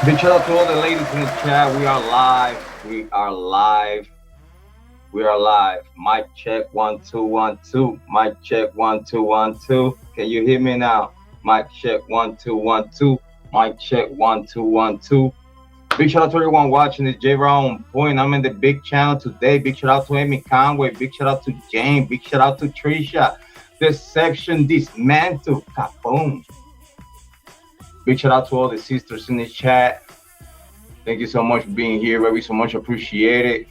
Big shout out to all the ladies in the chat. We are live. We are live. We are live. Mic check 1 2 1 2. Mic check 1 2 1 2. Can you hear me now? Mic check 1 2 1 2. Mic check 1 2 1 2. Big shout out to everyone watching this Jrod on point. I'm in the big channel today. Big shout out to Amy Conway. Big shout out to Jane. Big shout out to Trisha. This section dismantled. Kaboom. Big shout out to all the sisters in the chat. Thank you so much for being here. Very so much appreciated.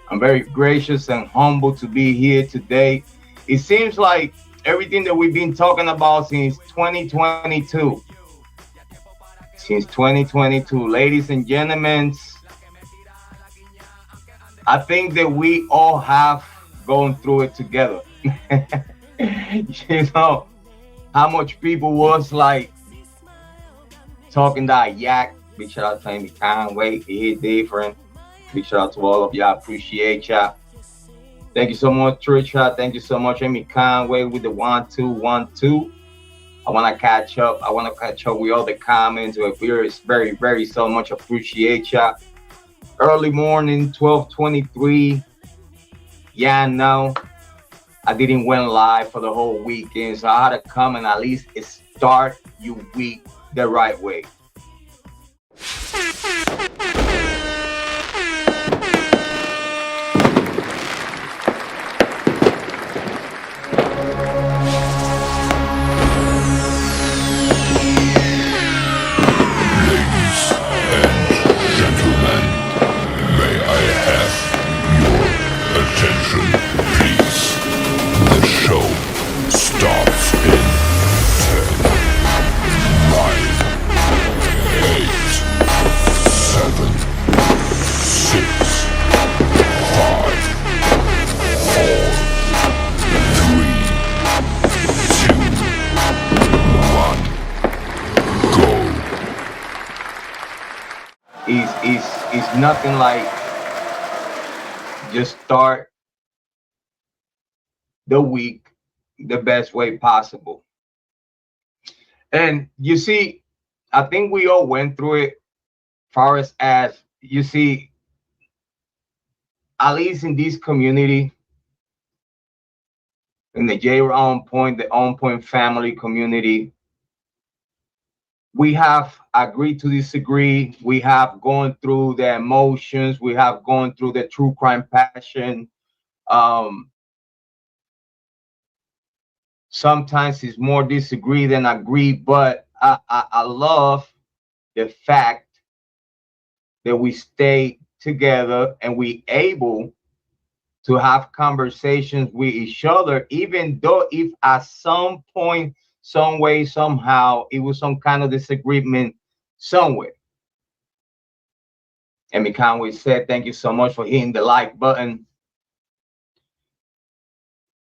I'm very gracious and humble to be here today. It seems like everything that we've been talking about since 2022. Since 2022, ladies and gentlemen, I think that we all have gone through it together. You know, how much people was like talking that yak. Big shout out to Amy Conway. It different. Big shout out to all of y'all. Appreciate y'all. Thank you so much, Trisha. Thank you so much, Amy Conway, with the 1 2 1 2. I want to catch up. I want to catch up with all the comments. It's very so much appreciate y'all. Early morning, 12:23. Yeah, no, I didn't went live for the whole weekend, so I had to come and at least start your week the right way. It's nothing like just start the week the best way possible. And you see, I think we all went through it far as you see, at least in this community, in the Jrod Point, the On Point family community, we have agreed to disagree. We have gone through the emotions. We have gone through the true crime passion. Sometimes it's more disagree than agree, but I love the fact that we stay together and we able to have conversations with each other, even though if at some point, some way, somehow, it was some kind of disagreement somewhere. Amy Conway said, thank you so much for hitting the like button.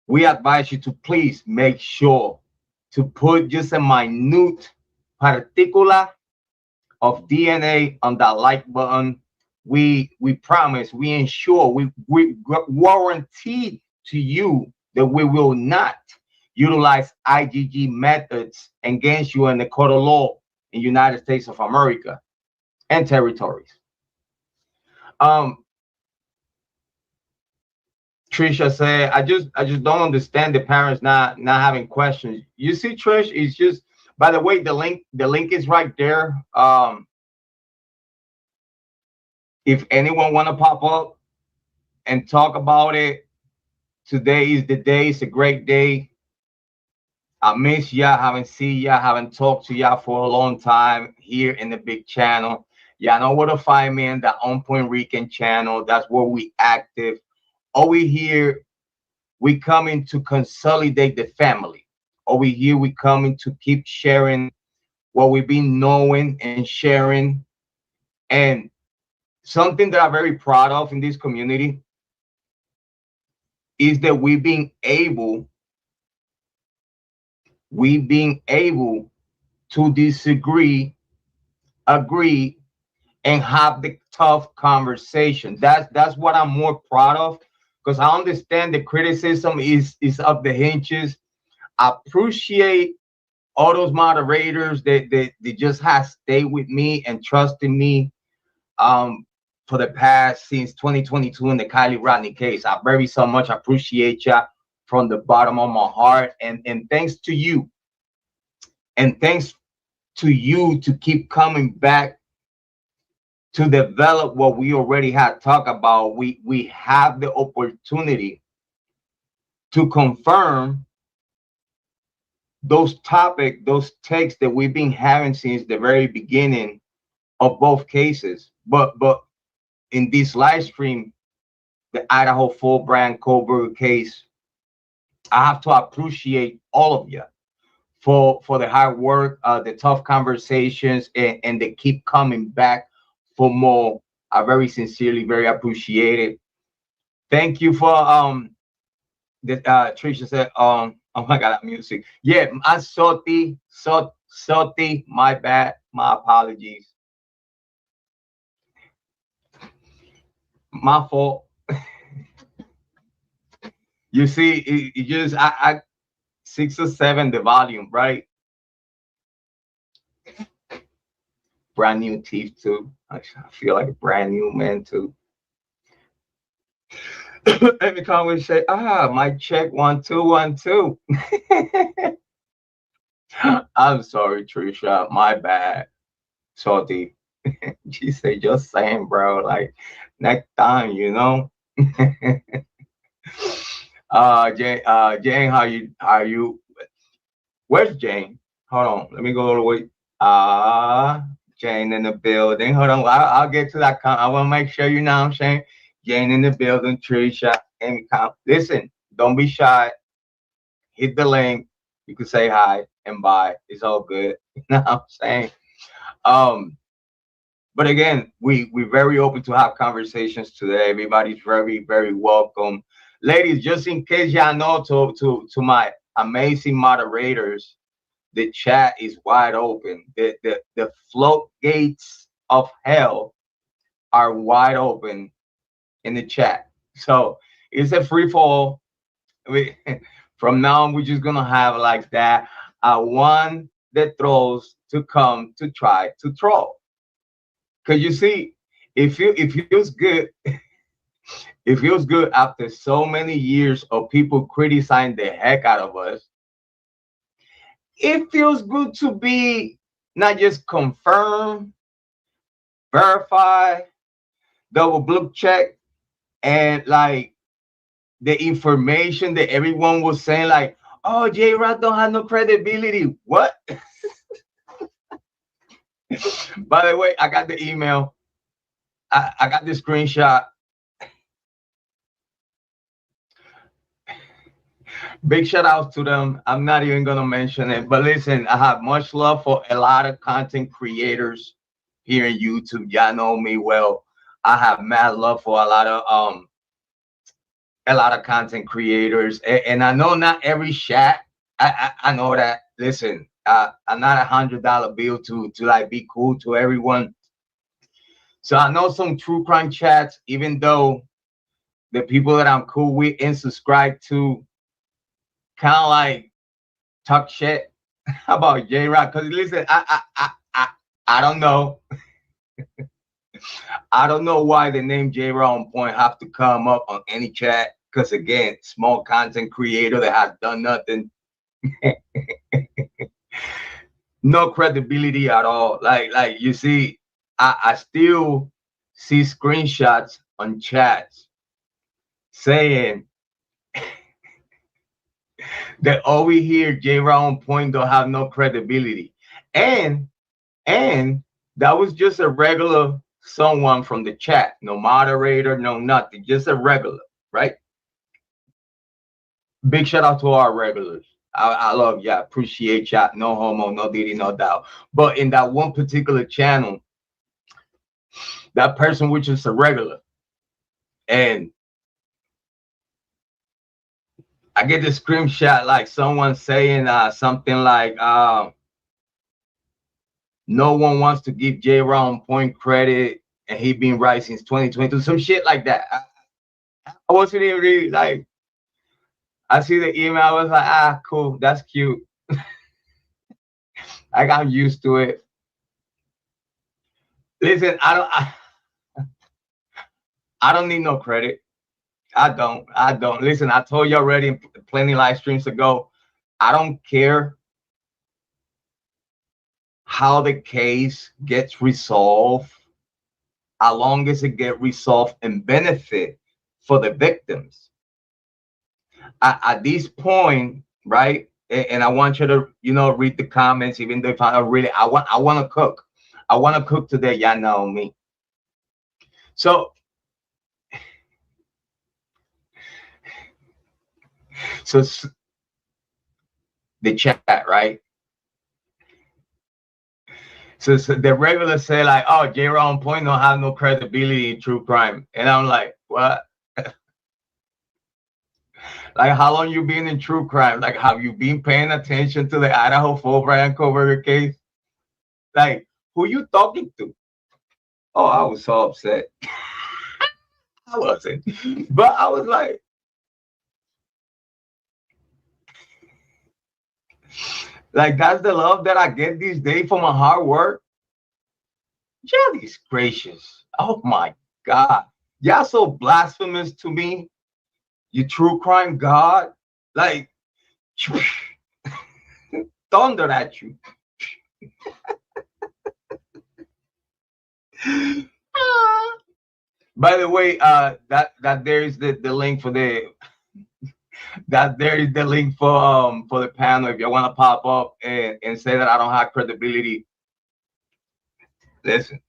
We advise you to please make sure to put just a minute particular of DNA on that like button. We promise, we ensure, we guarantee to you that we will not utilize IGG methods against you in the court of law in the United States of America and territories. Trisha said, I just don't understand the parents not having questions. You see, Trish, it's just, by the way, the link is right there. If anyone want to pop up and talk about it, today is the day. It's a great day. I miss y'all, haven't seen y'all, haven't talked to y'all for a long time here in the big channel. Y'all know where to find me in the On Point Rican channel. That's where we active. Over here, we coming to consolidate the family. Over here, we coming to keep sharing what we've been knowing and sharing. And something that I'm very proud of in this community is that we've been able to disagree, agree, and have the tough conversation. That's what I'm more proud of, because I understand the criticism is up the hinges. I appreciate all those moderators that just have stayed with me and trusted me for the past since 2022 in the Kiely Rodni case. I very so much appreciate you from the bottom of my heart. And thanks to you. And thanks to you to keep coming back to develop what we already had talked about. We have the opportunity to confirm those topics, those takes that we've been having since the very beginning of both cases. But in this live stream, the Idaho full Bryan Kohberger case, I have to appreciate all of you for the hard work, the tough conversations, and they keep coming back for more. I very sincerely, very appreciate it. Thank you for the Trisha said, oh my god, that music. Yeah, I'm salty, my bad, my apologies. My fault. You see, it just I 6 or 7 the volume, right? Brand new teeth too. I feel like a brand new man too. Every time we say, mic check 1 2 1 2. I'm sorry, Trisha, my bad. Salty. She said, just saying, bro, like next time, you know. Jane, how you where's Jane? Hold on, let me go all the way. Jane in the building. Hold on, I'll get to that. I want to make sure you know what I'm saying. Jane in the building, Trisha, and listen, don't be shy. Hit the link. You can say hi and bye. It's all good. You know what I'm saying? But again, we're very open to have conversations today. Everybody's very, very welcome. Ladies, just in case y'all know, to my amazing moderators, the chat is wide open. The floodgates of hell are wide open in the chat. So it's a free fall. From now on, we're just gonna have like that. One that throws to come to try to troll. Cause you see, it feels good. It feels good after so many years of people criticizing the heck out of us. It feels good to be not just confirmed, verify, double blue check, and like the information that everyone was saying, like, oh, Jrod don't have no credibility. What? By the way, I got the email. I got the screenshot. Big shout outs to them. I'm not even gonna mention it, but listen, I have much love for a lot of content creators here in YouTube. Y'all know me well. I have mad love for a lot of content creators, and I know not every chat. I know that. Listen, I'm not $100 bill to like be cool to everyone. So I know some true crime chats, even though the people that I'm cool with and subscribe to kind of like talk shit about Jrod. Because listen, I don't know. I don't know why the name Jrod on Point have to come up on any chat. Because again, small content creator that has done nothing. No credibility at all. Like you see, I still see screenshots on chats saying that all we hear Jrod on Point don't have no credibility. And that was just a regular someone from the chat, no moderator, no nothing, just a regular, right? Big shout out to our regulars. I love y'all, appreciate y'all. No homo, no diddy, no doubt. But in that one particular channel, that person was just a regular. And I get the screenshot like someone saying something like, no one wants to give Jrod on Point credit, and he been right since 2022. Some shit like that. I wasn't even really like. I see the email. I was like, cool, that's cute. I got used to it. Listen, I don't need no credit. I don't. I don't. Listen, I told you already in plenty live streams ago. I don't care how the case gets resolved, as long as it get resolved and benefit for the victims. At this point, right? And I want you to, read the comments, even though if I don't really, I want to cook. I want to cook today. Y'all know me. So the chat, right? So the regular say like, oh, Jrod on point don't have no credibility in true crime. And I'm like, what? Like, how long you been in true crime? Like, have you been paying attention to the Idaho full Bryan Kohberger case? Like, who you talking to? Oh, I was so upset. I wasn't. But I was like, that's the love that I get these days for my hard work. God is gracious. Oh my God. Y'all so blasphemous to me. You true crime God. Like, thunder at you. By the way, that there is the link for the that there is the link for the panel. If you want to pop up and say that I don't have credibility, listen.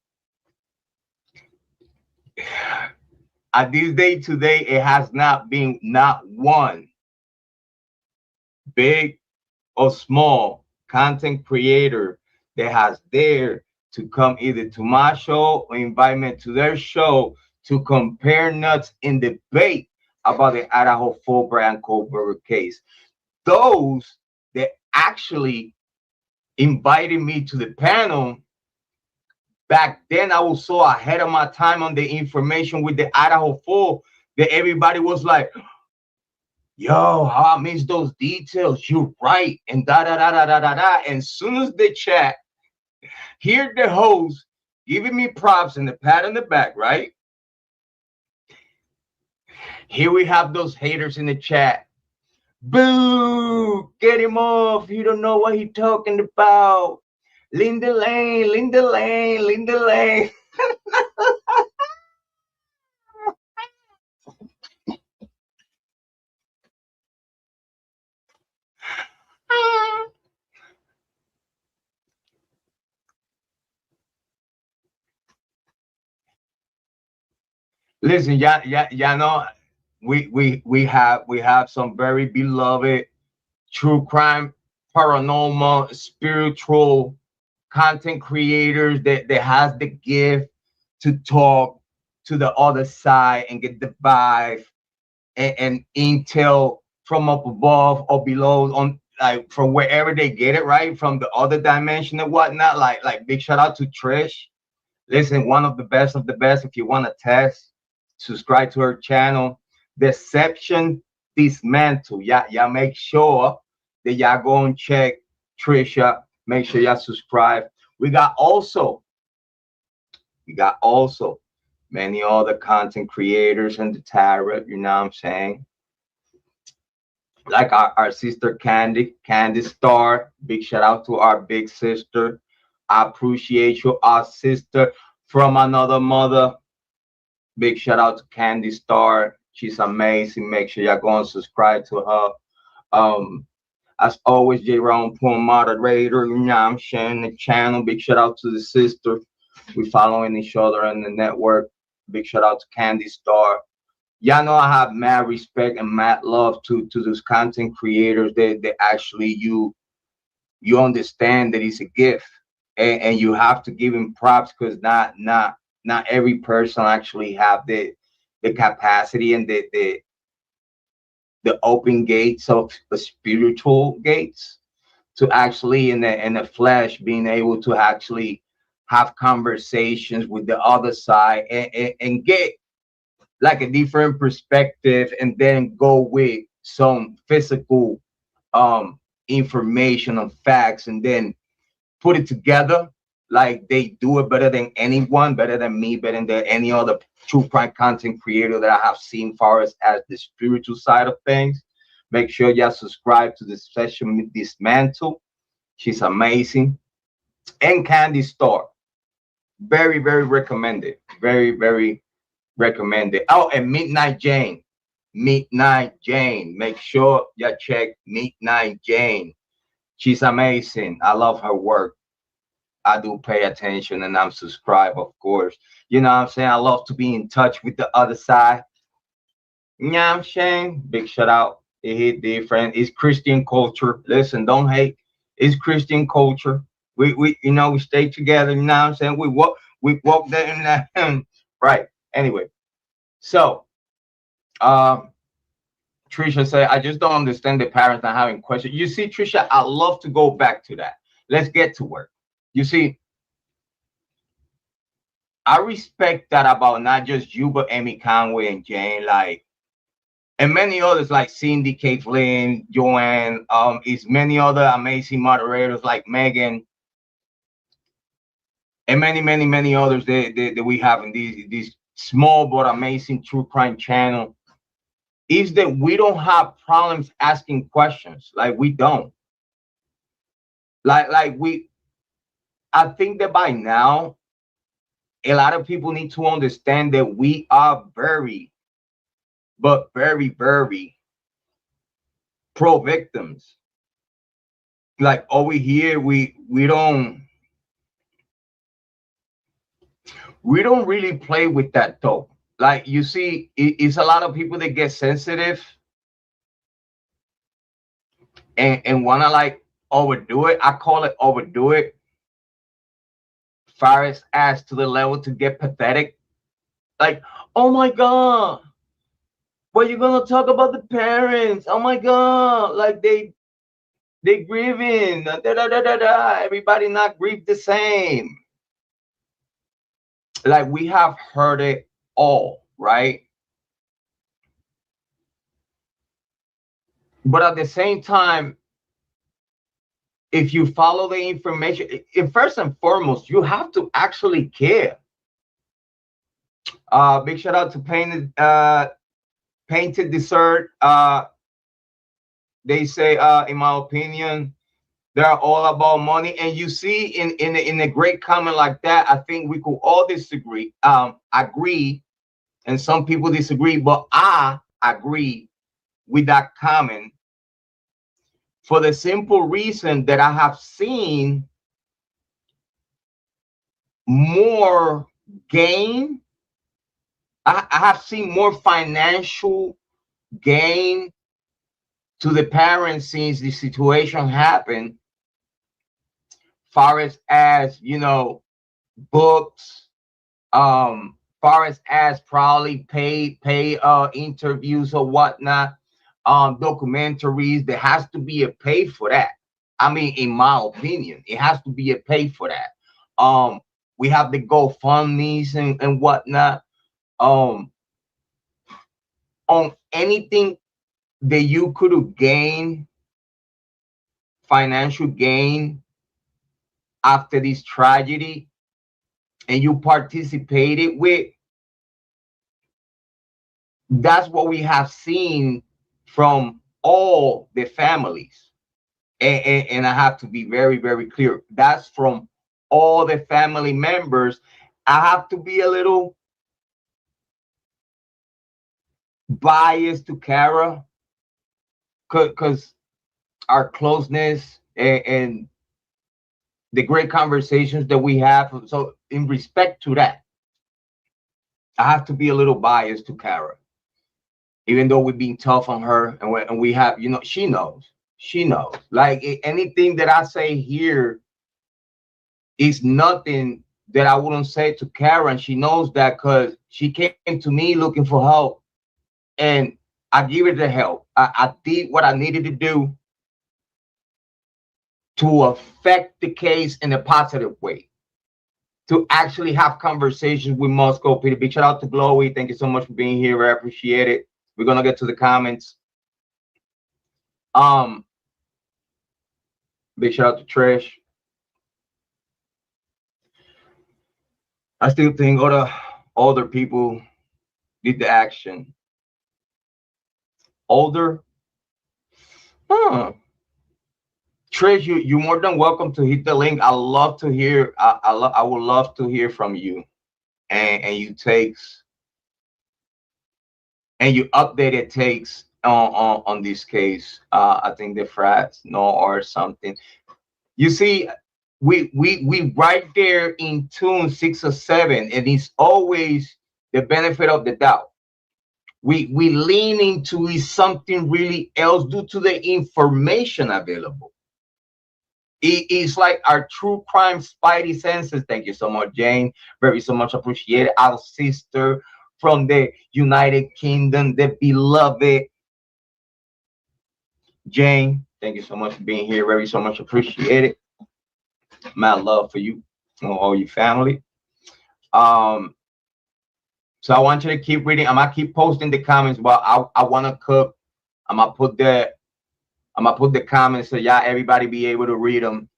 At this day today, it has not been not one big or small content creator that has dared to come either to my show or invite me to their show to compare notes in debate about the Idaho full Bryan Kohberger case. Those that actually invited me to the panel, back then I was so ahead of my time on the information with the Idaho full that everybody was like, yo, how I missed those details. You're right. And da da da da da da da. And as soon as they chat, hear the host giving me props and the pat on the back, right? Here we have those haters in the chat. Boo! Get him off. You don't know what he's talking about. Linda Lane, Linda Lane, Linda Lane. Listen, yeah, know we have some very beloved true crime, paranormal, spiritual content creators that has the gift to talk to the other side and get the vibe and intel from up above or below, on like from wherever they get it, right, from the other dimension and whatnot. Like big shout out to Trish. Listen, one of the best of the best. If you want to test, subscribe to her channel, Deception Dismantle. Yeah, make sure that y'all go and check Trisha. Make sure y'all subscribe. We got also many other content creators in the tarot, you know what I'm saying? Like our sister Candy Star. Big shout out to our big sister. I appreciate you, our sister from another mother. Big shout out to Candy Star. She's amazing. Make sure y'all go and subscribe to her. As always, Jrod moderator, you know I'm sharing the channel. Big shout out to the sister. We following each other in the network. Big shout out to Candy Star. Y'all know I have mad respect and mad love to those content creators that actually you understand that it's a gift, and you have to give him props, because not every person actually have the capacity and the open gates of the spiritual gates to actually in the flesh being able to actually have conversations with the other side and get like a different perspective, and then go with some physical information and facts, and then put it together. Like they do it better than anyone, better than me, better than any other true crime content creator that I have seen far as the spiritual side of things. Make sure you subscribe to this session, Dismantle. She's amazing. And Candy Store. Very, very recommended. Very, very recommended. Oh, and Midnight Jane. Midnight Jane. Make sure you check Midnight Jane. She's amazing. I love her work. I do pay attention and I'm subscribed, of course. You know what I'm saying? I love to be in touch with the other side. You know what I'm saying? Big shout out. It hit different. It's Christian culture. Listen, don't hate. It's Christian culture. We we stay together. You know what I'm saying? We walk there and that. Right. Anyway, so Trisha said, I just don't understand the parents not having questions. You see, Trisha, I love to go back to that. Let's get to work. You see, I respect that about not just you, but Amy Conway and Jane, like, and many others like Cindy, Caitlin, Joanne, is many other amazing moderators like Megan, and many others that we have in these small but amazing true crime channel. Is that we don't have problems asking questions. Like we don't. I think that by now, a lot of people need to understand that we are very, but very, very pro victims. Like over here, we don't really play with that though. Like you see, it's a lot of people that get sensitive and wanna like overdo it. I call it overdo it. Far as to the level to get pathetic. Like, oh my God, what you gonna talk about the parents? Oh my God, like they grieving. Da, da, da, da, da. Everybody not grieve the same. Like we have heard it all, right? But at the same time, if you follow the information, first and foremost, you have to actually care. Big shout out to Painted Dessert. They say, in my opinion, they're all about money. And you see, in a great comment like that, I think we could all disagree, agree, and some people disagree, but I agree with that comment for the simple reason that I have seen more gain. I have seen more financial gain to the parents since the situation happened, far as books, far as probably pay interviews or whatnot, documentaries. There has to be a pay for that. I mean, in my opinion, it has to be a pay for that. We have the GoFundMe's and whatnot. On anything that you could have gained financial gain after this tragedy and you participated with, that's what we have seen from all the families. And I have to be very, very clear. That's from all the family members. I have to be a little biased to Kara because our closeness and the great conversations that we have. So in respect to that, I have to be a little biased to Kara, even though we're being tough on her and we have, she knows. Like anything that I say here is nothing that I wouldn't say to Kara, and she knows that because she came to me looking for help and I give her the help. I did what I needed to do to affect the case in a positive way, to actually have conversations with Moscow. Peter, big shout out to Glowy. Thank you so much for being here. I appreciate it. We're gonna get to the comments. Big shout out to Trish. I still think older people did the action. Older, huh? Trish, you're more than welcome to hit the link. I love to hear. I would love to hear from you, and you takes and you updated takes on this case. I think the frats know or something. You see, we right there in tune 6 or 7, and it's always the benefit of the doubt. We lean into is something really else due to the information available. It's like our true crime spidey senses. Thank you so much, Jane. Very so much appreciated. Our sister from the United Kingdom, the beloved Jane. Thank you so much for being here. Very so much appreciated. My love for you and all your family. So I want you to keep reading. I'm gonna keep posting the comments, but I wanna cook. I'm gonna put the comments so y'all everybody be able to read them.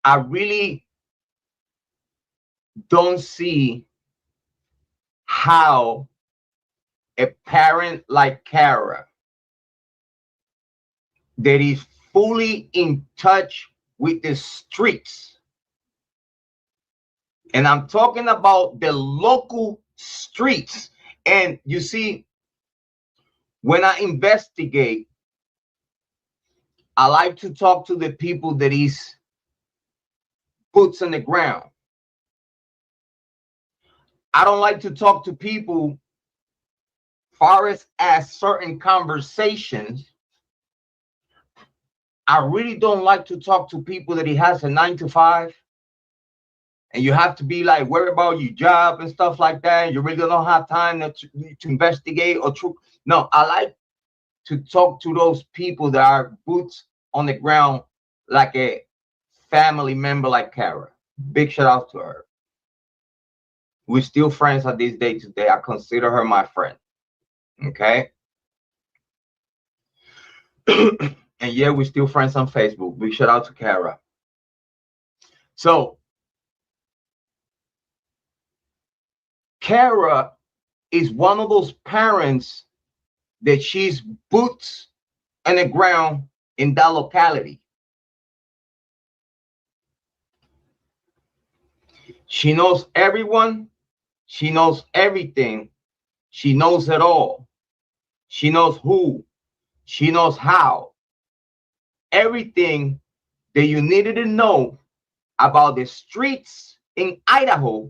I really don't see how a parent like Kara that is fully in touch with the streets, and I'm talking about the local streets. And you see, when I investigate, I like to talk to the people that is boots on the ground. I don't like to talk to people far as certain conversations. I really don't like to talk to people that he has a 9 to 5, and you have to be like worried about your job and stuff like that. You really don't have time to investigate or true. No, I like to talk to those people that are boots on the ground, like a family member like Kara. Big shout out to her. We're still friends at this day today. I consider her my friend. Okay. And yeah, we're still friends on Facebook. Big shout out to Kara. So Kara is one of those parents that she's boots on the ground in that locality. She knows everyone. She knows everything. She knows it all. She knows who. She knows how. Everything that you needed to know about the streets in Idaho,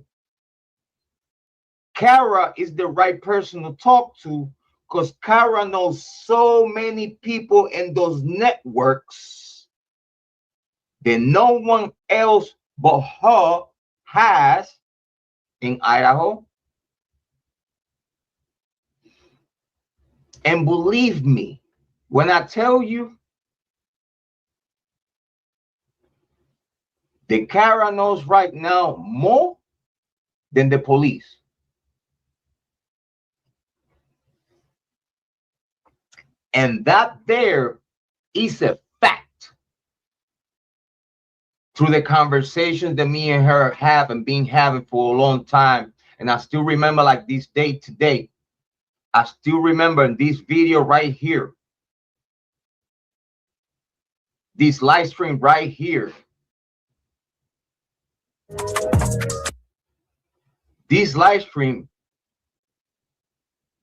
Kara is the right person to talk to, because Kara knows so many people in those networks that no one else but her has in Idaho. And believe me, when I tell you that Kara knows right now more than the police. And that there is a fact through the conversations that me and her have and been having for a long time. And I still remember, like this day today, I still remember this video right here, this live stream right here. This live stream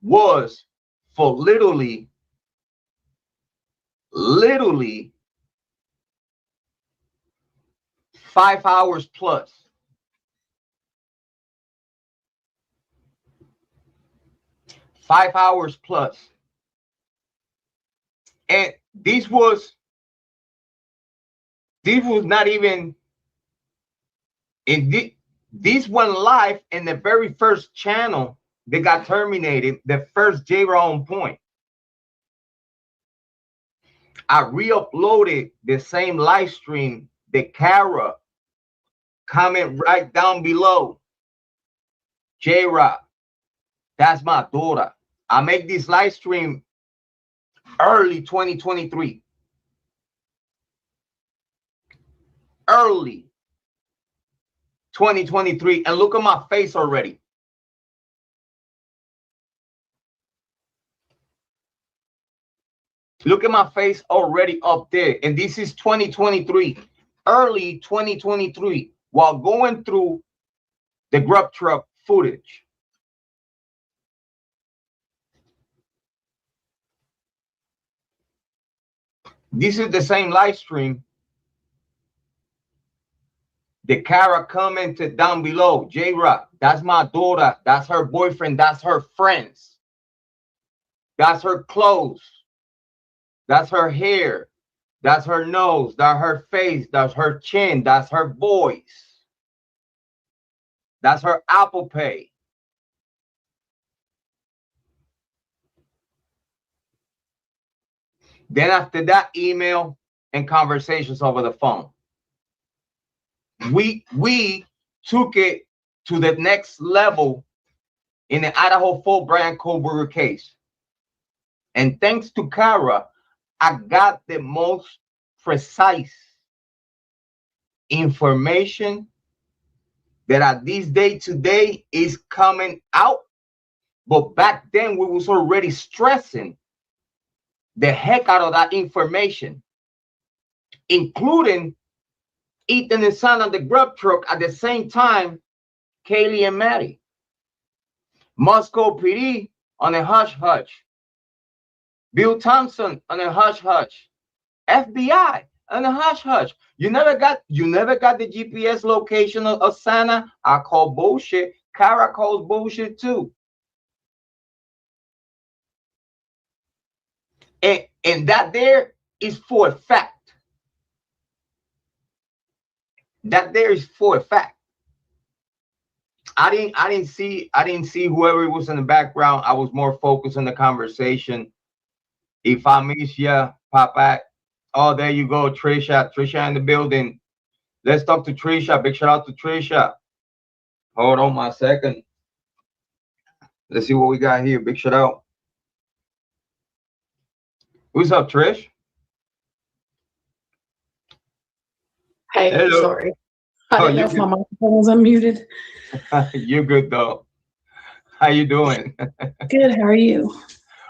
was for literally 5 hours plus. Five hours plus. And this was not even in this went live in the very first channel that got terminated, the first Jrod on point. I re-uploaded the same live stream that Kara comment right down below. Jrod, that's my daughter. I make this live stream early 2023. early 2023. And look at my face already. Look at my face already up there. And this is 2023, early 2023, while going through the grub truck footage. This is the same live stream. The Kara commented down below, Jrod, that's my daughter, that's her boyfriend, that's her friends, that's her clothes, that's her hair, that's her nose, that's her face, that's her chin, that's her voice, that's her Apple Pay. Then after that, email and conversations over the phone. We took it to the next level in the Idaho full Bryan Kohberger case. And thanks to Kara, I got the most precise information that at this day today is coming out. But back then we was already stressing the heck out of that information, including Ethan and Son on the grub truck at the same time, Kiely and Maddie. Moscow PD on a hush hush. Bill Thompson on a hush hush. FBI on a hush hush. You never got the GPS location of Santa. I call bullshit. Kara calls bullshit too. And that there is for a fact. That there is for a fact. I didn't see whoever was in the background. I was more focused on the conversation. If I miss you, pop back. Oh, there you go, Trisha. Trisha in the building. Let's talk to Trisha. Big shout out to Trisha. Hold on a second. Let's see what we got here. Big shout out. Who's up, Trish? Hey, hello. Sorry. I didn't know if my microphone was unmuted. You're good though. How you doing? Good. How are you?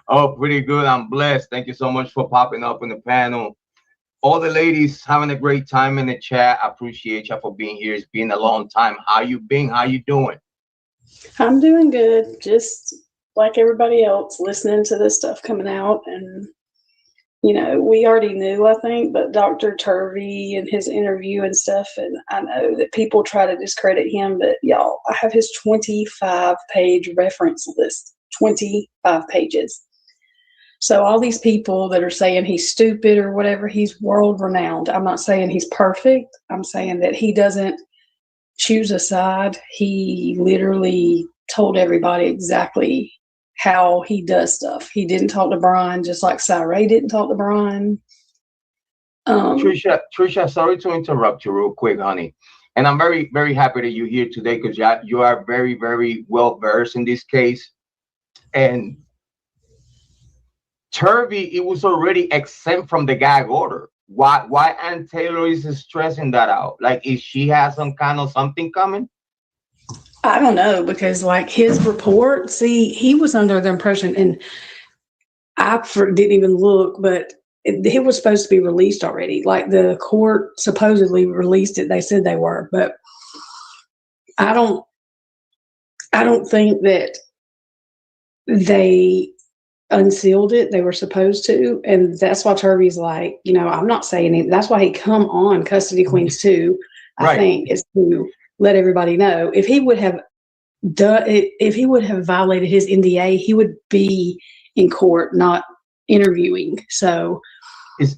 Oh, pretty good. I'm blessed. Thank you so much for popping up in the panel. All the ladies having a great time in the chat. I appreciate you for being here. It's been a long time. How you been? How you doing? I'm doing good. Just like everybody else, listening to this stuff coming out. And, you know, we already knew, I think, but Dr. Turvey and his interview and stuff. And I know that people try to discredit him, but y'all, I have his 25-page reference list, 25 pages. So all these people that are saying he's stupid or whatever, he's world renowned. I'm not saying he's perfect. I'm saying that he doesn't choose a side. He literally told everybody exactly how he does stuff. He didn't talk to Bryan, just like Ray didn't talk to Bryan. Trisha, sorry to interrupt you real quick, honey. And I'm very, very happy that you're here today because you are very, very well versed in this case. And Turvey, it was already exempt from the gag order. Why Ann Taylor is stressing that out? Like, is she has some kind of something coming? I don't know, because like his report, see, he was under the impression, and I didn't even look, but it was supposed to be released already. Like the court supposedly released it. They said they were, but I don't think that they unsealed it. They were supposed to, and that's why Turvey's like, you know, I'm not saying it. That's why he come on Custody Queens 2. I think is to let everybody know if he would have done it, if he would have violated his NDA, he would be in court, not interviewing. So,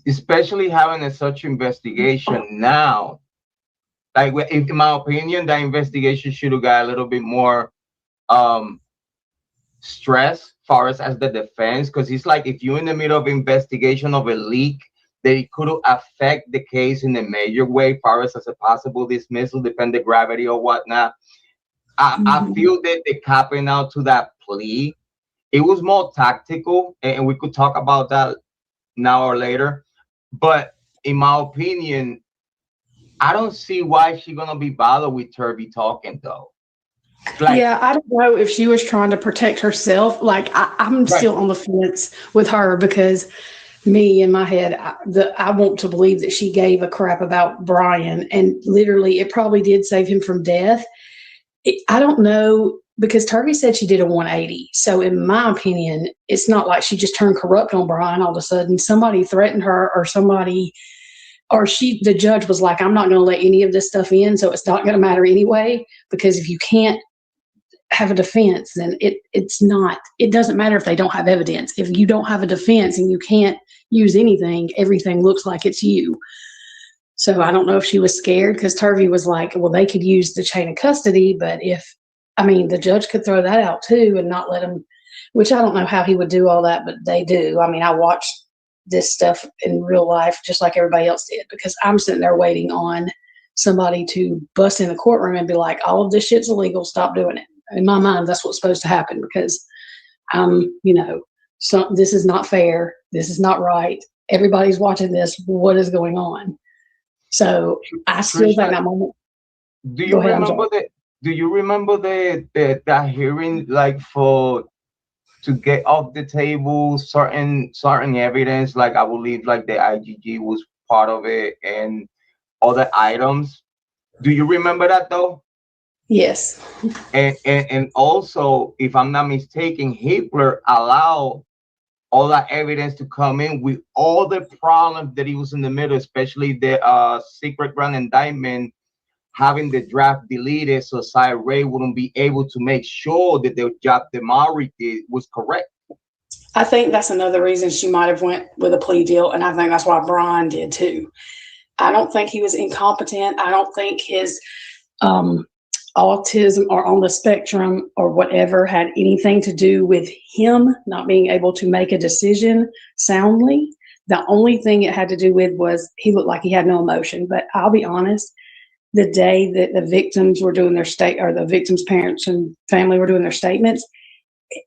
especially having such investigation now, like in my opinion, that investigation should have got a little bit more stress far as the defense, because it's like if you're in the middle of investigation of a leak that it could affect the case in a major way, far as a possible dismissal, depend the gravity or whatnot. I feel that the capping out to that plea, it was more tactical, and we could talk about that now or later. But in my opinion, I don't see why she's gonna be bothered with Turvey talking though. Like, Yeah, I don't know if she was trying to protect herself. Like I'm right. still on the fence with her because me in my head, I want to believe that she gave a crap about Bryan, and literally, it probably did save him from death. I don't know because Turvey said she did a 180. So, in my opinion, it's not like she just turned corrupt on Bryan all of a sudden. Somebody threatened her, or somebody, or the judge was like, "I'm not going to let any of this stuff in, so it's not going to matter anyway." Because if you can't have a defense, then it's not. It doesn't matter if they don't have evidence. If you don't have a defense and you can't use anything, everything looks like it's you. So I don't know if she was scared because Turvey was like, well, they could use the chain of custody, but the judge could throw that out too and not let him, which I don't know how he would do all that, but they do. I mean, I watched this stuff in real life just like everybody else did because I'm sitting there waiting on somebody to bust in the courtroom and be like, all of this shit's illegal, stop doing it. In my mind, that's what's supposed to happen because this is not fair. This is not right. Everybody's watching this. What is going on? So I still think Trisha, that moment. do you Go ahead. I'm remember sorry. the do you remember that hearing, like, for to get off the table certain evidence, like I believe like the IGG was part of it and other items. Do you remember that though? Yes. And also, if I'm not mistaken, Hitler allowed all that evidence to come in with all the problems that he was in the middle, especially the secret grand indictment, having the draft deleted so Cy Ray wouldn't be able to make sure that the job that Maury did was correct. I think that's another reason she might have went with a plea deal, and I think that's why Bryan did too. I don't think he was incompetent. I don't think his autism or on the spectrum or whatever had anything to do with him not being able to make a decision soundly. The only thing it had to do with was he looked like he had no emotion. But I'll be honest, the day that the victims were doing their or the victims' parents and family were doing their statements,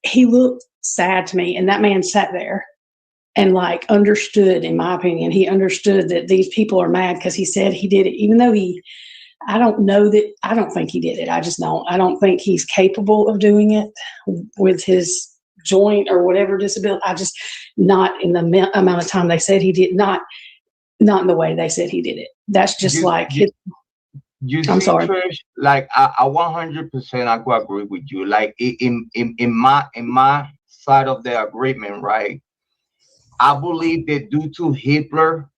he looked sad to me. And that man sat there and like understood, in my opinion, he understood that these people are mad because he said he did it, even though I don't think he did it. I just don't. I don't think he's capable of doing it with his joint or whatever disability. Not in the amount of time they said he did, not in the way they said he did it. That's just You, like you, his, you I'm see, sorry. Trish, like I 100% I could agree with you. Like in my side of the agreement, right? I believe that due to Hitler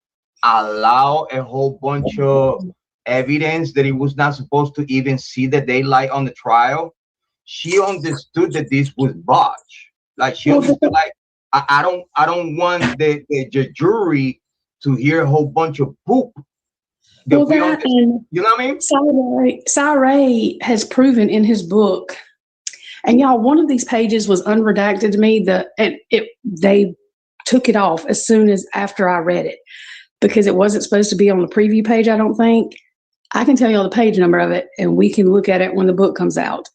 allow a whole bunch of evidence that he was not supposed to even see the daylight on the trial, she understood that this was botch. Like she Well, understood, like I don't want the jury to hear a whole bunch of poop that well, we that understand. and You know what I mean? Cy Ray has proven in his book, and y'all, one of these pages was unredacted to me. They took it off as soon as after I read it because it wasn't supposed to be on the preview page. I don't think. I can tell you the page number of it, and we can look at it when the book comes out.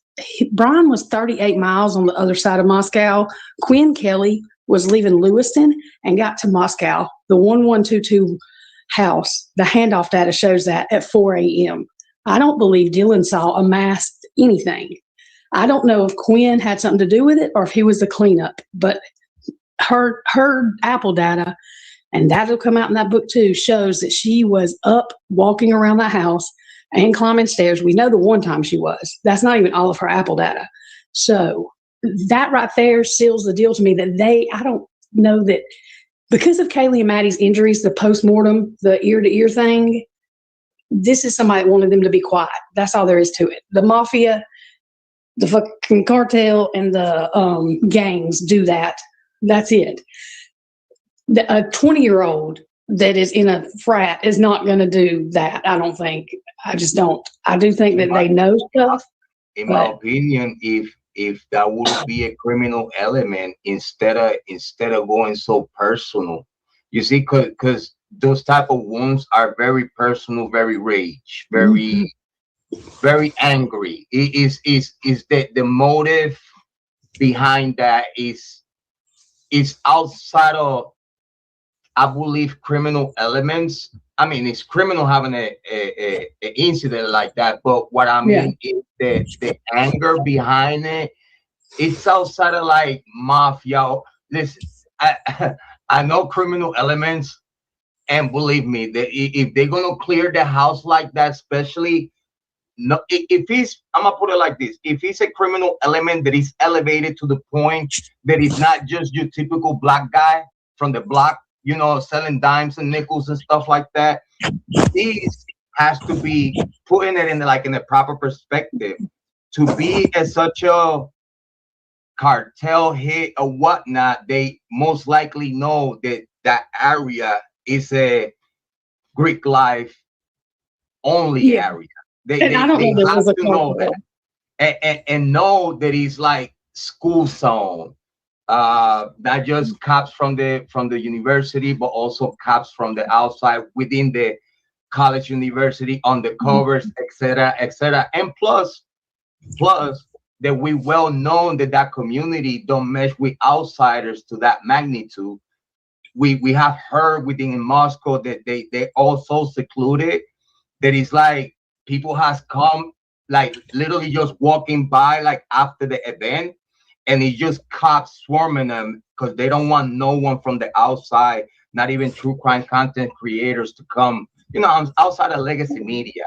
Bryan was 38 miles on the other side of Moscow. Quinn Kelly was leaving Lewiston and got to Moscow. The 1122 house, the handoff data shows that at 4 a.m. I don't believe Dylan saw a masked anything. I don't know if Quinn had something to do with it or if he was the cleanup, but her Apple data, and that'll come out in that book too, shows that she was up walking around that house and climbing stairs. We know the one time she was. That's not even all of her Apple data. So that right there seals the deal to me that I don't know that because of Kiely and Maddie's injuries, the postmortem, the ear-to-ear thing, this is somebody that wanted them to be quiet. That's all there is to it. The mafia, the fucking cartel, and the gangs do that. That's it. A 20-year-old that is in a frat is not going to do that. I don't think. I just don't. I do think In that my they know stuff. in my opinion, if that would be a criminal element instead of going so personal, you see, because those type of wounds are very personal, very rage, very angry. It is the motive behind that is outside of, I believe, criminal elements. I mean, it's criminal having a incident like that. But what I mean is the anger behind it. It's outside of like mafia. Listen, I know criminal elements, and believe me, that if they're gonna clear the house like that, especially no, if he's, I'm gonna put it like this: if he's a criminal element that is elevated to the point that is not just your typical black guy from the block, you know, selling dimes and nickels and stuff like that, this has to be putting it in like in a proper perspective. To be as such a cartel hit or whatnot, they most likely know that that area is a Greek life only area. And I don't They know there have was a to know cartel. that and know that it's like school zone. Not just cops from the university, but also cops from the outside within the college, university, undercovers, etc., etc. And plus that we well known that that community don't mesh with outsiders to that magnitude. We have heard within in Moscow that they also secluded, that is like people has come like literally just walking by like after the event, and it's just cops swarming them because they don't want no one from the outside, not even true crime content creators, to come, you know, outside of legacy media,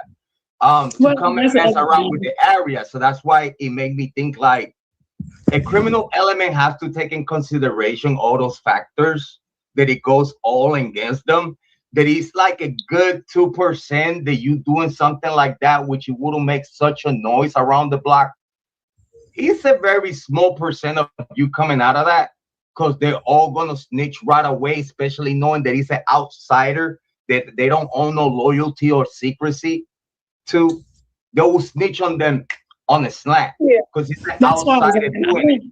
to come and mess around with the area. So that's why it made me think like a criminal element has to take in consideration all those factors, that it goes all against them. That is like a good 2% that you doing something like that, which you wouldn't make such a noise around the block. It's a very small percent of you coming out of that, because they're all gonna snitch right away, especially knowing that he's an outsider that they don't own no loyalty or secrecy to. They will snitch on them on a snap, because it's an outsider doing it.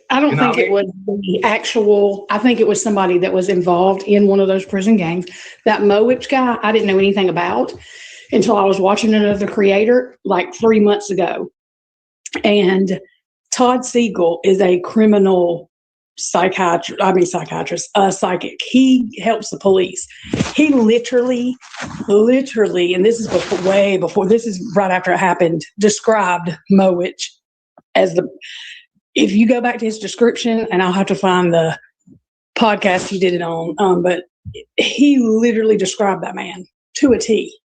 I don't think it was the actual. I think it was somebody that was involved in one of those prison gangs. That Mowich guy, I didn't know anything about until I was watching another creator like 3 months ago. And Todd Siegel is a criminal psychiatrist, psychic. He helps the police. He literally, and this is way before, this is right after it happened, described Mowich as if you go back to his description, and I'll have to find the podcast he did it on, but he literally described that man to a T.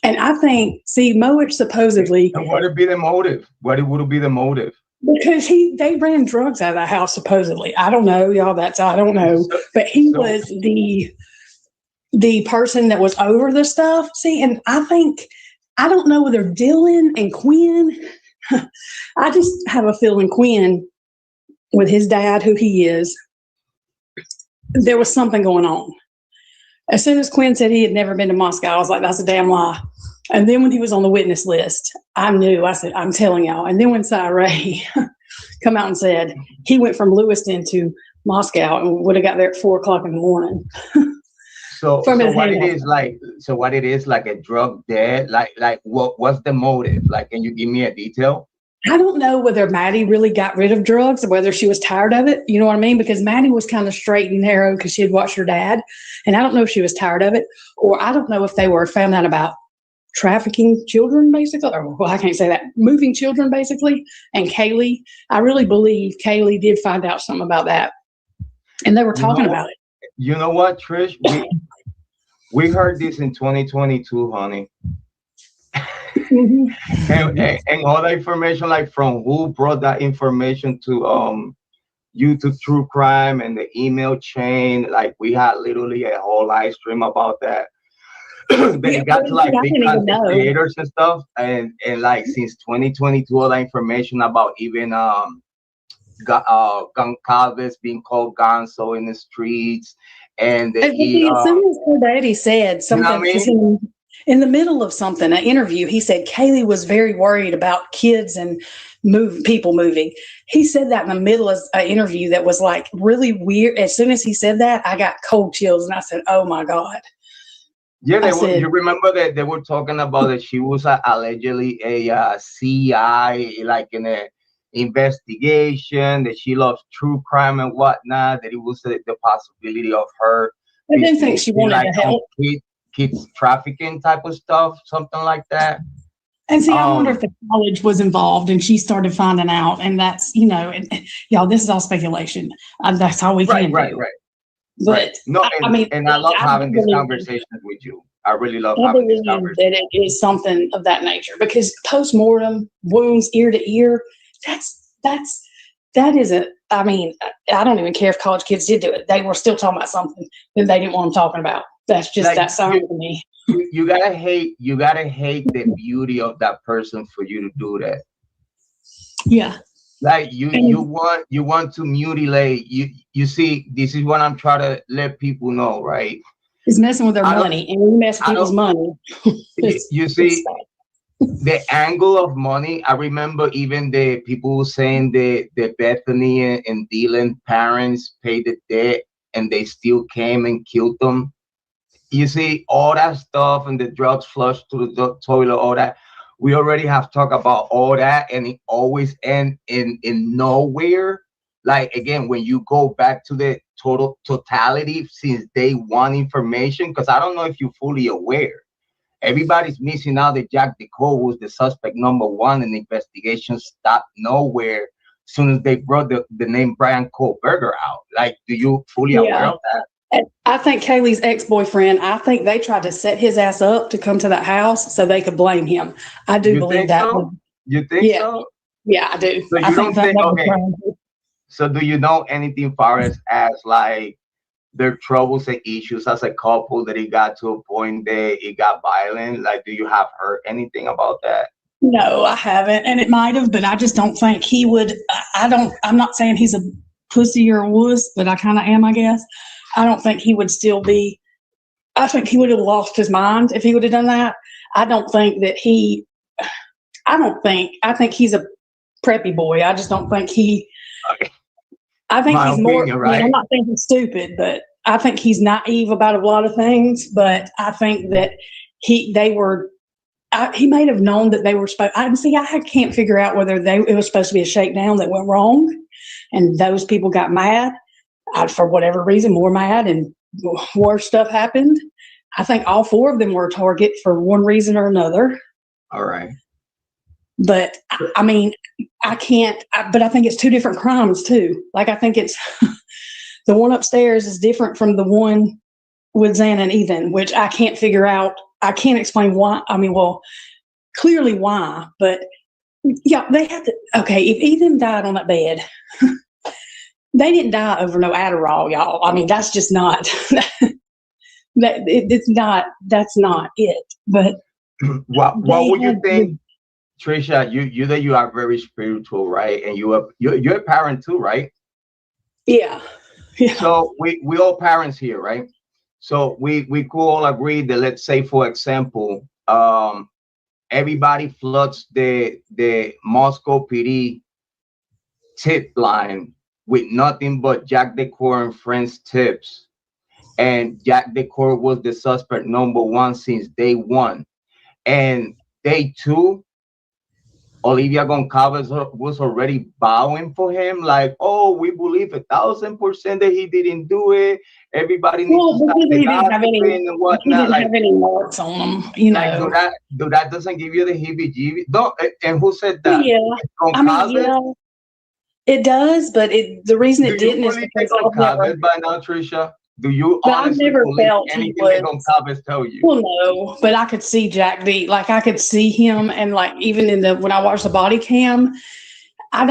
And I think, Mowich supposedly. And what would be the motive? What would be the motive? Because they ran drugs out of the house, supposedly. I don't know, y'all. I don't know. But he was the person that was over the stuff. And I don't know whether Dylan and Quinn, I just have a feeling Quinn, with his dad, who he is, there was something going on. As soon as Quinn said he had never been to Moscow, I was like, that's a damn lie. And then when he was on the witness list, I knew. I said, I'm telling y'all. And then when Cy Ray come out and said he went from Lewiston to Moscow and would have got there at 4:00 in the morning. So what it is like a drug debt? Like what's the motive? Like, can you give me a detail? I don't know whether Maddie really got rid of drugs or whether she was tired of it. You know what I mean? Because Maddie was kind of straight and narrow because she had watched her dad. And I don't know if she was tired of it, or I don't know if they were found out about trafficking children, basically. Or, well, I can't say that. Moving children, basically. And Kiely, I really believe Kiely did find out something about that. And they were talking about it. You know what, Trish? We heard this in 2022, honey. And all the information, like from who brought that information to you to True Crime and the email chain, like we had literally a whole live stream about that. Then it got to like big content creators and stuff, and like since 2022, all the information about even Goncalves being called Gonzo in the streets, and as soon as her daddy said something, you know what I mean? In the middle of something, an interview, he said Kiely was very worried about kids and people moving. He said that in the middle of an interview that was like really weird. As soon as he said that, I got cold chills, and I said, "Oh my God." Yeah, you remember that they were talking about that she was allegedly a CI, like in a investigation, that she loves true crime and whatnot, that it was the possibility of her. I didn't think she wanted to help. kids trafficking type of stuff, something like that. And see, I wonder if the college was involved and she started finding out, and that's, y'all, this is all speculation. That's all we can do. Right. But no, I mean, and I love having these conversations with you. I really love having these conversations. That it is something of that nature, because post-mortem wounds ear to ear, that isn't, I mean, I don't even care if college kids did do it. They were still talking about something that they didn't want them talking about. That's just, that sounds to me. You gotta hate the beauty of that person for you to do that. Yeah. Like you want to mutilate. You see, this is what I'm trying to let people know, right? It's messing with their money, and when you mess with people's money. You see, the angle of money. I remember even the people saying the Bethany and Dylan parents paid the debt, and they still came and killed them. You see, all that stuff and the drugs flushed to the toilet, all that. We already have talked about all that, and it always ends in nowhere. Like, again, when you go back to the totality since day one information, because I don't know if you're fully aware. Everybody's missing out that Jack DeCoe was the suspect number one, and the investigation stopped nowhere as soon as they brought the name Bryan Kohberger out. Like, do you fully aware of that? I think Kiely's ex-boyfriend, I think they tried to set his ass up to come to that house so they could blame him. I do believe that. So? You think so? Yeah, I do. So you don't think, okay. So do you know anything far as like their troubles and issues as a couple, that it got to a point that it got violent? Like, do you have heard anything about that? No, I haven't. And it might have, but I just don't think he would. I'm not saying he's a pussy or a wuss, but I kind of am, I guess. I don't think he would still be. I think he would have lost his mind if he would have done that. I think he's a preppy boy. I just don't think he. Okay. I think he's more. Right? I'm not saying he's stupid, but I think he's naive about a lot of things. But I think that he might have known that they were supposed. I can't figure out whether it was supposed to be a shakedown that went wrong, and those people got mad. For whatever reason, more mad, and worse stuff happened. I think all four of them were a target for one reason or another. All right. But I mean, but I think it's two different crimes too. Like, I think it's the one upstairs is different from the one with Zan and Ethan, which I can't figure out. I can't explain why. I mean, well, clearly why, but yeah, they had to. Okay, if Ethan died on that bed, they didn't die over no Adderall, y'all. I mean, that's just not. It's not. That's not it. But what would you think, Trisha? You are very spiritual, right? And you're a parent too, right? Yeah. So we all parents here, right? So we could all agree that, let's say, for example, everybody floods the Moscow PD tip line with nothing but Jack DeCoe and friends tips, and Jack DeCoe was the suspect number one since day one, and day two, Olivia Goncalves was already bowing for him, like, oh, we believe 1,000% that he didn't do it. Everybody needs to stop the gossiping and whatnot. He didn't have any marks on him, you know. Like, that doesn't give you the heebie-jeebies? No, and who said that? Yeah, I mean, yeah, it does, but the reason it didn't is because Goncalves by now, Trisha. Do you honestly believe anything that Goncalves tell you? Well, no, but I could see Jack D. Like, I could see him, and like even when I watched the body cam, I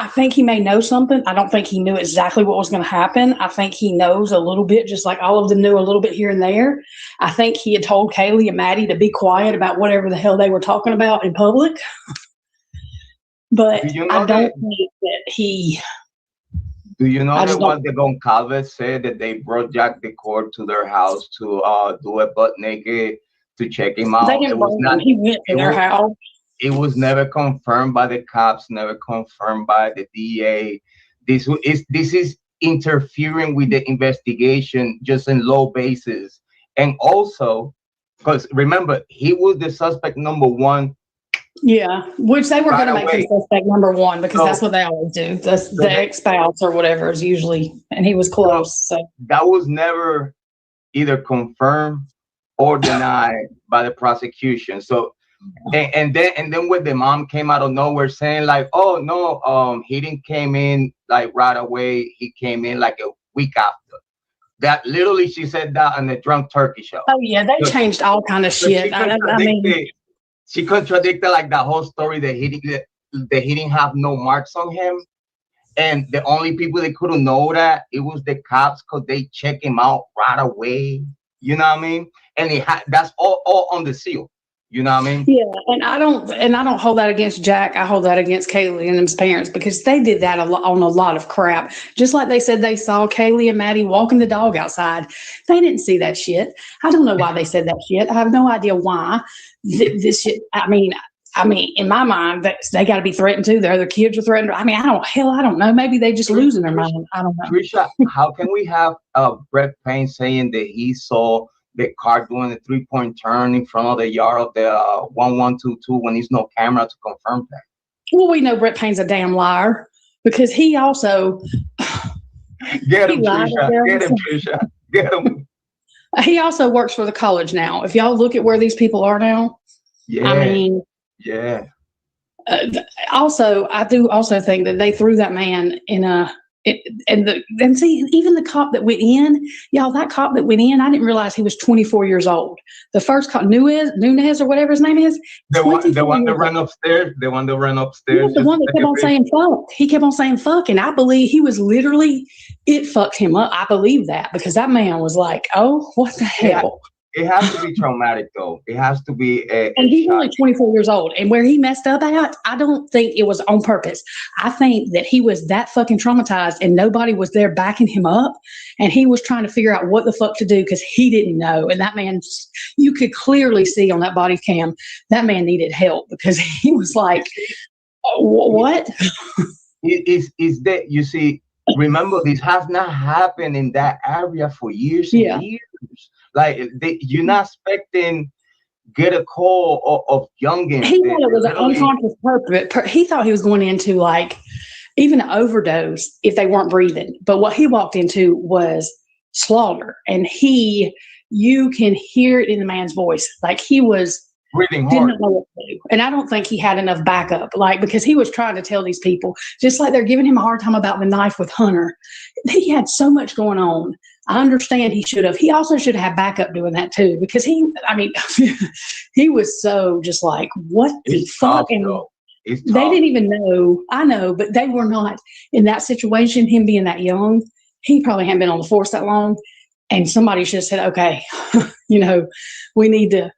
think he may know something. I don't think he knew exactly what was going to happen. I think he knows a little bit, just like all of them knew a little bit here and there. I think he had told Kiely and Maddie to be quiet about whatever the hell they were talking about in public. But I don't think that he. Do you know that what the Goncalves said, that they brought Jack DeCoe to their house to do a butt naked to check him out? He went to their house. It was never confirmed by the cops, never confirmed by the DA. This is interfering with the investigation just in low basis. And also, because remember, he was the suspect number one. Yeah, which they were going to make him suspect number one, because that's what they always do. The ex-spouse or whatever is usually, and he was close. So that was never either confirmed or denied by the prosecution. So, and then when the mom came out of nowhere saying like, oh no, he didn't came in like right away. He came in like a week after. That literally, she said that on the Drunk Turkey show. Oh yeah, they changed all kind of shit. She contradicted like that whole story that he didn't have no marks on him, and the only people that couldn't know that it was the cops because they check him out right away. You know what I mean? And that's all on the seal. You know what I mean? Yeah, and I don't hold that against Jack. I hold that against Kiely and his parents because they did that on a lot of crap. Just like they said they saw Kiely and Maddie walking the dog outside. They didn't see that shit. I don't know why they said that shit. I have no idea why. This shit. I mean, in my mind, they got to be threatened too. The other kids are threatened. I mean, I don't know. Maybe they just losing their mind. I don't know. Trisha, how can we have Brett Payne saying that he saw the car doing a 3-point turn in front of the yard of the 1122 when there's no camera to confirm that? Well, we know Brett Payne's a damn liar because he also get him, Trisha. Get him. He also works for the college now. If y'all look at where these people are now, yeah. I mean, yeah. Also, I do also think that they threw that man in a. And see, even the cop that went in, y'all, that cop that went in, I didn't realize he was 24 years old. The first cop, Nunez or whatever his name is. The one that ran upstairs. The one that ran upstairs. The one that kept on saying fuck. He kept on saying fuck. And I believe he was literally, it fucked him up. I believe that because that man was like, oh, what the hell? It has to be traumatic, though. It has to be and he's only 24 years old. And where he messed up at, I don't think it was on purpose. I think that he was that fucking traumatized and nobody was there backing him up. And he was trying to figure out what the fuck to do because he didn't know. And that man, you could clearly see on that body cam, that man needed help because he was like, what? Is that, you see, remember, this has not happened in that area for years and years. Like, you're not expecting get a call of youngins. He thought it was an unconscious purpose. He thought he was going into like even an overdose if they weren't breathing. But what he walked into was slaughter. And you can hear it in the man's voice. Like he was breathing didn't hard. know what to do. And I don't think he had enough backup, like because he was trying to tell these people, just like they're giving him a hard time about the knife with Hunter. He had so much going on. I understand he should have. He also should have backup doing that too, because he was so just like, what the fuck? And they didn't even know. I know, but they were not in that situation. Him being that young, he probably hadn't been on the force that long. And somebody should have said, okay, we need to,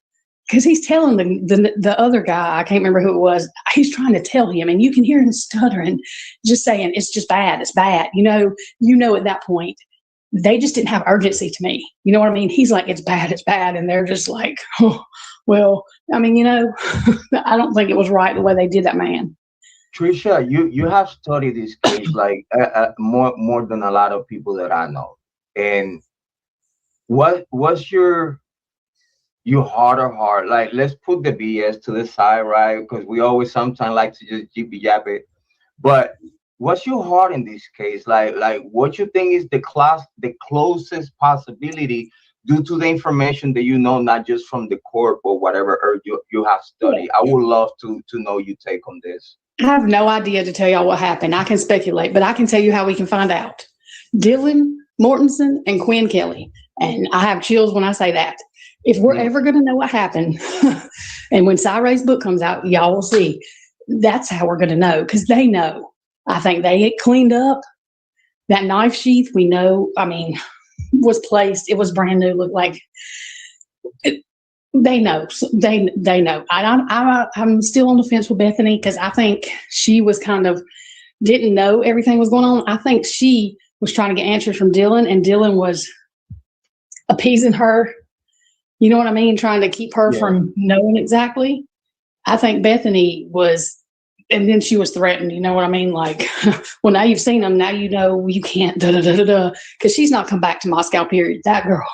because he's telling the other guy, I can't remember who it was, he's trying to tell him, and you can hear him stuttering, just saying, it's just bad, it's bad. At that point, they just didn't have urgency to me. You know what I mean? He's like, it's bad. And they're just like, oh, well, I don't think it was right the way they did that man. Trisha, you have studied this case like more than a lot of people that I know. And what's your heart or heart? Like, let's put the BS to the side, right? Because we always sometimes like to just jippy yap it. But what's your heart in this case? Like what you think is the closest possibility due to the information that not just from the court or whatever or you have studied. Yeah. I would love to know your take on this. I have no idea to tell y'all what happened. I can speculate, but I can tell you how we can find out. Dylan Mortensen and Quinn Kelly. And I have chills when I say that. If we're ever going to know what happened, and when Cy Ray's book comes out, y'all will see. That's how we're going to know, because they know. I think they had cleaned up that knife sheath. We know, was placed. It was brand new. Looked like they know. They know. I'm still on the fence with Bethany because I think she was kind of didn't know everything was going on. I think she was trying to get answers from Dylan, and Dylan was appeasing her. You know what I mean? Trying to keep her from knowing exactly. I think Bethany was. And then she was threatened, you know what I mean? Like, well, now you've seen them, now you know you can't, because she's not come back to Moscow, period. That girl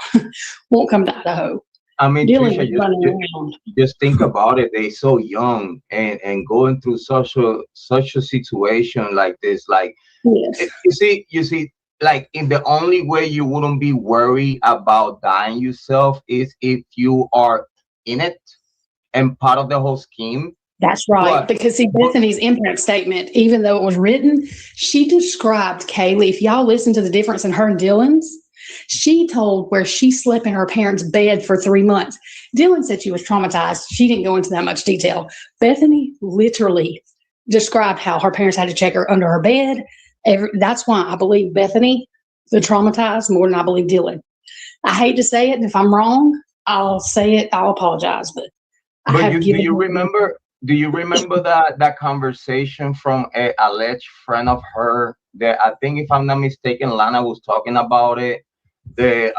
won't come to Idaho. Trisha, just think about it. They're so young and going through such a situation like this. Like, yes. you see, like in the only way you wouldn't be worried about dying yourself is if you are in it and part of the whole scheme. That's right. But, Because see, but Bethany's impact statement, even though it was written, she described Kiely. If y'all listen to the difference in her and Dylan's, she told where she slept in her parents' bed for 3 months. Dylan said she was traumatized. She didn't go into that much detail. Bethany literally described how her parents had to check her under her bed. That's why I believe Bethany, the traumatized, more than I believe Dylan. I hate to say it, and if I'm wrong, I'll say it. I'll apologize, but do you remember? Do you remember that conversation from a alleged friend of her that I think, if I'm not mistaken, Lana was talking about it? The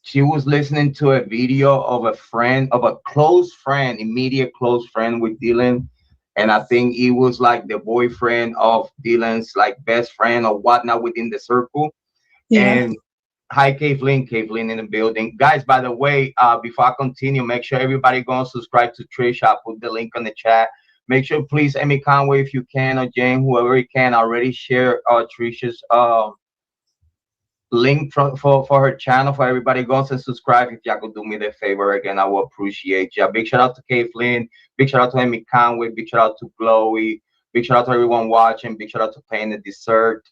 She was listening to a video of a friend, of a close friend, immediate close friend with Dylan, and I think it was like the boyfriend of Dylan's like best friend or whatnot within the circle. Yeah. And hi, Kathleen in the building. Guys, by the way, before I continue, make sure everybody go and subscribe to Trish. I'll put the link on the chat. Make sure, please, Amy Conway, if you can, or Jane, whoever you can, already share Trisha's link for her channel for everybody. Go and subscribe. If y'all could do me the favor again, I will appreciate you. Big shout out to Kathleen. Big shout out to Amy Conway. Big shout out to Chloe. Big shout out to everyone watching. Big shout out to Payne the Dessert.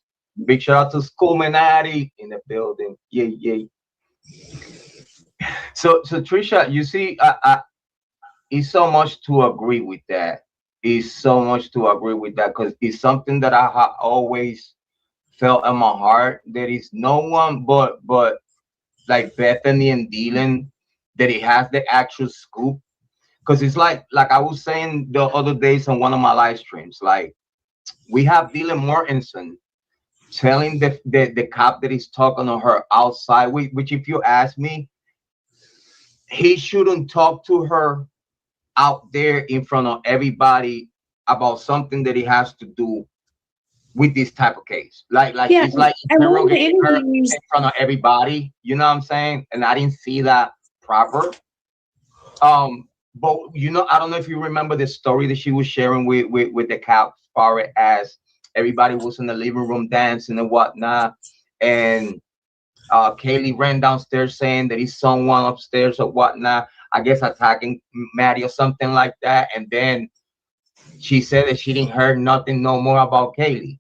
Big shout out to School Manati in the building. Yay. So Trisha, you see, it's so much to agree with that. It's so much to agree with that, because it's something that I have always felt in my heart. There is no one but like Bethany and Dylan that it has the actual scoop. Because it's like I was saying the other days on one of my live streams, like we have Dylan Mortensen telling the cop that he's talking to her outside, which if you ask me, he shouldn't talk to her out there in front of everybody about something that he has to do with this type of case. Like Yeah, it's like and one of the interrogating her interviews, in front of everybody. You know what I'm saying? And I didn't see that proper. But I don't know if you remember the story that she was sharing with the cop, as far as everybody was in the living room dancing and whatnot, and Kiely ran downstairs saying that he's someone upstairs or whatnot, I guess attacking Maddie or something like that. And then she said that she didn't hear nothing no more about Kiely.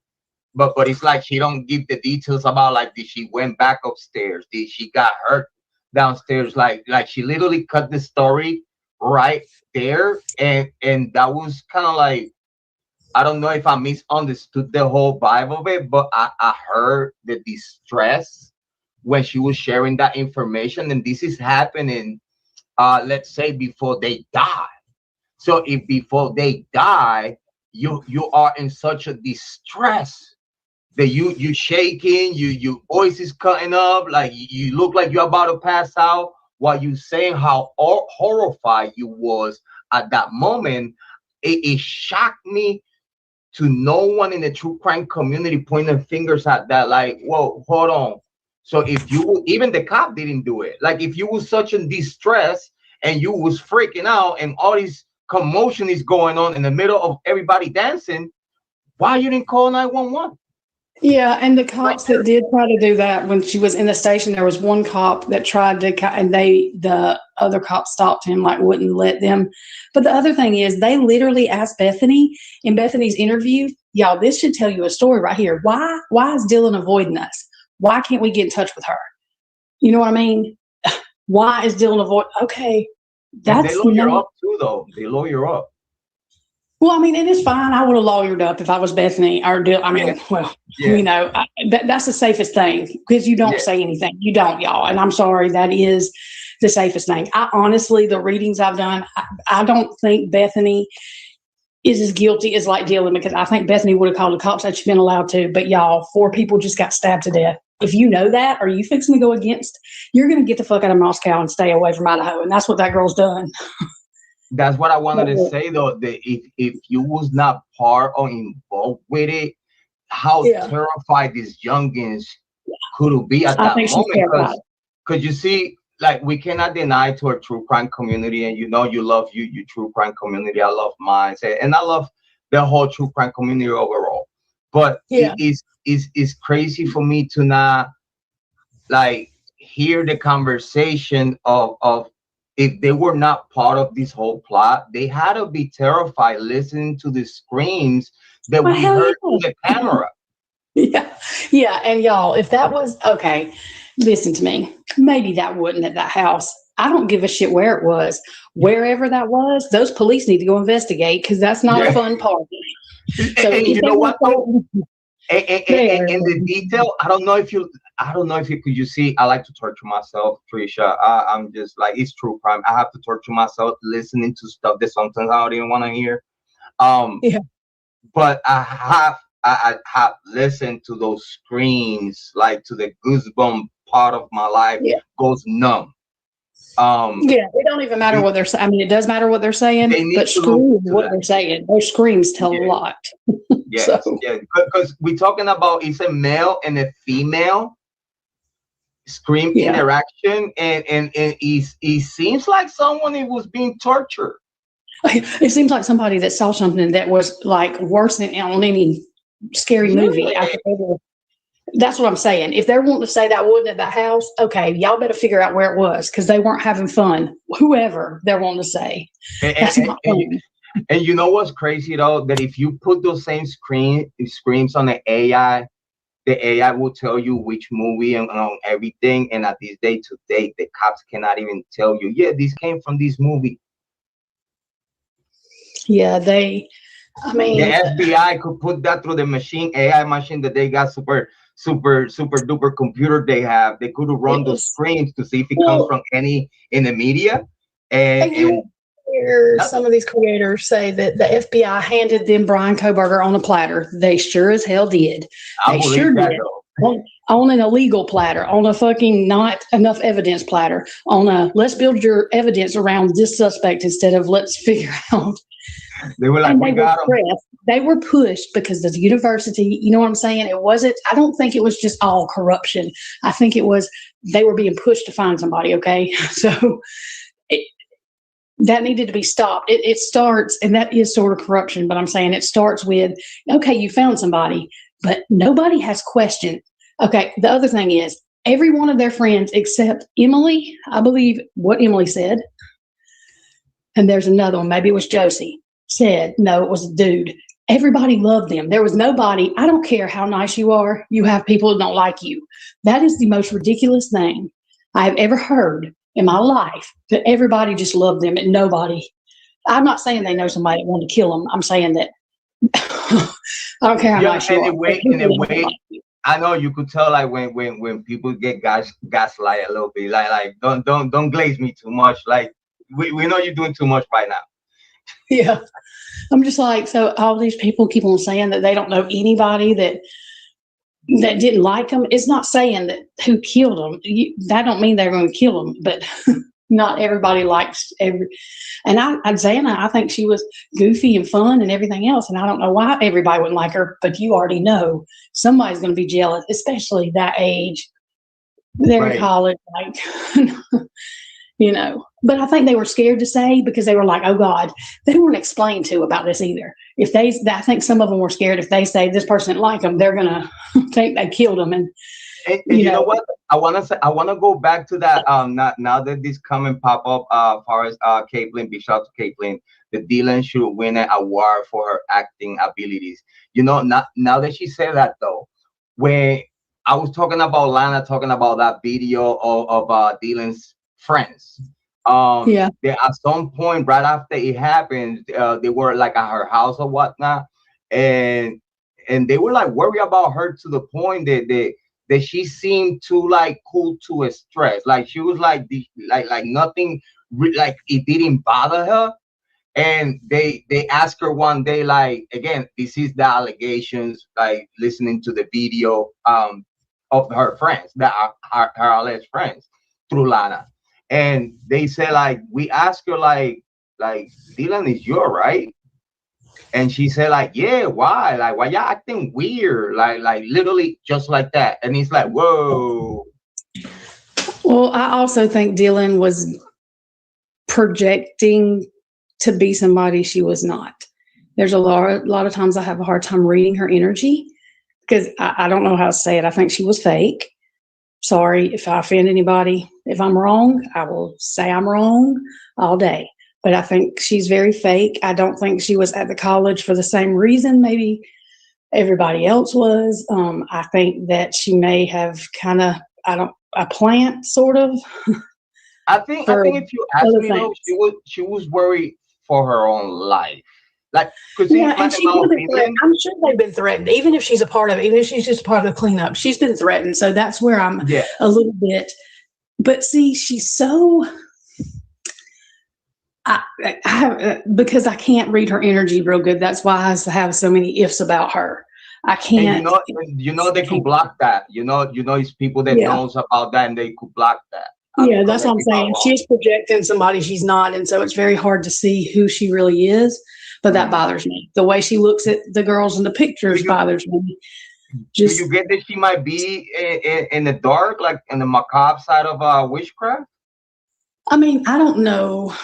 But it's like she don't give the details about, like, did she went back upstairs? Did she got hurt downstairs? Like she literally cut the story right there. And that was kind of like, I don't know if I misunderstood the whole vibe of it, but I heard the distress when she was sharing that information. And this is happening, let's say, before they die. So if before they die, you are in such a distress that you shaking, your voice is cutting up, like you look like you're about to pass out, while you saying how horrified you was at that moment. It shocked me to no one in the true crime community pointing fingers at that, like, whoa, hold on. So if you, even the cop didn't do it. Like, if you was such in distress and you was freaking out and all this commotion is going on in the middle of everybody dancing, why you didn't call 911? yeah, and the cops that did try to do that when she was in the station, there was one cop that tried to, and the other cop stopped him, like wouldn't let them. But the other thing is, they literally asked Bethany in Bethany's interview, y'all, this should tell you a story right here. Why is Dylan avoiding us? Why can't we get in touch with her? You know what I mean? Why is Dylan avoiding? Okay, that's they lawyer up too, though. They lawyer up. Well, I mean, it is fine. I would have lawyered up if I was Bethany or I mean, well, you know, that's the safest thing, because you don't say anything. You don't, y'all. And I'm sorry, that is the safest thing. I honestly, the readings I've done, I don't think Bethany is as guilty as like Dylan, because I think Bethany would have called the cops had she been allowed to. But y'all, 4 people just got stabbed to death. If you know that, or you fixing to go against, you're going to get the fuck out of Moscow and stay away from Idaho. And that's what that girl's done. That's what I wanted to say, though, that if you was not part or involved with it, how terrified these youngins could be at that moment. Because you see, like, we cannot deny to our true crime community, and you love your true crime community. I love mine, and I love the whole true crime community overall. But it's crazy for me to not like hear the conversation of if they were not part of this whole plot, they had to be terrified listening to the screams that we heard through the camera. Yeah. And y'all, if that was okay, listen to me. Maybe that wasn't at that house. I don't give a shit where it was. Wherever that was, those police need to go investigate because that's not a fun part. So and you know what? And the detail, I don't know if you could you see. I like to torture myself, Trisha. I'm just like, it's true crime. I have to torture myself listening to stuff that sometimes I don't even want to hear. But I have listened to those screams, like to the goosebump part of my life goes numb. It don't even matter what they're saying. I mean, it does matter what they're saying, but scream what they're saying. Those screams tell a lot. Yes, because we're talking about it's a male and a female scream interaction, and it seems like someone who was being tortured. It seems like somebody that saw something that was like worse than on any scary movie. That's what I'm saying. If they're wanting to say that wasn't at that house, okay, y'all better figure out where it was because they weren't having fun. Whoever they're wanting to say. That's not fun. And you know what's crazy though? That if you put those same screams on the AI will tell you which movie and on everything. And at this day to date, the cops cannot even tell you, this came from this movie. Yeah, the FBI could put that through the AI machine that they got super duper computer they have. They could run those screams to see if it comes from any in the media. And hear some of these creators say that the FBI handed them Bryan Kohberger on a platter. They sure as hell did. They sure did. On an illegal platter, on a fucking not enough evidence platter, on a let's build your evidence around this suspect instead of let's figure out. They were like, we got them. They were pushed because the university, you know what I'm saying? It wasn't, I don't think it was just all corruption. I think it was, they were being pushed to find somebody, okay? So that needed to be stopped. It starts, and that is sort of corruption, but I'm saying it starts with, okay, you found somebody, but nobody has questioned. Okay, the other thing is, every one of their friends except Emily, I believe what Emily said, and there's another one, maybe it was Josie, said, no, it was a dude. Everybody loved them. There was nobody, I don't care how nice you are, you have people who don't like you. That is the most ridiculous thing I have ever heard in my life, that everybody just loved them and nobody, I'm not saying they know somebody that wanted to kill them. I'm saying that I don't care how nice you are. In a way, I know you could tell like when people get gaslight a little bit, like don't glaze me too much. Like we know you're doing too much right now. Yeah. I'm just like, so all these people keep on saying that they don't know anybody that didn't like them. It's not saying that who killed them. That don't mean they're going to kill them, but not everybody likes and Xana, I think she was goofy and fun and everything else. And I don't know why everybody wouldn't like her, but you already know somebody's going to be jealous, especially that age. They're in college, like, you know, but I think they were scared to say because they were like, oh God, they weren't explained to about this either. I think some of them were scared if they say this person didn't like them, they're going to think they killed them. And you know what? I want to go back to that. Now that this comment pop up, as far as Caitlin, big shout out to Caitlin, that Dylan should win an award for her acting abilities. You know, now that she said that though, when I was talking about Lana, talking about that video of Dylan's friends. They, at some point right after it happened, they were like at her house or whatnot, and they were like worried about her to the point that she seemed too like cool to a stress. Like she was like nothing, like it didn't bother her. And they asked her one day, like, again, this is the allegations, like listening to the video of her friends, that are her alleged friends through Lana. And they said, like, we asked her, like Dylan, is you all right? And she said, like, yeah, why? Like, why y'all acting weird? Like literally just like that. And he's like, whoa. Well, I also think Dylan was projecting to be somebody she was not. There's a lot of times I have a hard time reading her energy because I don't know how to say it. I think she was fake. Sorry if I offend anybody. If I'm wrong, I will say I'm wrong all day. But I think she's very fake. I don't think she was at the college for the same reason maybe everybody else was. I think that she may have kind of, a plant sort of. I think if you ask me though, she was worried for her own life. Like, because and I'm sure they've been threatened. Even if she's a part of it, even if she's just part of the cleanup, she's been threatened. So that's where I'm a little bit. But see, she's so. Because I can't read her energy real good. That's why I have so many ifs about her. I can't. And they could block that. It's people that knows about that, and they could block that. That's what I'm saying. She's projecting somebody she's not, and so it's very hard to see who she really is. But that bothers me. The way she looks at the girls in the pictures bothers me. Do you get that she might be in the dark, like in the macabre side of witchcraft? I mean, I don't know.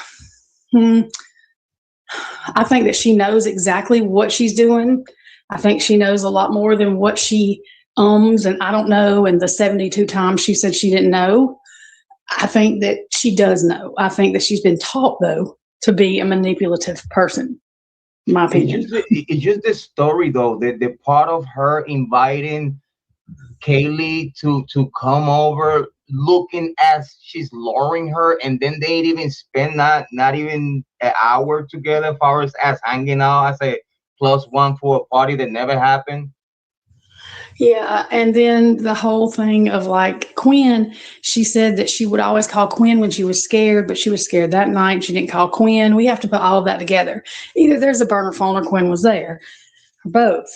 I think that she knows exactly what she's doing. I think she knows a lot more than what she and I don't know. And the 72 times she said she didn't know. I think that she does know. I think that she's been taught, though, to be a manipulative person. In my opinion. It's just the story, though, the part of her inviting Kiely to come over, looking as she's luring her, and then they didn't even spend not even an hour together as far as hanging out. I say +1 for a party that never happened. Yeah, and then the whole thing of like Quinn, she said that she would always call Quinn when she was scared, but she was scared that night. She didn't call Quinn. We have to put all of that together. Either there's a burner phone or Quinn was there. Or both.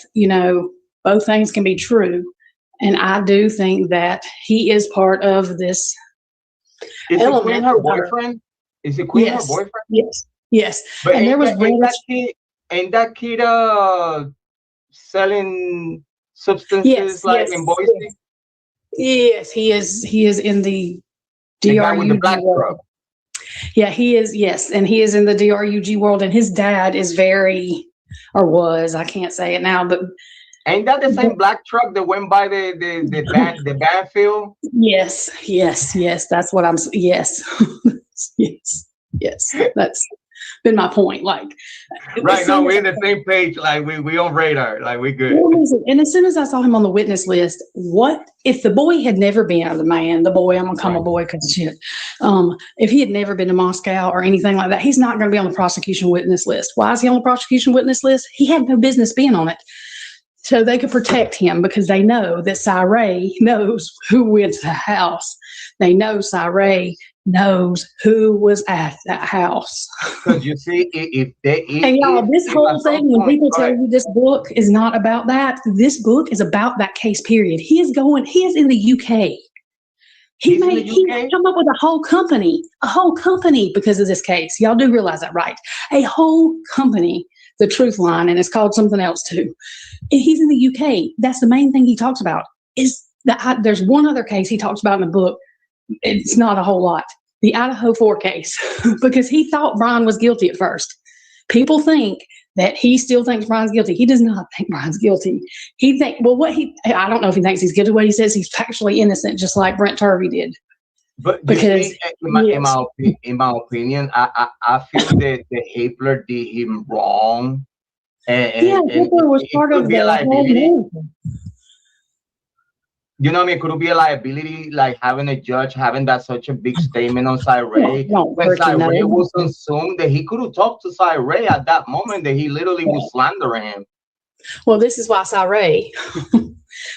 Both things can be true. And I do think that he is part of this. Is it Quinn her boyfriend? Is it Quinn her boyfriend? Yes. But and there was ain't that kid selling substances in Boise? Yes, he is. He is in the DRUG world. Yeah, he is. Yes, and he is in the DRUG world. And his dad is was. I can't say it now, but ain't that the same black truck that went by the band field? Yes. That's what I'm. Yes, yes. That's been my point. Like, right now we're in the same page. Like we on radar. Like we good. And as soon as I saw him on the witness list, what if the boy had never been, or the boy? I'm gonna call him a boy because shit. If he had never been to Moscow or anything like that, he's not gonna be on the prosecution witness list. Why is he on the prosecution witness list? He had no business being on it. So they could protect him because they know that Cyree knows who went to the house. They know Cyree knows who was at that house. Because you see, and y'all, this whole thing, when people tell you this book is not about that, this book is about that case, period. He is in the UK. He come up with a whole company because of this case. Y'all do realize that, right? A whole company, the Truth Line, and it's called something else too. And he's in the UK. That's the main thing he talks about. Is that there's one other case he talks about in the book. It's not a whole lot. The Idaho 4 case, because he thought Bryan was guilty at first. People think that he still thinks Bryan's guilty. He does not think Bryan's guilty. I don't know if he thinks he's guilty. What he says, he's factually innocent, just like Brent Turvey did. But because in my opinion, I feel that the Hitler did him wrong. Hitler was part of the liability. You know what I mean? Could it be a liability, like having a judge having that such a big statement on Cyree? When Cyree was assumed that he could have talked to Cyree at that moment, that he literally was slandering him. Well, this is why Cyree.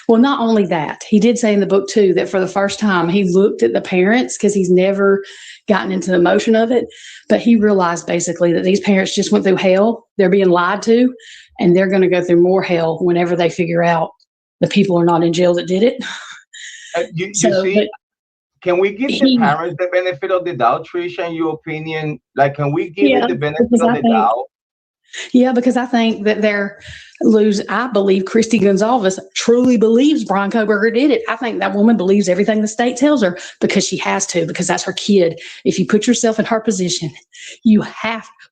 Well, not only that, he did say in the book too that for the first time he looked at the parents because he's never gotten into the emotion of it, but he realized basically that these parents just went through hell. They're being lied to, and they're going to go through more hell whenever they figure out the people are not in jail that did it. You see, can we give the parents the benefit of the doubt, Tricia, in your opinion? Like, can we give it the benefit of the doubt? Yeah, because I think that I believe Christy Gonzalez truly believes Bryan Kohberger did it. I think that woman believes everything the state tells her because she has to, because that's her kid. If you put yourself in her position,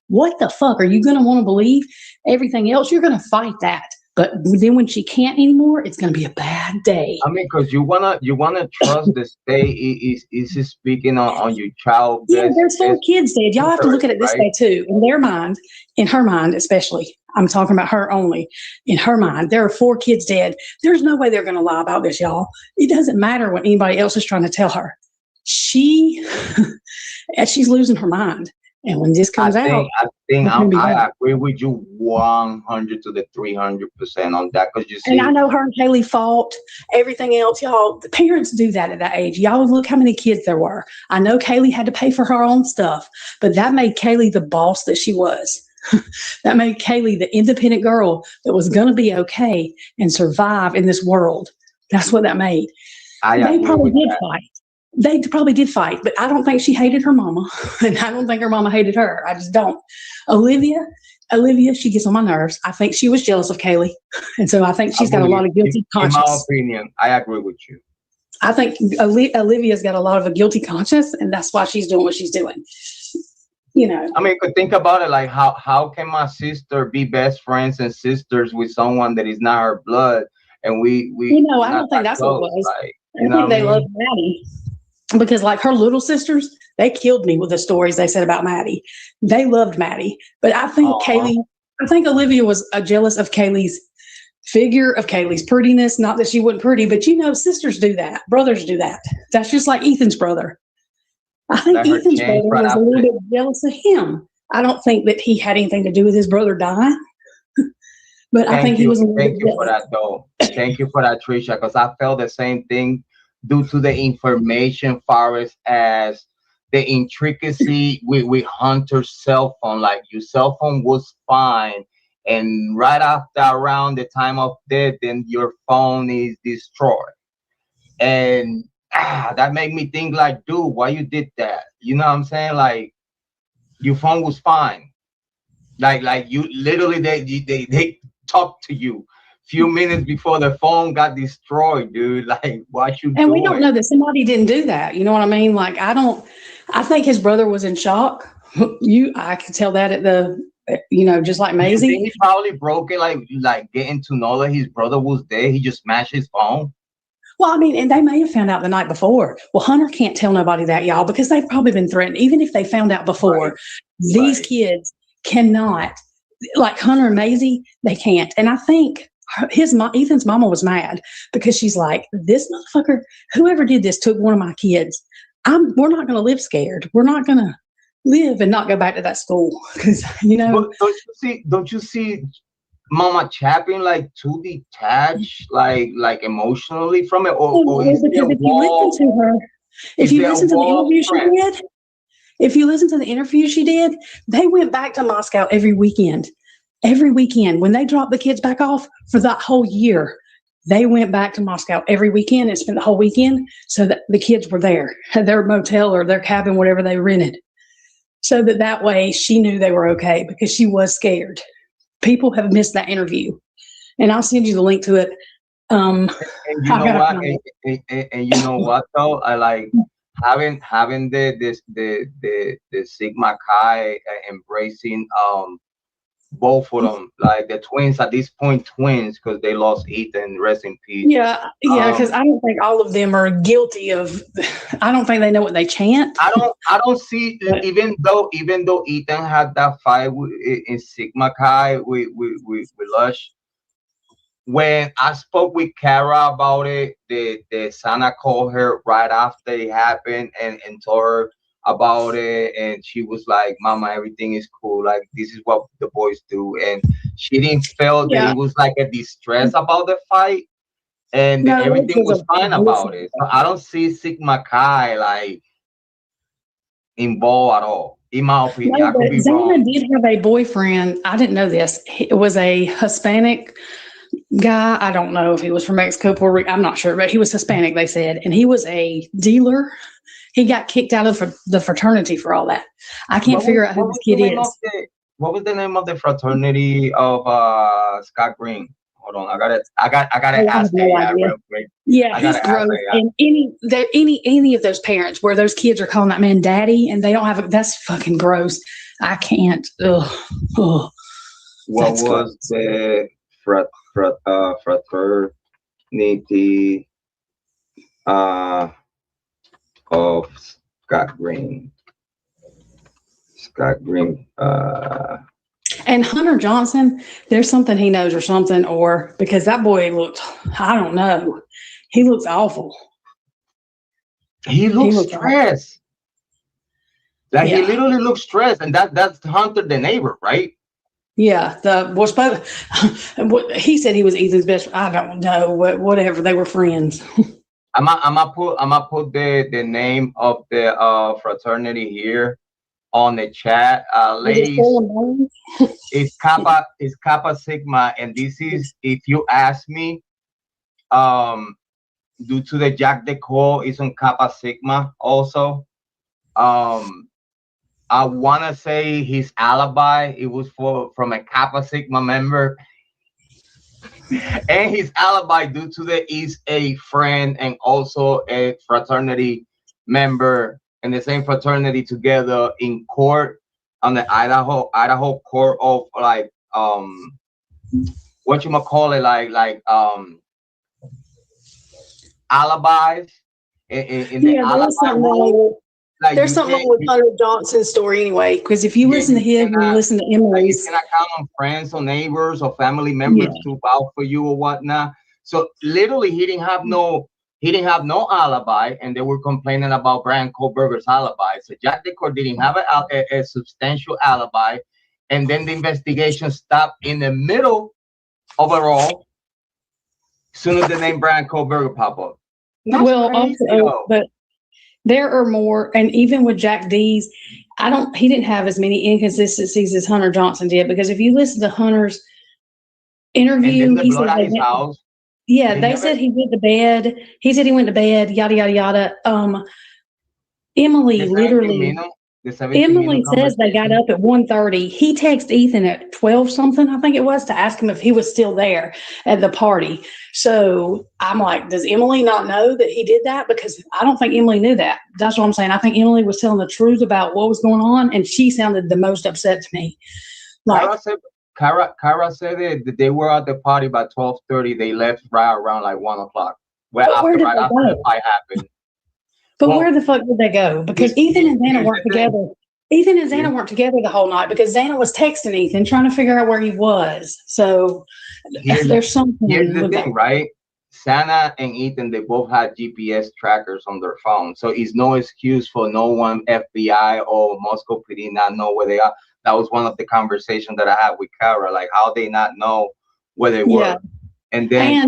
what the fuck are you going to want to believe? Everything else, you're going to fight that. But then when she can't anymore, it's going to be a bad day. I mean, because you wanna trust the state is speaking on your child. Yeah, there's 4 kids dead. Y'all have to look at it this way too. In their mind, in her mind especially, I'm talking about her only. In her mind, there are 4 kids dead. There's no way they're going to lie about this, y'all. It doesn't matter what anybody else is trying to tell her. She's losing her mind. And when this comes out, I agree with you 100 to the 300% on that, because you see. And I know her and Kiely fought. Everything else, y'all. The parents do that at that age. Y'all look how many kids there were. I know Kiely had to pay for her own stuff, but that made Kiely the boss that she was. That made Kiely the independent girl that was going to be okay and survive in this world. That's what that made. They probably did fight. They probably did fight, but I don't think she hated her mama, and I don't think her mama hated her. I just don't. Olivia, she gets on my nerves. I think she was jealous of Kiely, and so I think she's got a lot of guilty conscience. In my opinion, I agree with you. I think Olivia's got a lot of a guilty conscience, and that's why she's doing what she's doing. You know. I mean, think about it. Like, how can my sister be best friends and sisters with someone that is not her blood, and we I don't think that's what it was. Like, I think they love Maddie. Because like her little sisters, they killed me with the stories they said about Maddie. They loved Maddie. But I think Olivia was jealous of Kaylee's figure, of Kaylee's prettiness. Not that she wasn't pretty, but sisters do that. Brothers do that. That's just like Ethan's brother. I think Ethan's brother was a little bit jealous of him. I don't think that he had anything to do with his brother dying. But I think he was a little bit jealous. Thank you for that, though. Thank you for that, Trisha, because I felt the same thing. Due to the information far as the intricacy with Hunter's cell phone, like your cell phone was fine, and right after around the time of death, then your phone is destroyed, and that made me think like, dude, why you did that? You know what I'm saying? Like, your phone was fine, like you literally they talked to you few minutes before the phone got destroyed, dude. Like, what you doing? And we don't know that somebody didn't do that. You know what I mean? Like, I think his brother was in shock. I could tell that at the, just like Maisie. He probably broke it, like getting to know that his brother was there. He just smashed his phone. Well, I mean, and they may have found out the night before. Well, Hunter can't tell nobody that, y'all, because they've probably been threatened. Even if they found out before, these kids cannot, like Hunter and Maisie, they can't. And I think Ethan's mama was mad because she's like, this motherfucker, whoever did this took one of my kids. We're not going to live scared. We're not going to live and not go back to that school because But don't you see Mama Chapin like too detached, like emotionally from it, or is because if you listen to the interview she did, they went back to Moscow every weekend. Every weekend, when they dropped the kids back off for that whole year, they went back to Moscow every weekend and spent the whole weekend so that the kids were there, had their motel or their cabin, whatever they rented. So that way she knew they were okay because she was scared. People have missed that interview. And I'll send you the link to it. And you know what though? I like having the Sigma Chi embracing both of them, like the twins at this point, because they lost Ethan, rest in peace. Yeah, because I don't think all of them are guilty of. I don't think they know what they chant. I don't see even though Ethan had that fight in Sigma Chi with Lush. When I spoke with Kara about it, the Santa called her right after it happened and told her about it, and she was like, Mama, everything is cool, like this is what the boys do, and she didn't feel that it was like a distress about the fight, and everything was fine about it. So I don't see Sigma Chi like involved at all, in my opinion. I could be wrong. Zana did have a boyfriend. I didn't know this. It was a Hispanic guy. I don't know if he was from Mexico, Puerto Rico. I'm not sure, but he was Hispanic, they said, and he was a dealer. He got kicked out of the fraternity for all that. I can't figure out who this kid is. What was the name of the fraternity of Scott Green? Hold on, I got to ask real quick. Yeah, he's gross. And any of those parents where those kids are calling that man daddy and they don't have that's fucking gross. I can't. What was the fraternity of Scott Green. Scott Green. And Hunter Johnson, there's something he knows or something, or because that boy looked, I don't know, he looks awful. He looks stressed. Like he literally looks stressed, and that's Hunter the neighbor, right? Yeah, he said he was Ethan's best. I don't know, whatever. They were friends. I'm gonna put the name of the fraternity here on the chat, ladies. It's Kappa Sigma, and this is, if you ask me, due to the Jack Decor is on Kappa Sigma also. I want to say his alibi, it was from a Kappa Sigma member. And his alibi due to the is a friend and also a fraternity member in the same fraternity together in court on the Idaho court of like what you might call it, like alibis in the alibi rule. Like there's something wrong with Hunter Johnson's story anyway, because if you listen to him and you listen to Emily's, you cannot count on friends or neighbors or family members to vouch for you or whatnot. So literally, he didn't have no alibi, and they were complaining about Bryan Kohberger's alibi. So Jack Decor didn't have a substantial alibi, and then the investigation stopped in the middle of it all. As soon as the name Bryan Kohberger pop up. But there are more, and even with Jack D's, he didn't have as many inconsistencies as Hunter Johnson did, because if you listen to Hunter's interview, he said they said he went to bed. He said he went to bed, yada yada yada. Emily literally. Emily says they got up at 1:30. He texted Ethan at 12 something, I think it was, to ask him if he was still there at the party. So I'm like, does Emily not know that he did that? Because I don't think Emily knew that. That's what I'm saying. I think Emily was telling the truth about what was going on, and she sounded the most upset to me. Like, Kara said that they were at the party by 12:30. They left right around like 1 o'clock. After the fight happened. But where the fuck did they go? Because Ethan and Xana weren't together. Ethan and Xana weren't together the whole night because Xana was texting Ethan trying to figure out where he was. So there's something. Here's the thing, right? Xana and Ethan, they both had GPS trackers on their phone. So it's no excuse for no one, FBI or Moscow PD, not know where they are. That was one of the conversations that I had with Kara, like how they not know where they were. Yeah. And then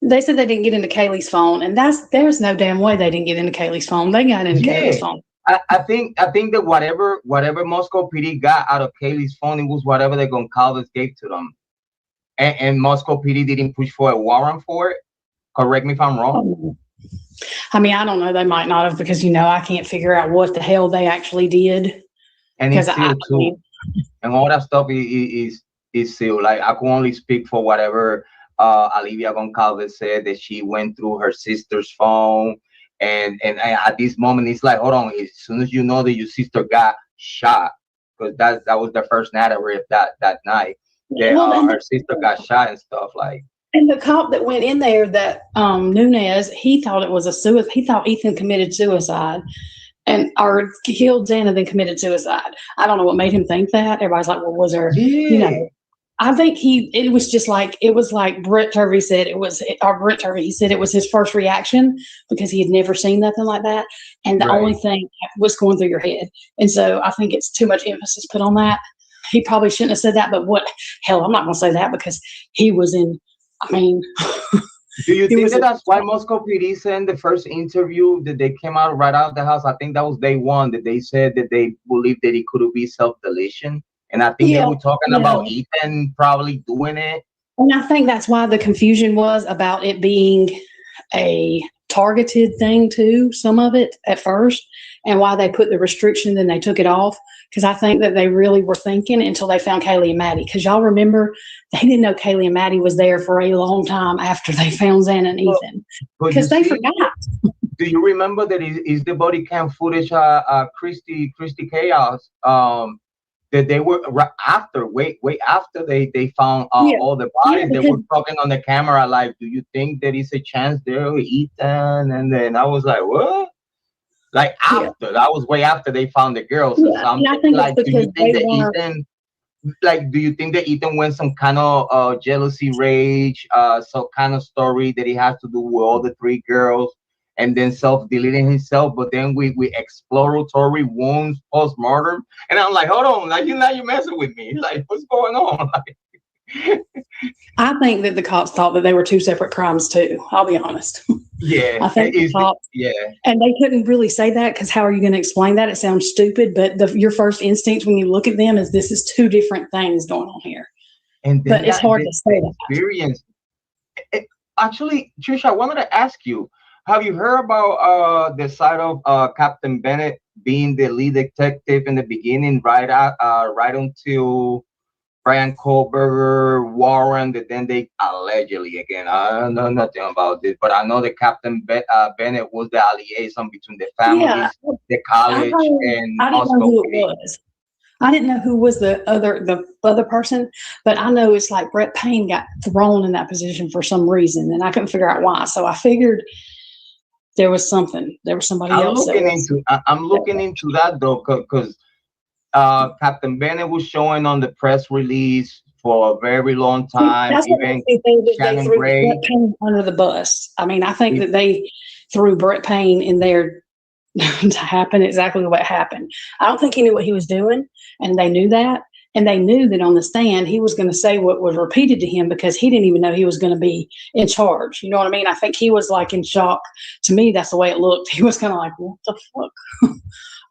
they said they didn't get into Kiely's phone, and there's no damn way they didn't get into Kiely's phone. They got into Kiely's phone. I think that whatever Moscow PD got out of Kiely's phone, it was whatever the Goncalves gave to them, and Moscow PD didn't push for a warrant for it. Correct me if I'm wrong. I mean, I don't know. They might not have, because I can't figure out what the hell they actually did. And it's sealed too, and all that stuff is sealed. Like I can only speak for whatever. Olivia Goncalves said that she went through her sister's phone, and at this moment it's like, hold on, as soon as you know that your sister got shot, because that was the first narrative that night that her sister got shot and stuff like. And the cop that went in there, that Nunez, he thought it was a suicide. He thought Ethan committed suicide, or killed Xana, then committed suicide. I don't know what made him think that. Everybody's like, well, was there, I think it was like Brett Turvey said he said it was his first reaction because he had never seen nothing like that. And the only thing was going through your head. And so I think it's too much emphasis put on that. He probably shouldn't have said that, but I'm not going to say that because he was in, Do you think that's why Moscow PD said in the first interview that they came out right out of the house? I think that was day one that they said that they believed that it could be self-deletion. And I think they were talking about Ethan probably doing it. And I think that's why the confusion was about it being a targeted thing too, some of it at first, and why they put the restriction, then they took it off. Because I think that they really were thinking until they found Kiely and Maddie. Because y'all remember, they didn't know Kiely and Maddie was there for a long time after they found Xana and Ethan. Because they forgot. Do you remember that is the body cam footage Christy Chaos that they were right after, way after they found all the bodies. They were talking on the camera like, do you think there is a chance they'll eat them? And then I was like, what? Like after that was way after they found the girls. So I'm thinking, like, do you think that Ethan, like, do you think that Ethan went some kind of jealousy rage, some kind of story that he has to do with all the 3 girls, and then self-deleting himself? But then we exploratory wounds post-mortem, and I'm like, hold on, like, you're messing with me. Like, what's going on? Like, I think that the cops thought that they were 2 separate crimes too. I'll be honest. Yeah, I think the cops, and they couldn't really say that because how are you going to explain that? It sounds stupid, but your first instinct when you look at them is this is 2 different things going on here. And then but it's hard to say that. Experience. Actually, Trisha, I wanted to ask you: have you heard about the side of Captain Bennett being the lead detective in the beginning, right until Bryan Kohberger, Warren, that then they allegedly, again, I don't know nothing about this, but I know that Captain Bennett was the liaison between the families, the college, and I didn't know who it was. I didn't know who was the other person, but I know it's like Brett Payne got thrown in that position for some reason, and I couldn't figure out why. So I figured there was something. There was somebody else. I'm looking into that though, because Captain Bennett was showing on the press release for a very long time. That's even they threw Brett Payne under the bus. I mean, I think that they threw Brett Payne in there to happen exactly what happened. I don't think he knew what he was doing, and they knew that. And they knew that on the stand, he was going to say what was repeated to him because he didn't even know he was going to be in charge. You know what I mean? I think he was like in shock. To me, that's the way it looked. He was kind of like, what the fuck?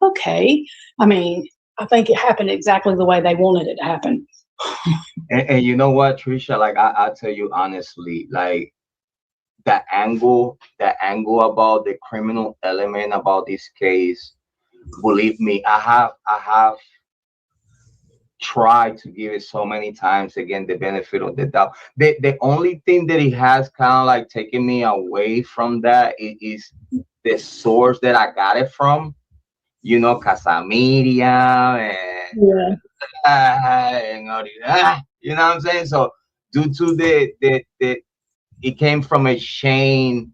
Okay. I mean, I think it happened exactly the way they wanted it to happen. And you know what, Trisha, like I tell you honestly, like the angle about the criminal element about this case, believe me, I have tried to give it so many times, again, the benefit of the doubt. The only thing that it has kind of like taken me away from that is the source that I got it from. You know, Casamedia and and all that. You know what I'm saying? So due to the it came from a chain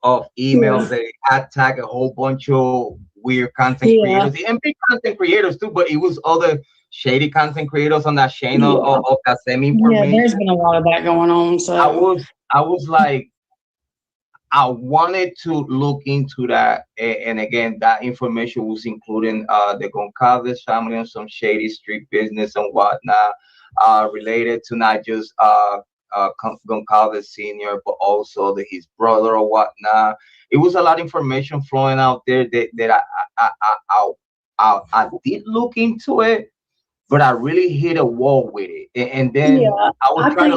of emails that attack a whole bunch of weird content creators and big content creators too, but it was other shady content creators on that chain of that same information. Yeah, there's been a lot of that going on. So I was like, I wanted to look into that, and again, that information was including the Goncalves family and some shady street business and whatnot, related to not just Goncalves Senior, but also his brother or whatnot. It was a lot of information flowing out there that I did look into it, but I really hit a wall with it, and then I was trying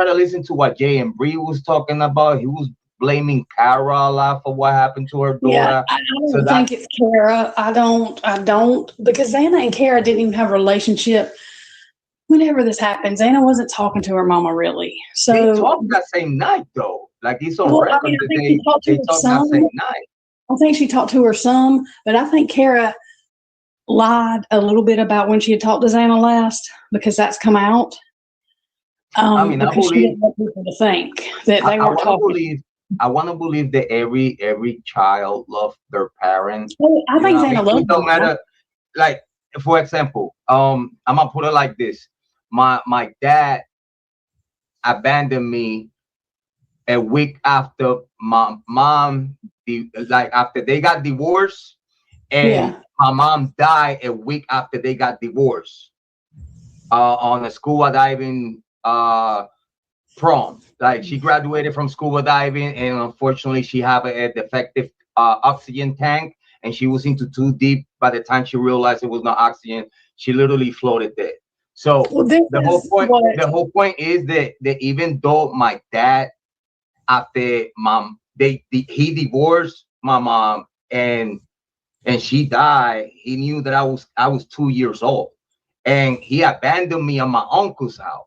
to listen to what Jay and Bree was talking about. He was blaming Kara a lot for what happened to her daughter. Yeah, I don't think it's Kara. I don't, because Xana and Kara didn't even have a relationship whenever this happened. Xana wasn't talking to her mama really. So they talked that same night though. Like it's on record. I mean, I think they talked that same night. I think she talked to her some, but I think Kara lied a little bit about when she had talked to Xana last, because that's come out. I mean, I believe she didn't want people to think that they were talking. I want to believe that every child loves their parents. Well, I think Xana loves them. It don't matter. Like, for example, I'm gonna put it like this: my dad abandoned me a week after my mom, after they got divorced, and my mom died a week after they got divorced, on a scuba diving prom. Like, she graduated from scuba diving, and unfortunately she had a defective oxygen tank, and she was into too deep. By the time she realized it was not oxygen, she literally floated dead. So the whole point is that even though my dad, after he divorced my mom and she died, he knew that I was 2 years old, and he abandoned me at my uncle's house.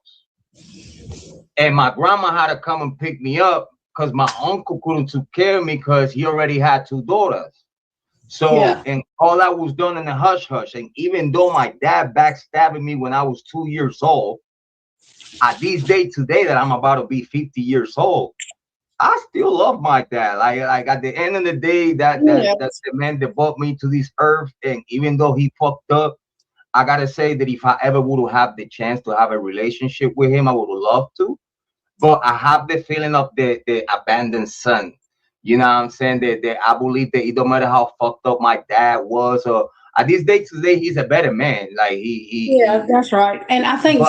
And my grandma had to come and pick me up because my uncle couldn't take care of me because he already had 2 daughters. So, and all that was done in a hush hush. And even though my dad backstabbed me when I was 2 years old, at this day today that I'm about to be 50 years old, I still love my dad. Like at the end of the day, that's the man that brought me to this earth. And even though he fucked up, I gotta say that if I ever would have the chance to have a relationship with him, I would love to. But I have the feeling of the abandoned son. You know what I'm saying? That I believe that it don't matter how fucked up my dad was, or at this day today, he's a better man. Like that's right. And I think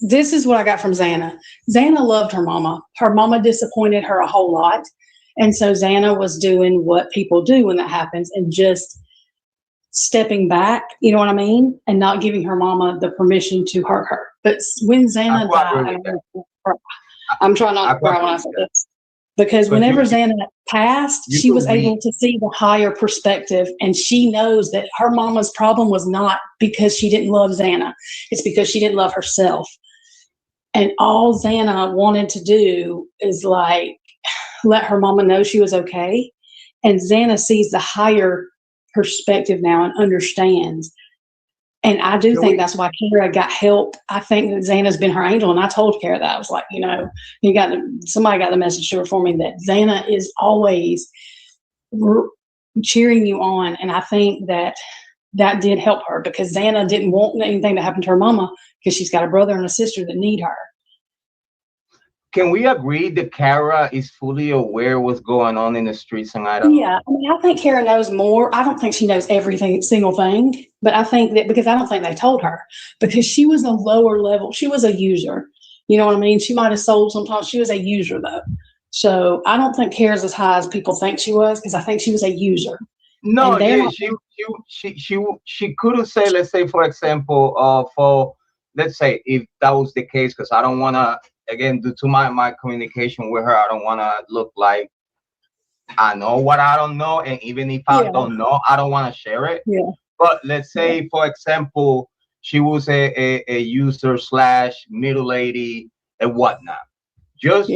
this is what I got from Xana. Xana loved her mama. Her mama disappointed her a whole lot. And so Xana was doing what people do when that happens and just stepping back, you know what I mean? And not giving her mama the permission to hurt her. But when Xana died, I'm trying not to cry when I say this. Because whenever Xana passed, she was able to see the higher perspective, and she knows that her mama's problem was not because she didn't love Xana. It's because she didn't love herself. And all Xana wanted to do is like let her mama know she was okay. And Xana sees the higher perspective now and understands. And I do think that's why Kara got help. I think that Xana's been her angel. And I told Kara that. I was like, somebody got the message to her for me that Xana is always cheering you on. And I think that did help her because Xana didn't want anything to happen to her mama because she's got a brother and a sister that need her. Can we agree that Kara is fully aware what's going on in the streets in Idaho? Yeah, I think Kara knows more. I don't think she knows everything, single thing, but I think that because I don't think they told her because she was a lower level. She was a user. You know what I mean? She might have sold sometimes. She was a user though. So I don't think Kara's as high as people think she was because I think she was a user. No, she could have said, let's say, for example, let's say if that was the case, because I don't want to, again, due to my communication with her, I don't want to look like I know what I don't know. And even if I don't know, I don't want to share it. Yeah. But let's say, for example, she was a user / middle lady and whatnot. Just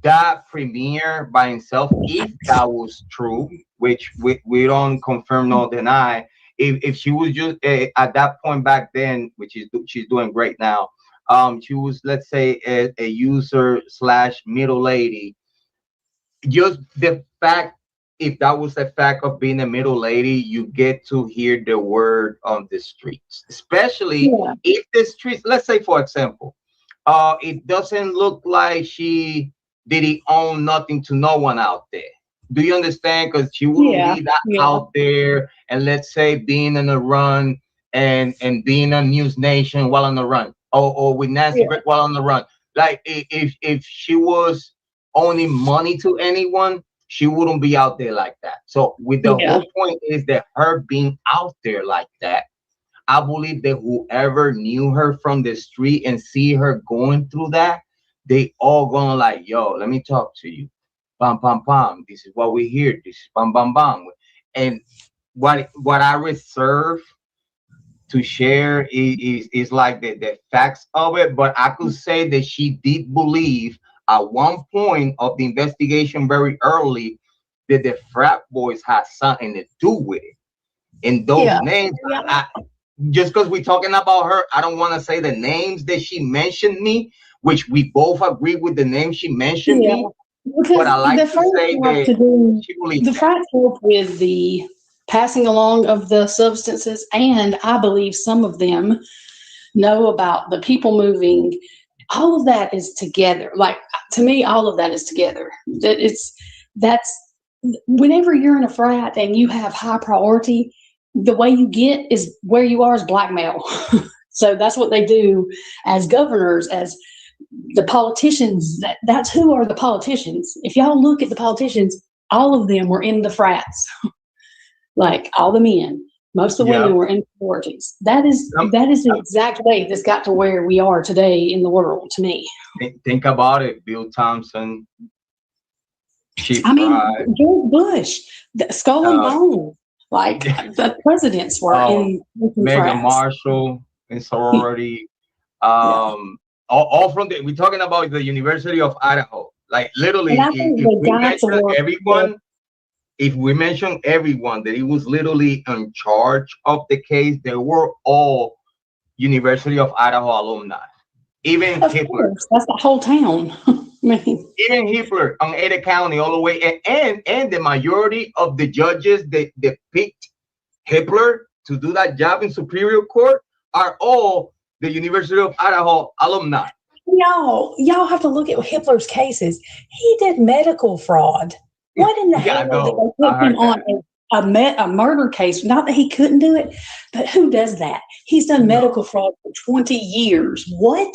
that premiere by itself, if that was true, which we don't confirm nor deny, if she was just at that point back then, which is she's doing great now, she was, let's say, a user / middle lady. Just the fact, if that was the fact of being a middle lady, you get to hear the word on the streets, especially if the streets, let's say, for example, it doesn't look like she didn't own nothing to no one out there. Do you understand? Because she wouldn't be that out there, and let's say being on the run and being on News Nation while on the run, or with Nancy Brick while on the run. Like if she was owning money to anyone, she wouldn't be out there like that. So with the whole point is that her being out there like that, I believe that whoever knew her from the street and see her going through that, they all gonna like, yo, let me talk to you. Bam, bam, bam. This is what we hear. This is bam, bam, bam. And what I reserve to share is like the facts of it. But I could say that she did believe at one point of the investigation very early that the frat boys had something to do with it. And those names, just because we're talking about her, I don't want to say the names that she mentioned me, which we both agree with the name she mentioned me. Because but I like to say that she believes the frats help with the passing along of the substances, and I believe some of them know about the people moving. All of that is together. Like, to me, all of that is together. That's whenever you're in a frat and you have high priority, the way you get is where you are is blackmail. So that's what they do as governors, as the politicians. That's who are the politicians. If y'all look at the politicians, all of them were in the frats. Like all the men, most of the women were in sororities. That is the exact way this got to where we are today in the world, to me. Think about it. Bill Thompson, George Bush, Skull and Bone, like the presidents were in Meghan Marshall in sorority. All from we're talking about the University of Idaho. Like literally, if we mention everyone, if we mention everyone that he was literally in charge of the case, they were all University of Idaho alumni. Even Of Hitler. course, that's the whole town. Even Hitler on Ada County all the way, and the majority of the judges that picked Hitler to do that job in Superior Court are all the University of Idaho alumni. Y'all have to look at Hitler's cases. He did medical fraud. What in the hell did they put him on a murder case? Not that he couldn't do it, but who does that? He's done medical fraud for 20 years. What?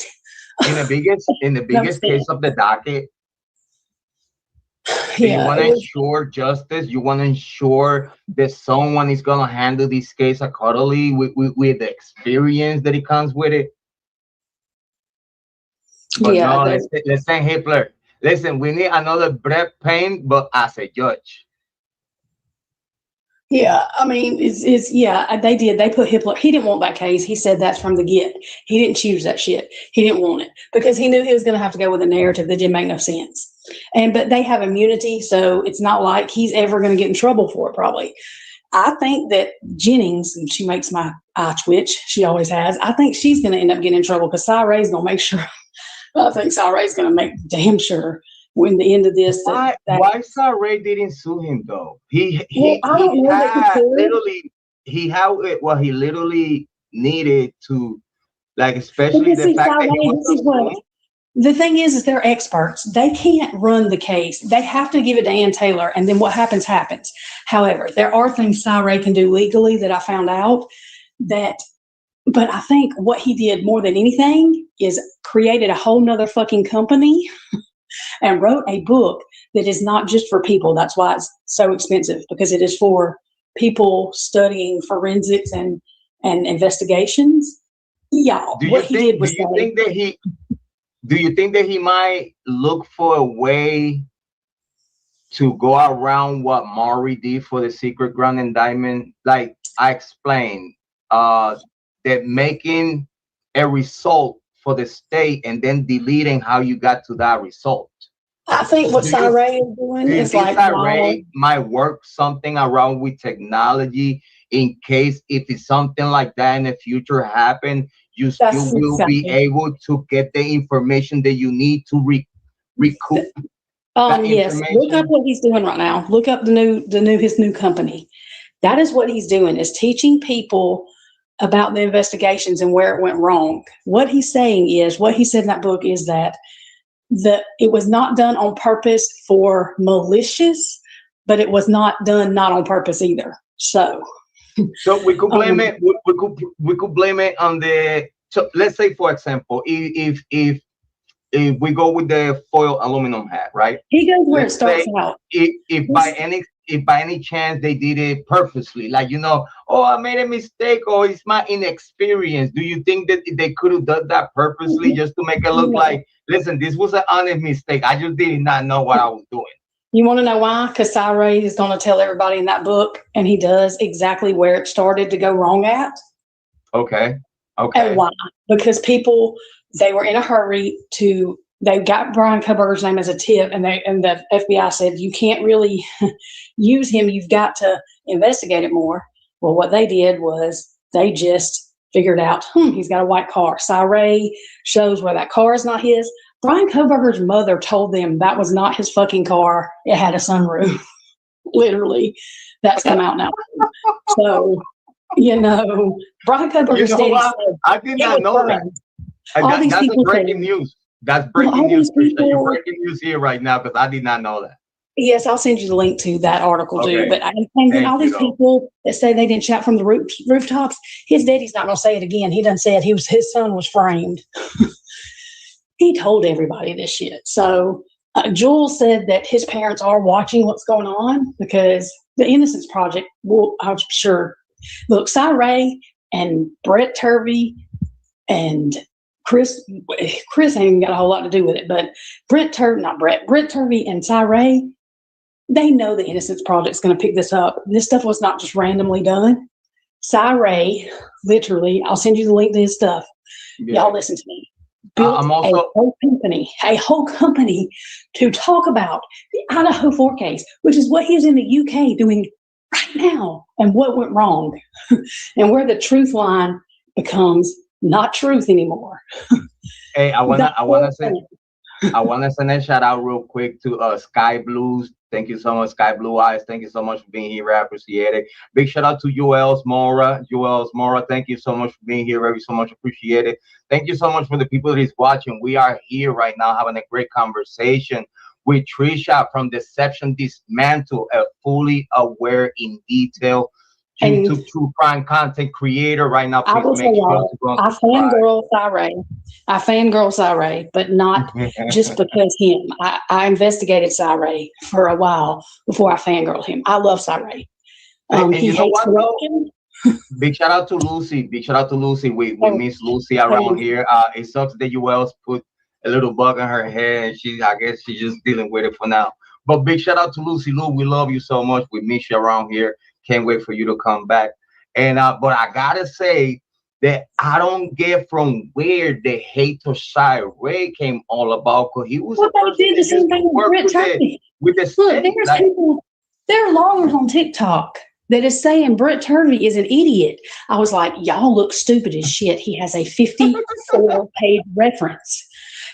In the biggest case of the docket, yeah, you want to ensure justice. You want to ensure that someone is going to handle this case accordingly with the experience that it comes with it. But no, let's send Hitler. Listen, we need another Brett Payne, but as a judge. Yeah, I mean, they did. They put Hitler. He didn't want that case. He said that's from the get. He didn't choose that shit. He didn't want it because he knew he was going to have to go with a narrative that didn't make no sense. But they have immunity, so it's not like he's ever going to get in trouble for it, probably. I think that Jennings, and she makes my eye twitch. She always has. I think she's going to end up getting in trouble because Cy Ray's going to make sure. I think Cy Ray's going to make damn sure when the end of this. Why Cy Ray didn't sue him though? He literally needed to, like, especially the fact that he was the thing is they're experts. They can't run the case. They have to give it to Ann Taylor, and then what happens. However, there are things Cy Ray can do legally that I found out that. But I think what he did more than anything is created a whole nother fucking company and wrote a book that is not just for people. That's why it's so expensive, because it is for people studying forensics and investigations. Yeah. Do you think that he might look for a way to go around what Maury did for the secret ground indictment? Like I explained, that making a result for the state and then deleting how you got to that result. I think what Cy Ray is doing is like Cy Ray might work something around with technology in case if it's something like that in the future happen, you still will be able to get the information that you need to recoup. Yes, look up what he's doing right now. Look up his new company. That is what he's doing, is teaching people about the investigations and where it went wrong. What he's saying is, what he said in that book is that it was not done on purpose for malicious, but it was not done not on purpose either. So we could blame it. We could blame it on the. So let's say, for example, if we go with the foil aluminum hat, right? He goes where it starts out. If by any chance they did it purposely, like, I made a mistake, or it's my inexperience. Do you think that they could have done that purposely just to make it look like, listen, this was an honest mistake. I just did not know what I was doing. You want to know why? Because Cy Ray is going to tell everybody in that book, and he does exactly where it started to go wrong at. Okay. And why? Because they were in a hurry they got Bryan Kohberger's name as a tip, and the FBI said, you can't really use him. You've got to investigate it more. Well, what they did was they just figured out, he's got a white car. Cy Ray shows where that car is not his. Bryan Kohberger's mother told them that was not his fucking car. It had a sunroof. Literally. That's come out now. So, Bryan Kohberger's daddy said, I did not know that. That's breaking news. That's breaking news. You're breaking news here right now, because I did not know that. Yes, I'll send you the link to that article too. But then all these people that say they didn't shout from the rooftops, his daddy's not going to say it again. He done said his son was framed. He told everybody this shit. So Jules said that his parents are watching what's going on, because the Innocence Project I'm sure. Look, Cy Ray and Brett Turvey and Chris ain't even got a whole lot to do with it, but Brett Turvey and Cy Ray, they know the Innocence Project's going to pick this up. This stuff was not just randomly done. Cy Ray, literally, I'll send you the link to his stuff. Yeah. Y'all listen to me. built a whole company to talk about the Idaho 4 case, which is what he's in the UK doing right now, and what went wrong, and where the truth line becomes not truth anymore. Hey, I wanna send a shout out real quick to Sky Blues. Thank you so much, Sky Blue Eyes. Thank you so much for being here. I appreciate it. Big shout out to Joel's Mora. Thank you so much for being here. Very so much appreciate it. Thank you so much for the people that is watching. We are here right now having a great conversation with Trisha from Deception Dismantle, a fully aware in detail YouTube true crime content creator right now. I will say, I fangirl Cyree, but not just because him. I investigated Cyree for a while before I fangirled him. I love Cyree. And you know what, though? Big shout out to Lucy. We miss Lucy around here. It sucks that UL's put a little bug in her head, and I guess she's just dealing with it for now. But big shout out to Lucy Lou. We love you so much. We miss you around here. Can't wait for you to come back. And but I gotta say that I don't get from where the hate to Cyree came all about, because he was did the same thing with Brett Turvey. Look, there's people, there are lawyers on TikTok that is saying Brett Turvey is an idiot. I was like, y'all look stupid as shit. He has a 54-page reference.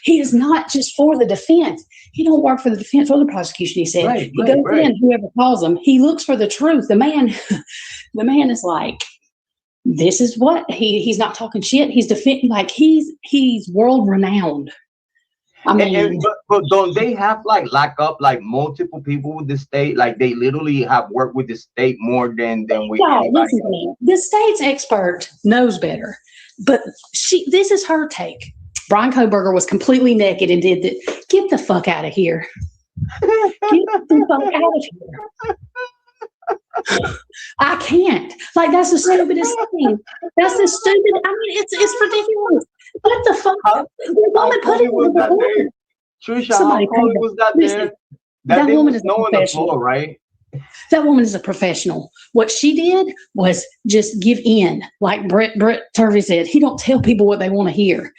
He is not just for the defense. He don't work for the defense or the prosecution, he said. He goes in, whoever calls him, he looks for the truth. The man is like, this is what he's not talking shit. He's defending, like he's world renowned. I mean, but don't they have lock up multiple people with the state? Like they literally have worked with the state more than we. No, listen to me. The state's expert knows better, but this is her take. Bryan Kohberger was completely naked and did that. Get the fuck out of here. Get the fuck out of here. I can't. Like, that's the stupidest thing. That's the stupid. I mean, it's ridiculous. What the fuck? The woman put it on the board. Trisha, how was that there? That woman is no on the floor, right? That woman is a professional. What she did was just give in. Like Brett Turvey said, he don't tell people what they want to hear.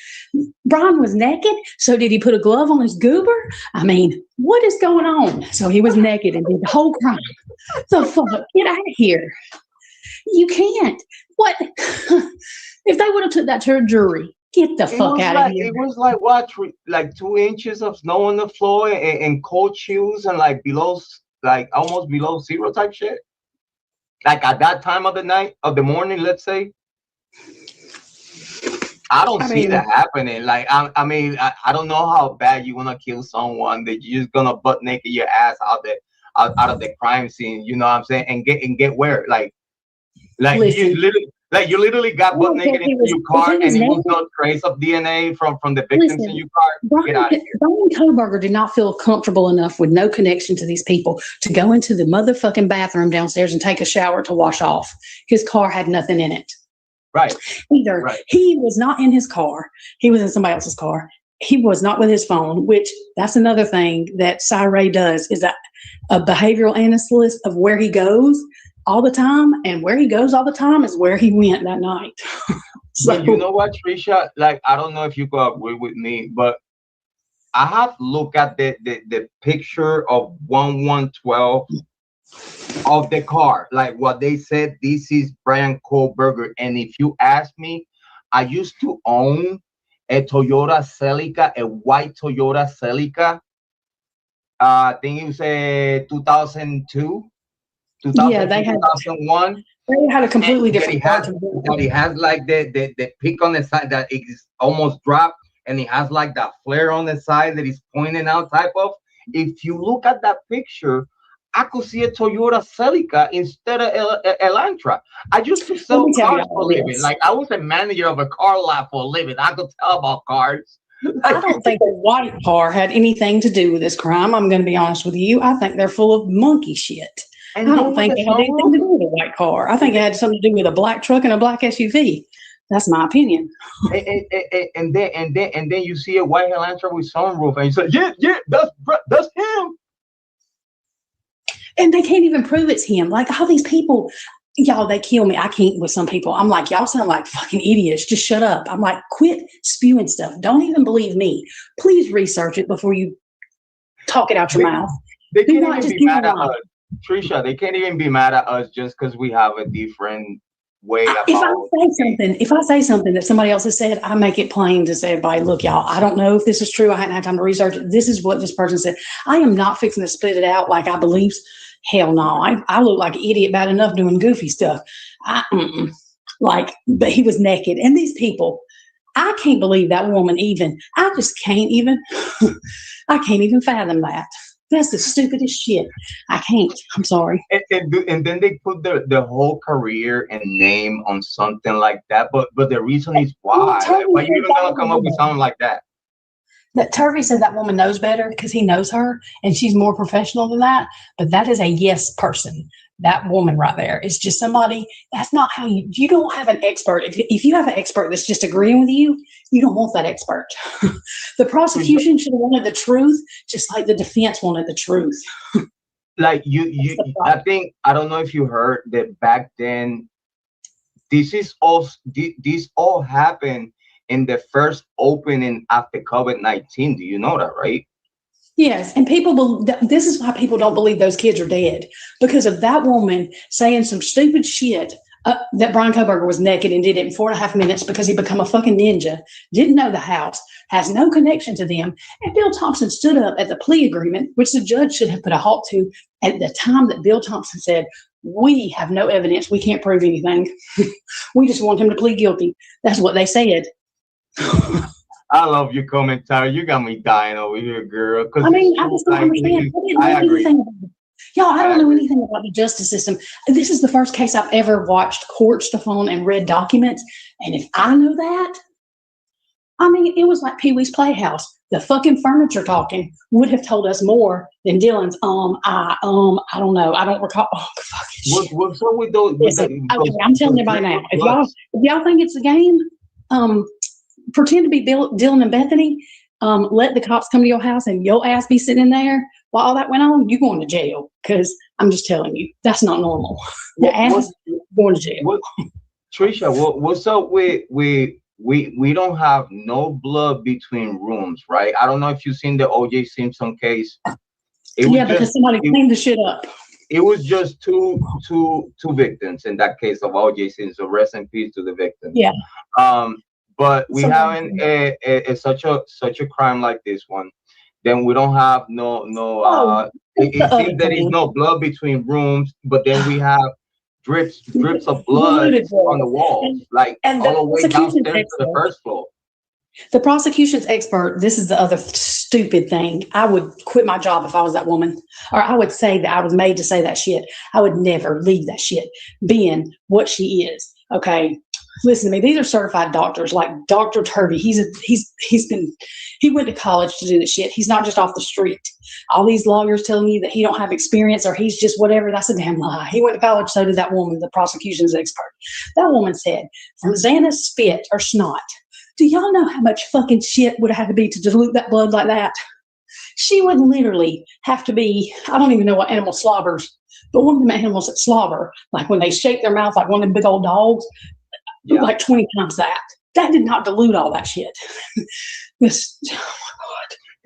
Bryan was naked, so did he put a glove on his goober? I mean, what is going on? So he was naked and did the whole crime. The fuck? Get out of here. You can't. What? If they would have took that to a jury, get the fuck out of here. It was like what? Like 2 inches of snow on the floor and cold shoes and almost below zero type shit. Like at that time of the morning, let's say. I don't see that happening. Like, I don't know how bad you want to kill someone that you're just gonna butt naked your ass out of the crime scene. You know what I'm saying? And get where? Like you literally got butt naked into your car, and it was no trace of DNA from the victims in your car. Get out of here. Bryan Kohberger did not feel comfortable enough with no connection to these people to go into the motherfucking bathroom downstairs and take a shower to wash off. His car had nothing in it. Right. He was not in his car. He was in somebody else's car. He was not with his phone, which that's another thing that Cyree does, is a behavioral analyst of where he goes all the time, and where he goes all the time is where he went that night. So, but you know what, Trisha? Like, I don't know if you could agree with me, but I have to look at the picture of 1112 of the car. Like what they said, this is Bryan Kohberger. And if you ask me, I used to own a Toyota Celica, a white Toyota Celica. I think it was a 2002. 2001. They had a completely different car. It has like the peak on the side that is almost dropped, and it has like that flare on the side that is pointing out type of. If you look at that picture, I could see a Toyota Celica instead of Elantra. I used to sell cars for a living. Like, I was a manager of a car lot for a living. I could tell about cars. I don't think the white car had anything to do with this crime. I'm going to be honest with you. I think they're full of monkey shit. And I don't think it had anything to do with a white car. I think it had something to do with a black truck and a black SUV. That's my opinion. And then you see a white Elantra with sunroof, and you say, yeah, that's him. And they can't even prove it's him. Like all these people, y'all, they kill me. I can't with some people. I'm like, y'all sound like fucking idiots. Just shut up. I'm like, quit spewing stuff. Don't even believe me. Please research it before you talk it out your mouth. They can't even be mad at us. Trisha, they can't even be mad at us just because we have a different way about if I say something that somebody else has said, I make it plain to say, everybody, look, y'all, I don't know if this is true. I hadn't had time to research it. This is what this person said. I am not fixing to spit it out like I believe. Hell no. I look like an idiot bad enough doing goofy stuff. But he was naked. And these people, I can't believe that woman even. I just can't even. I can't even fathom that. That's the stupidest shit. I can't. I'm sorry. And then they put the whole career and name on something like that. But the reason is why. Why you even gonna come up with something like that? That Turvey said that woman knows better because he knows her and she's more professional than that. But that is a yes person. That woman right there is just somebody. That's not how you don't have an expert. If you have an expert that's just agreeing with you, you don't want that expert. The prosecution should have wanted the truth, just like the defense wanted the truth. Like I think, I don't know if you heard that back then, this all happened in the first opening after COVID-19. Do you know that, right? Yes, and this is why people don't believe those kids are dead, because of that woman saying some stupid shit that Bryan Kohberger was naked and did it in 4.5 minutes because he become a fucking ninja, didn't know the house, has no connection to them. And Bill Thompson stood up at the plea agreement, which the judge should have put a halt to at the time that Bill Thompson said, we have no evidence, we can't prove anything. We just want him to plead guilty. That's what they said. I love your commentary. You got me dying over here, girl. I mean, I just don't understand. I agree. Y'all, I don't know anything about the justice system. This is the first case I've ever watched court stuff on and read documents. And if I know that, I mean, it was like Pee-wee's Playhouse. The fucking furniture talking would have told us more than Dylan's, I don't know. I don't recall. Oh, fucking what's up with those? Listen, okay, I'm telling everybody now. If y'all think it's a game, pretend to be Dylan and Bethany. Let the cops come to your house and your ass be sitting in there while all that went on. You going to jail? Because I'm just telling you, that's not normal. Your ass going to jail. Trisha, what's up with we don't have no blood between rooms, right? I don't know if you've seen the O.J. Simpson case. Because somebody cleaned the shit up. It was just two victims in that case of O.J. Simpson. Rest in peace to the victims. Yeah. But we haven't such a crime like this one. Then we don't have it seems there is no blood between rooms, but then we have drips of blood on the walls, and all the way downstairs to the first floor. The prosecution's expert, this is the other stupid thing. I would quit my job if I was that woman. Or I would say that I was made to say that shit. I would never leave that shit being what she is. Okay. Listen to me. These are certified doctors, like Dr. Turvey. He went to college to do this shit. He's not just off the street. All these lawyers telling you that he don't have experience or he's just whatever. That's a damn lie. He went to college. So did that woman, the prosecution's expert. That woman said, from Xana's spit or snot, do y'all know how much fucking shit would have had to be to dilute that blood like that? She would literally have to be, I don't even know what animal slobbers, but one of them animals that slobber, like when they shake their mouth like one of them big old dogs, like 20 times that. That did not dilute all that shit. Oh my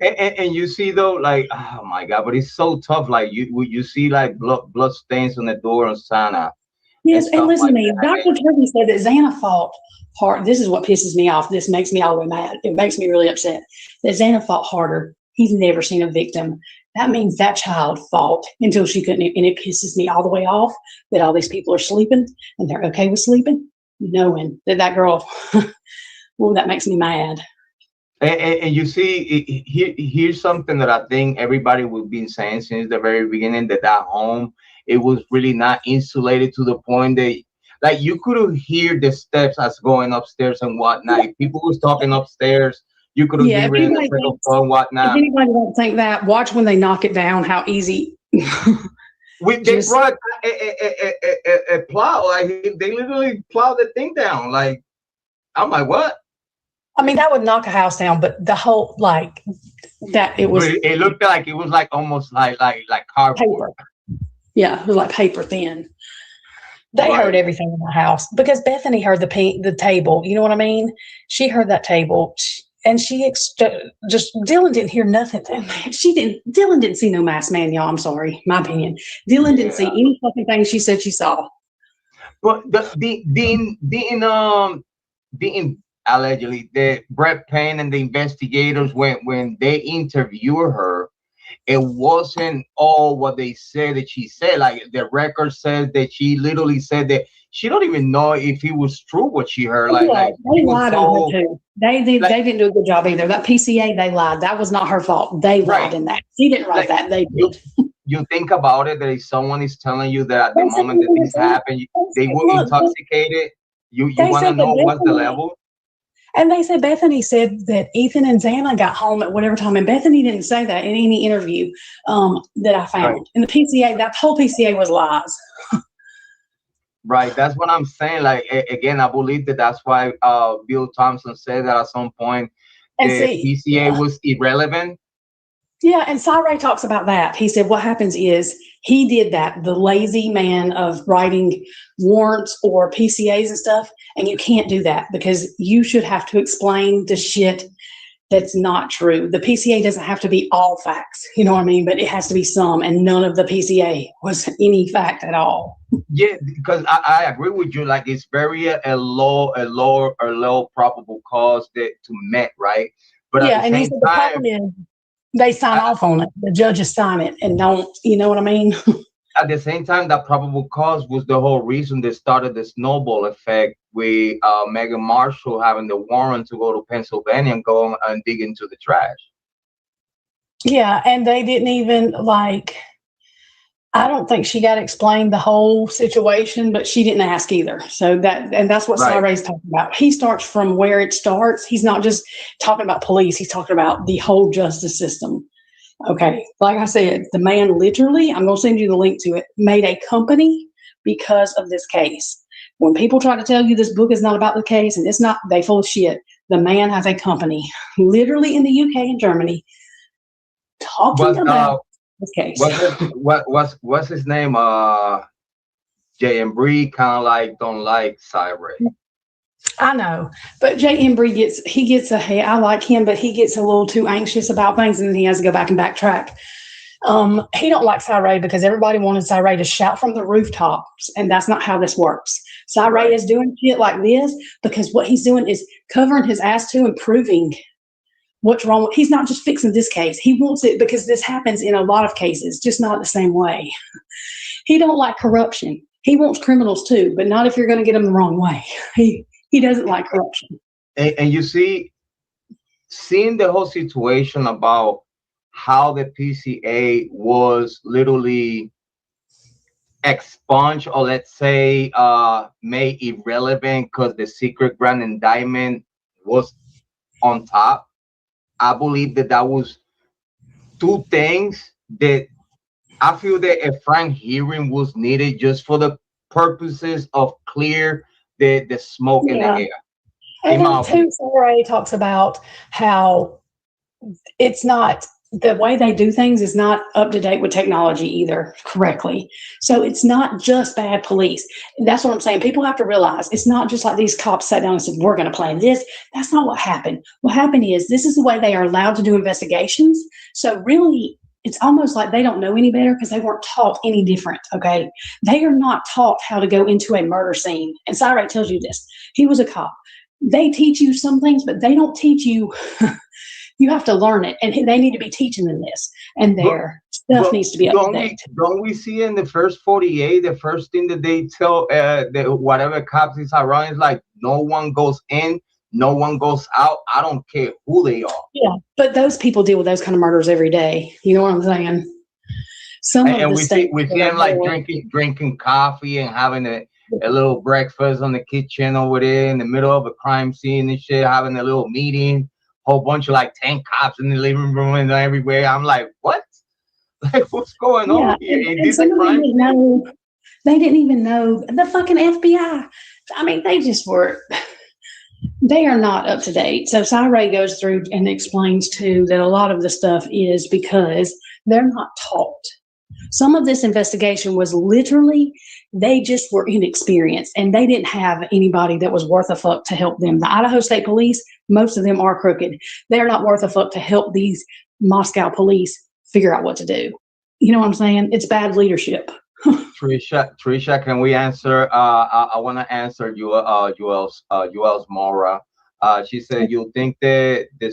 God. And you see though, like, oh my God, but it's so tough. Like you see like blood stains on the door on Sana. Yes, and listen to me. Dr. Turvey said that Xana fought hard. This is what pisses me off. This makes me all the way mad. It makes me really upset. That Xana fought harder. He's never seen a victim. That means that child fought until she couldn't. And it pisses me all the way off that all these people are sleeping and they're okay with sleeping, knowing that girl, well, that makes me mad. And you see, here's something that I think everybody would be saying since the very beginning, that home, it was really not insulated to the point that, like, you couldn't hear the steps as going upstairs and whatnot. If people was talking upstairs, you could hear it in the second floor and whatnot. If anybody don't think that, watch when they knock it down, how easy. They brought a plow, like they literally plowed the thing down. Like, I'm like, what? I mean, that would knock a house down, but the whole, like, that it was. It looked like it was like almost like cardboard. Paper. Yeah, it was like paper thin. They heard everything in the house because Bethany heard the table. You know what I mean? She heard that table, and just Dylan didn't hear nothing. Dylan didn't see no masked man, y'all. I'm sorry, my opinion. Dylan didn't see any fucking thing she said she saw. But didn't allegedly the Brett Payne and the investigators when they interview her, it wasn't all what they said that she said. Like the record says that she literally said that she don't even know if it was true what she heard. Like they lied on her too. They didn't do a good job either. That PCA, they lied. That was not her fault. They lied in that. She didn't write that. They did. You think about it, that if someone is telling you that at the moment that this happened, they were intoxicated, you want to know what's the level? And they said, Bethany said that Ethan and Xana got home at whatever time. And Bethany didn't say that in any interview that I found. Right. And the PCA, that whole PCA was lies. Right. That's what I'm saying. Like, again, I believe that's why Bill Thompson said that at some point the PCA was irrelevant. Yeah, and Cy talks about that. He said what happens is he did that, the lazy man of writing warrants or PCAs and stuff, and you can't do that because you should have to explain the shit that's not true. The PCA doesn't have to be all facts, you know what I mean? But it has to be some, and none of the PCA was any fact at all. Yeah, because I agree with you. Like it's very a low probable cause to met, right? But yeah, and he said the problem is they sign off on it. The judges sign it and don't, you know what I mean? At the same time, that probable cause was the whole reason they started the snowball effect with Megan Marshall having the warrant to go to Pennsylvania and go and dig into the trash. Yeah, and they didn't even I don't think she got explained the whole situation, but she didn't ask either. So that's what Cy Ray's talking about. He starts from where it starts. He's not just talking about police. He's talking about the whole justice system. Okay. Like I said, the man literally, I'm going to send you the link to it, made a company because of this case. When people try to tell you this book is not about the case and it's not, they full of shit. The man has a company literally in the UK and Germany talking about this case. What's his name? Jay and Bree kind of like don't like Cy Ray. I know, but Jay Embry I like him, but he gets a little too anxious about things, and then he has to go back and backtrack. He don't like Cy Ray because everybody wanted Cy Ray to shout from the rooftops, and that's not how this works. Cy Ray is doing shit like this because what he's doing is covering his ass to and proving what's wrong. He's not just fixing this case. He wants it because this happens in a lot of cases, just not the same way. He don't like corruption. He wants criminals too, but not if you're going to get them the wrong way. He doesn't like corruption. And you see, seeing the whole situation about how the PCA was literally expunged, or let's say made irrelevant because the secret grand indictment was on top. I believe that was two things that I feel that a frank hearing was needed just for the purposes of clear the smoke in the air. And then too, Sarah talks about how it's not, the way they do things is not up to date with technology either correctly. So it's not just bad police. That's what I'm saying. People have to realize it's not just like these cops sat down and said, we're going to plan this. That's not what happened. What happened is this is the way they are allowed to do investigations. So really, it's almost like they don't know any better because they weren't taught any different, okay? They are not taught how to go into a murder scene. And Cy Ray tells you this. He was a cop. They teach you some things, but they don't teach you. You have to learn it, and they need to be teaching them this. And their stuff needs to be up to date. Don't we see in the first 48, the first thing that they tell whatever cops is around is like, no one goes in, no one goes out. I don't care who they are. Yeah, but those people deal with those kind of murders every day. You know what I'm saying? We see them like drinking coffee and having a little breakfast on the kitchen over there in the middle of a crime scene and shit, having a little meeting. Whole bunch of like 10 cops in the living room and everywhere. I'm like, what? Like, what's going on here? And they didn't even know the fucking FBI. I mean, they are not up to date. So Cy Ray goes through and explains too that a lot of the stuff is because they're not taught. Some of this investigation was literally, they just were inexperienced and they didn't have anybody that was worth a fuck to help them. The Idaho State Police, most of them are crooked. They're not worth a fuck to help these Moscow police figure out what to do. You know what I'm saying? It's bad leadership. Trisha, can we answer? I want to answer Joel's Mora. She said, "You think that the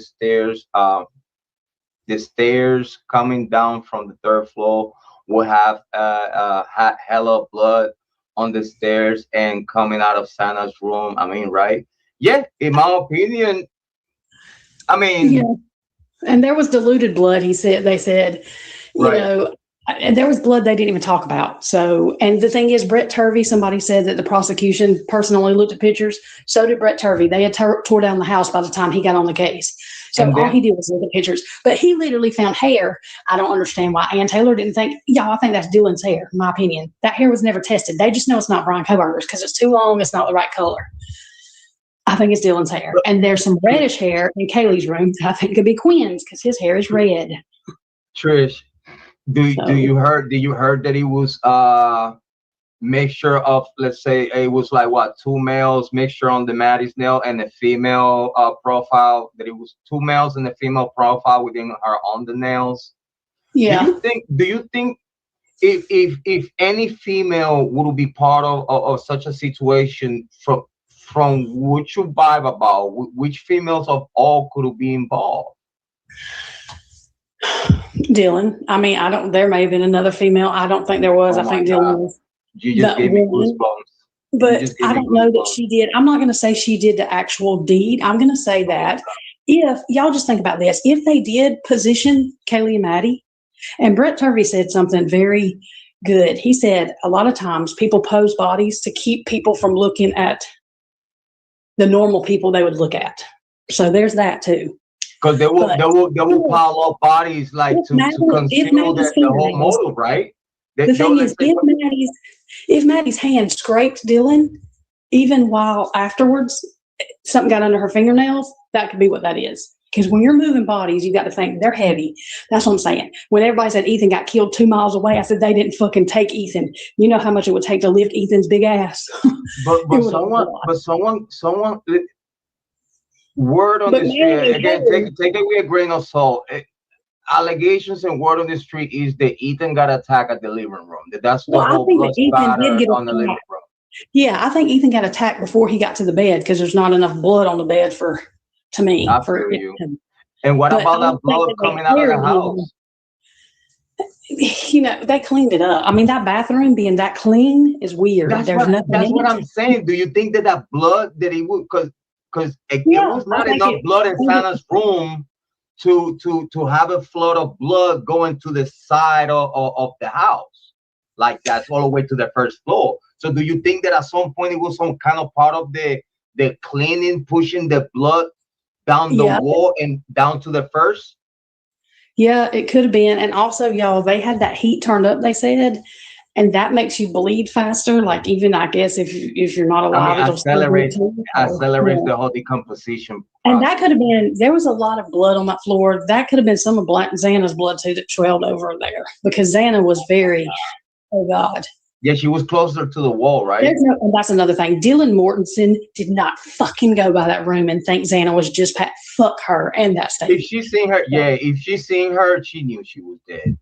stairs coming down from the third floor will have hella blood on the stairs and coming out of Santa's room? I mean, right? Yeah, in my opinion, I mean." Yeah. And there was diluted blood, they said, you know, and there was blood they didn't even talk about. So, and the thing is, Brett Turvey, somebody said that the prosecution personally looked at pictures. So did Brett Turvey. They had tore down the house by the time he got on the case. So all he did was look at pictures. But he literally found hair. I don't understand why Ann Taylor didn't think, I think that's Dylan's hair, in my opinion. That hair was never tested. They just know it's not Bryan Kohberger's because it's too long. It's not the right color. I think it's Dylan's hair. And there's some reddish hair in Kiely's room that I think could be Quinn's because his hair is red. Trish, do you heard that he was mixture of, let's say it was like what, 2 males mixture on the Maddie's nail and a female profile, that it was 2 males and a female profile within her on the nails? Yeah. Do you think if any female would be part of such a situation, from what you vibe about, which females of all could be involved? Dylan. I mean, there may have been another female. I don't think there was. I think Dylan was. You just gave me goosebumps. But I don't know that she did. I'm not going to say she did the actual deed. I'm going to say that if y'all just think about this, if they did position Kiely and Maddie, and Brett Turvey said something very good. He said a lot of times people pose bodies to keep people from looking at the normal people they would look at. So there's that too. Because they will pile up bodies like to conceal the whole motive, right? The thing is, if Maddie's hand scraped Dylan, even while afterwards something got under her fingernails, that could be what that is. Because when you're moving bodies, you got to think they're heavy. That's what I'm saying. When everybody said Ethan got killed 2 miles away, I said they didn't fucking take Ethan. You know how much it would take to lift Ethan's big ass. But someone. Word on the street again. Take it with a grain of salt. Allegations and word on the street is that Ethan got attacked at the living room. That's the whole blood spatter on the living room. Yeah, I think Ethan got attacked before he got to the bed because there's not enough blood on the bed to me. For you. And what about that blood coming out of the house? You know, they cleaned it up. I mean, that bathroom being that clean is weird. That's what I'm saying. Do you think that blood that he would, because it was not enough blood in Santa's room to have a flood of blood going to the side of the house, like that's all the way to the first floor. So do you think that at some point it was some kind of part of the cleaning, pushing the blood down the wall and down to the first? Yeah, it could have been. And also, y'all, they had that heat turned up, they said, and that makes you bleed faster. Like, even, I guess, if you're not alive, it'll accelerate the whole decomposition process. And that could have been, there was a lot of blood on that floor. That could have been some of Xana's blood, too, that trailed over there. Because Xana was very, oh, God. Yeah, she was closer to the wall, right? And that's another thing. Dylan Mortensen did not fucking go by that room and think Xana was just Pat. Fuck her and that statement. If she seen her, she knew she was dead.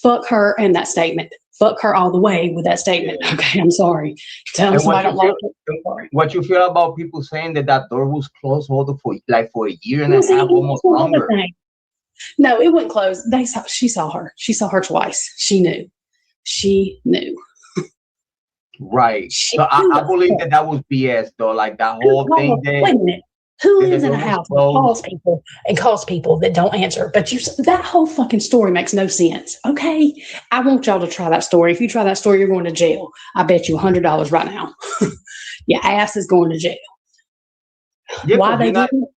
Fuck her and that statement. Fuck her all the way with that statement. Yeah. Okay, I'm sorry. Tell somebody I don't like it. What you feel about people saying that door was closed for a year and a half, almost longer? No, it wasn't closed. She saw her. She saw her twice. She knew. Right. So I believe that was BS though. Like that whole thing. Wait a minute. Who lives in a house and calls people that don't answer? But that whole fucking story makes no sense. Okay, I want y'all to try that story. If you try that story, you're going to jail. I bet you $100 right now. Your ass is going to jail. Yeah, why they do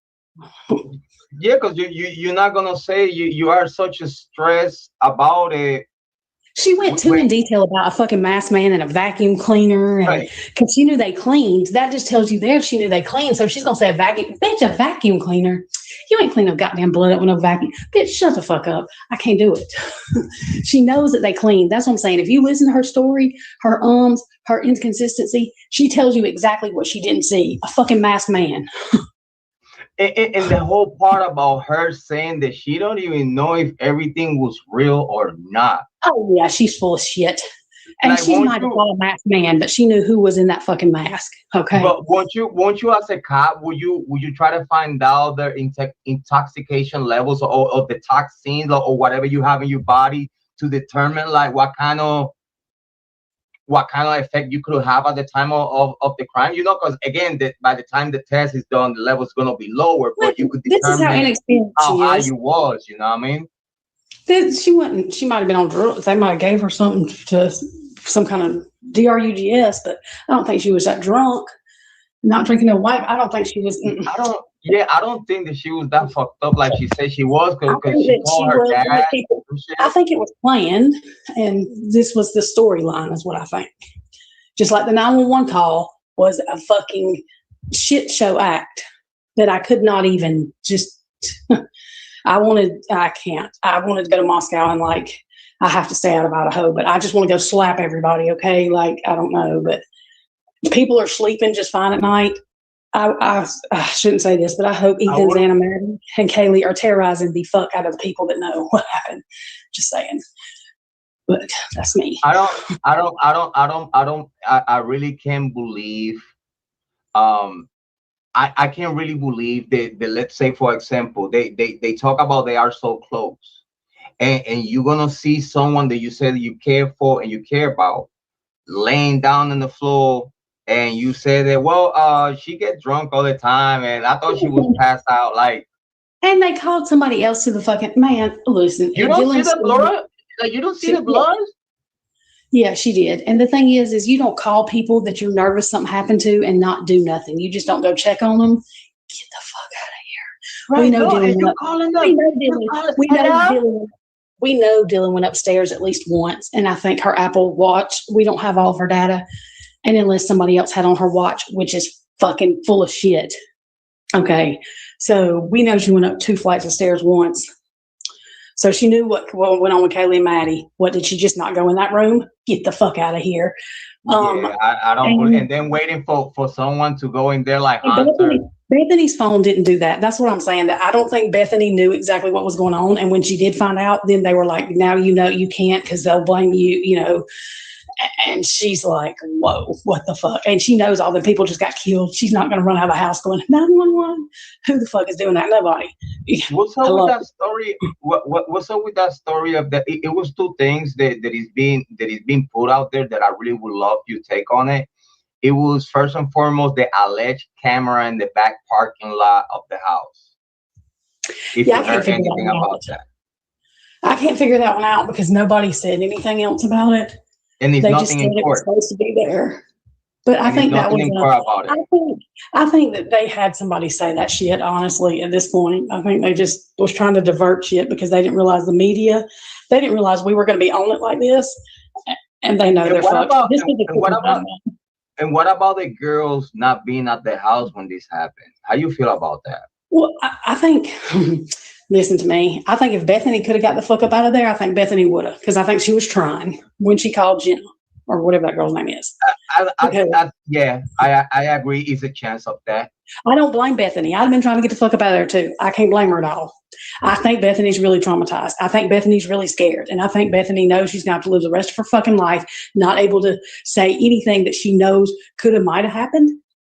it? Yeah, because you're not gonna say you are such a stress about it. She went too in detail about a fucking masked man and a vacuum cleaner, and because she knew they cleaned. That just tells you there she knew they cleaned. So she's gonna say a vacuum cleaner. You ain't clean no goddamn blood up with no vacuum. Bitch, shut the fuck up. I can't do it. She knows that they cleaned. That's what I'm saying. If you listen to her story, her her inconsistency, she tells you exactly what she didn't see. A fucking masked man. And the whole part about her saying that she don't even know if everything was real or not. Oh yeah, she's full of shit. And like, she might have thought a masked man, but she knew who was in that fucking mask. Okay. But won't you as a cop, would you try to find out their intoxication levels or the toxins or whatever you have in your body to determine like what kind of effect you could have at the time of the crime? You know, because again, by the time the test is done, the level's gonna be lower, but you could determine how high you was. You know what I mean? She might have been on drugs. They might have gave her something to some kind of drugs, but I don't think she was that drunk. Not drinking no white. I don't think she was. I don't think that she was that fucked up like she said she was, because she told her dad. I think it was planned, and this was the storyline, is what I think. Just like the 911 call was a fucking shit show act that I could not even just. I wanted to go to Moscow and like, I have to stay out of Idaho, but I just want to go slap everybody. Okay. Like, I don't know, but people are sleeping just fine at night. I shouldn't say this, but I hope Ethan's Anna Maddie and Kiely are terrorizing the fuck out of the people that know what happened. Just saying. But that's me. I really can't believe, I can't really believe that let's say, for example, they talk about they are so close, and you're gonna see someone that you said you care for and you care about laying down on the floor, and you say that, well, she gets drunk all the time, and I thought she was passed out, like. And they called somebody else to the fucking man. Listen, you don't see the blood, like you don't see the blood. Yeah, she did. And the thing is you don't call people that you're nervous something happened to and not do nothing. You just don't go check on them. Get the fuck out of here. Right, we know Dylan went upstairs at least once. And I think her Apple Watch, we don't have all of her data. And unless somebody else had on her watch, which is fucking full of shit. Okay. So we know she went up 2 flights of stairs once. So she knew what went on with Kiely and Maddie. What, did she just not go in that room? Get the fuck out of here. I don't. And then waiting for someone to go in there like Hunter. Bethany's phone didn't do that. That's what I'm saying. That I don't think Bethany knew exactly what was going on. And when she did find out, then they were like, now you know you can't because they'll blame you, you know. And she's like, whoa, what the fuck? And she knows all the people just got killed. She's not going to run out of the house going, 911? Who the fuck is doing that? Nobody. What's up with that story? What's up with that story of that? It was 2 things that is being put out there that I really would love you take on it. It was first and foremost the alleged camera in the back parking lot of the house. If you heard anything about that. I can't figure that one out because nobody said anything else about it. And there's nothing in court. It was supposed to be there. But I think that was I think that they had somebody say that shit, honestly, at this point. I think they just was trying to divert shit because they didn't realize the media. They didn't realize we were going to be on it like this. And they know they're fucked. And what about the girls not being at the house when this happened? How you feel about that? Well, I think, listen to me. I think if Bethany could have got the fuck up out of there, I think Bethany would have, because I think she was trying when she called Jenna or whatever that girl's name is. I agree. It's a chance of that. I don't blame Bethany. I'd have been trying to get the fuck up out of there too. I can't blame her at all. I think Bethany's really traumatized. I think Bethany's really scared. And I think Bethany knows she's going to have to live the rest of her fucking life not able to say anything that she knows could have, might have happened.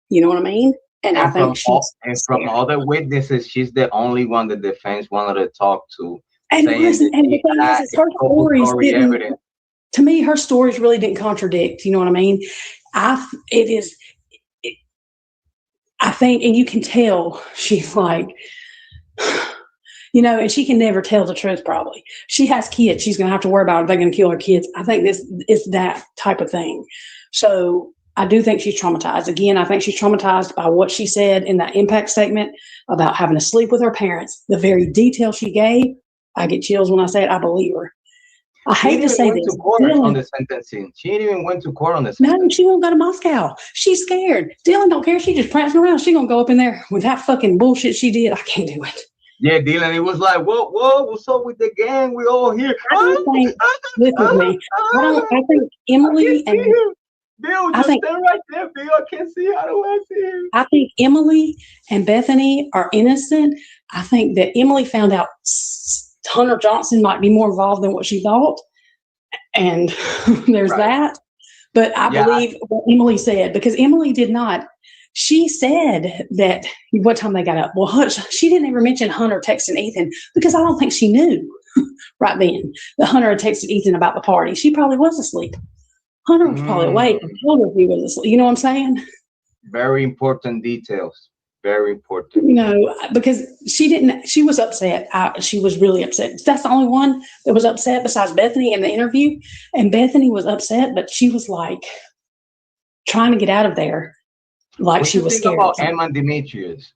You know what I mean? And I think from other witnesses, she's the only one the defense wanted to talk to. And listen, and the thing is, her stories didn't, to me, her stories really didn't contradict. You know what I mean? I think, and you can tell she's like, you know, and she can never tell the truth, probably. She has kids. She's going to have to worry about if they're going to kill her kids. I think this is that type of thing. So I do think she's traumatized. Again, I think she's traumatized by what she said in that impact statement about having to sleep with her parents. The very detail she gave, I get chills when I say it. I believe her. I hate to say this. To court on the sentencing. She didn't even went to court on the sentencing. No, she won't go to Moscow. She's scared. Dylan don't care. She just prancing around. She gonna go up in there with that fucking bullshit she did. I can't do it. Yeah, Dylan, it was like, whoa, what's up with the gang? We all here. I think, listen to me. I think Emily and Bill, just stand right there, Bill. I can't see you. I don't want to see you. I think Emily and Bethany are innocent. I think that Emily found out Hunter Johnson might be more involved than what she thought. And there's that. But I believe what Emily said, because Emily did not. She said that what time they got up. Well, she didn't ever mention Hunter texting Ethan because I don't think she knew right then that Hunter had texted Ethan about the party. She probably was asleep. Hunter was probably awake and told her he was asleep. You know what I'm saying? Very important details. Very important. You know, because she was upset. She was really upset. That's the only one that was upset besides Bethany in the interview. And Bethany was upset, but she was like trying to get out of there. Like what she was scared. About Emma and Demetrius?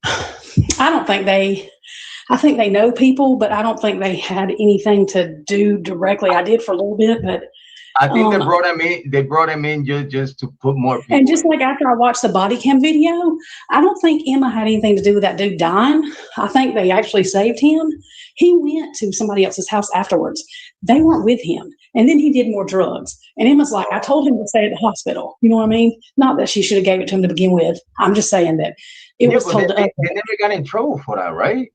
I think they know people, but I don't think they had anything to do directly. I did for a little bit, but I think they brought him in. They brought him in just to put more people. And just like after I watched the body cam video, I don't think Emma had anything to do with that dude dying. I think they actually saved him. He went to somebody else's house afterwards. They weren't with him. And then he did more drugs. And Emma's like, I told him to stay at the hospital. You know what I mean? Not that she should have gave it to him to begin with. I'm just saying that it was told to us. They never got in trouble for that, right?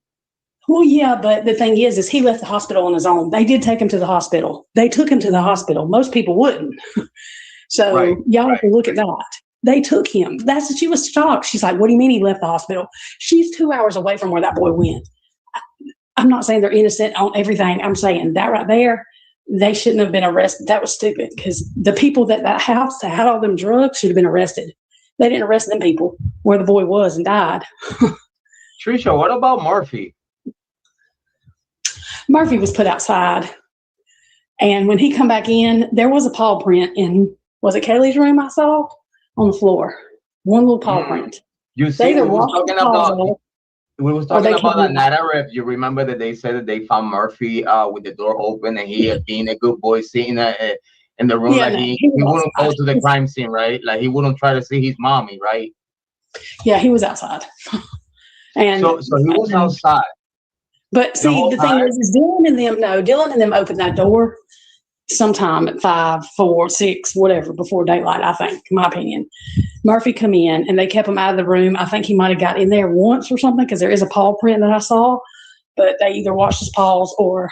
Well, yeah, but the thing is he left the hospital on his own. They did take him to the hospital. They took him to the hospital. Most people wouldn't. So y'all have to look at that. They took him. She was shocked. She's like, what do you mean he left the hospital? She's 2 hours away from where that boy went. I'm not saying they're innocent on everything. I'm saying that right there, they shouldn't have been arrested. That was stupid because the people that house that had all them drugs should have been arrested. They didn't arrest them people where the boy was and died. Trisha, what about Murphy? Murphy was put outside. And when he come back in, there was a paw print in, was it Kiely's room I saw? On the floor. One little paw print. You see, we were talking about that narrative. You remember that they said that they found Murphy with the door open and he had been a good boy sitting in the room. Yeah, like he wouldn't go to the crime scene, right? Like he wouldn't try to see his mommy, right? Yeah, he was outside. And so he was outside. But see, the thing is Dylan and them opened that door sometime at 5, 4, 6, whatever, before daylight, I think, in my opinion. Murphy come in and they kept him out of the room. I think he might have got in there once or something because there is a paw print that I saw, but they either washed his paws or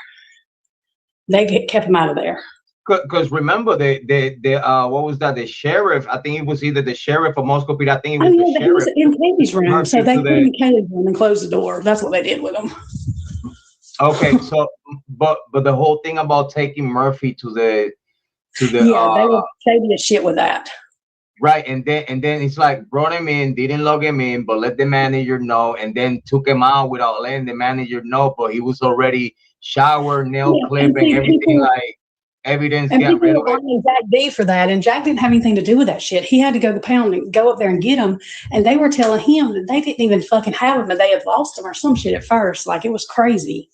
they kept him out of there. Because remember, what was that? The sheriff, I think it was either the sheriff or Moscow Pete. I think it was the sheriff. He was in Katie's room, Murphy, so they put him in Katie's room and closed the door. That's what they did with him. Okay, so but the whole thing about taking Murphy to the they were shady as shit with that. Right, and then it's like brought him in, didn't log him in, but let the manager know, and then took him out without letting the manager know. But he was already showered, nail clipping, everything like evidence. And people were blaming Jack D for that, and Jack didn't have anything to do with that shit. He had to go to the pound and go up there and get him, and they were telling him that they didn't even fucking have him, and they had lost him or some shit at first. Like it was crazy.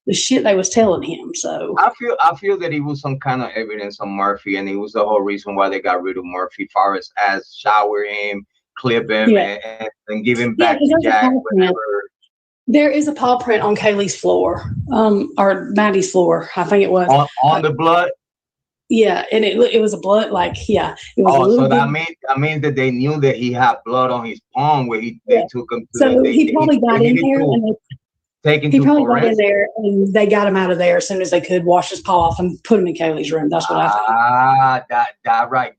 The shit they was telling him. So I feel that it was some kind of evidence on Murphy, and it was the whole reason why they got rid of Murphy, far as shower him, clip him, and give him back to Jack. There is a paw print on Kaylee's floor, or Maddie's floor. I think it was on the blood. Yeah, and it was a blood It was so that means that they knew that he had blood on his palm where they took him. He probably got in there and he probably got in there and they got him out of there as soon as they could, wash his paw off and put him in Kaylee's room. That's what I think. That right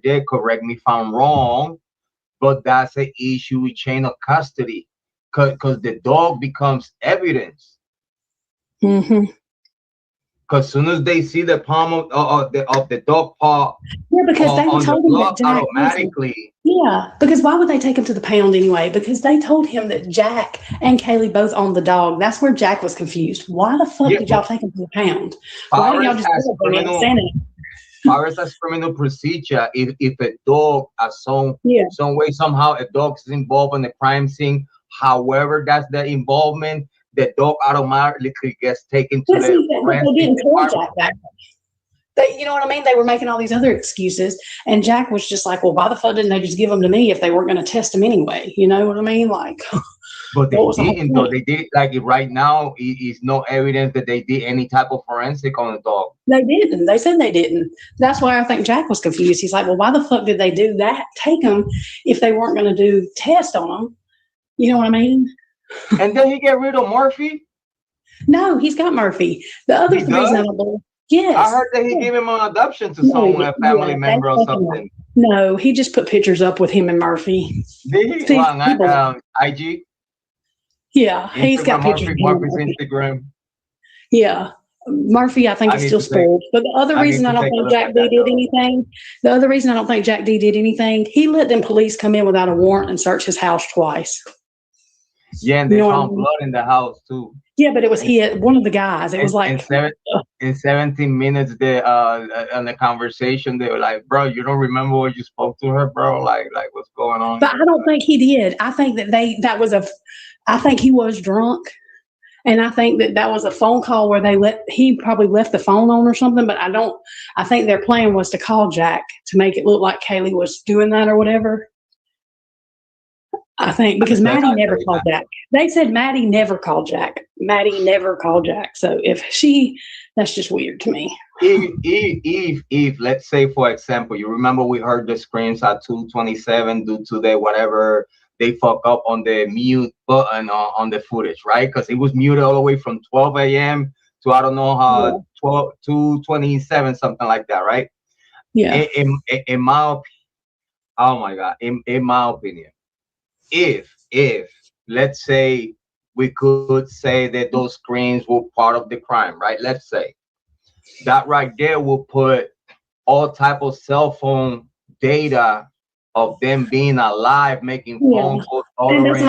there. Correct me if I'm wrong, but that's an issue with chain of custody, because the dog becomes evidence. Mm-hmm. Because as soon as they see the palm of the dog paw, because they told him that Jack automatically. Because why would they take him to the pound anyway? Because they told him that Jack and Kiely both owned the dog. That's where Jack was confused. Why the fuck did y'all take him to the pound? Why didn't y'all just Powers as criminal procedure. If a dog, some way, somehow, a dog is involved in the crime scene, however, that's the involvement. the dog automatically gets taken to But see, the they forensic didn't tell department. Jack that. You know what I mean? They were making all these other excuses, and Jack was just like, "Well, why the fuck didn't they just give them to me if they weren't going to test them anyway?" You know what I mean? Like, But they what was the whole didn't, though. point? They did, like, right now, is no evidence that they did any type of forensic on the dog. They didn't. They said they didn't. That's why I think Jack was confused. He's like, "Well, why the fuck did they do that? Take them if they weren't going to do tests on them." You know what I mean? And then he get rid of Murphy. No, he's got Murphy. The other He reason does? I don't believe. Yes. I heard that he gave him an adoption to someone, a family member or something. No, he just put pictures up with him and Murphy. Did he? See, On IG? Yeah, he's got Murphy, pictures. Murphy's Instagram. Yeah. Murphy, I think, is still spoiled. But the other reason I don't think Jack D did anything, he let them police come in without a warrant and search his house twice. Yeah, and they found blood in the house too. Yeah, but it was one of the guys. It was like in 17 minutes, on the conversation, they were like, "Bro, you don't remember what you spoke to her, bro? Like what's going on?" But I don't think he did. I think I think he was drunk. And I think that was a phone call where he probably left the phone on or something, but I think their plan was to call Jack to make it look like Kiely was doing that or whatever. I think because Maddie never called Jack. They said Maddie never called Jack. So that's just weird to me. If let's say, for example, you remember we heard the screams at 2:27 due to the whatever they fuck up on the mute button on the footage, right? Because it was muted all the way from 12 a.m. to I don't know how 2:27, something like that, right? Yeah. In my oh my God, in my opinion, if let's say we could say that those screens were part of the crime, right? Let's say that right there will put all type of cell phone data of them being alive, making phone calls, ordering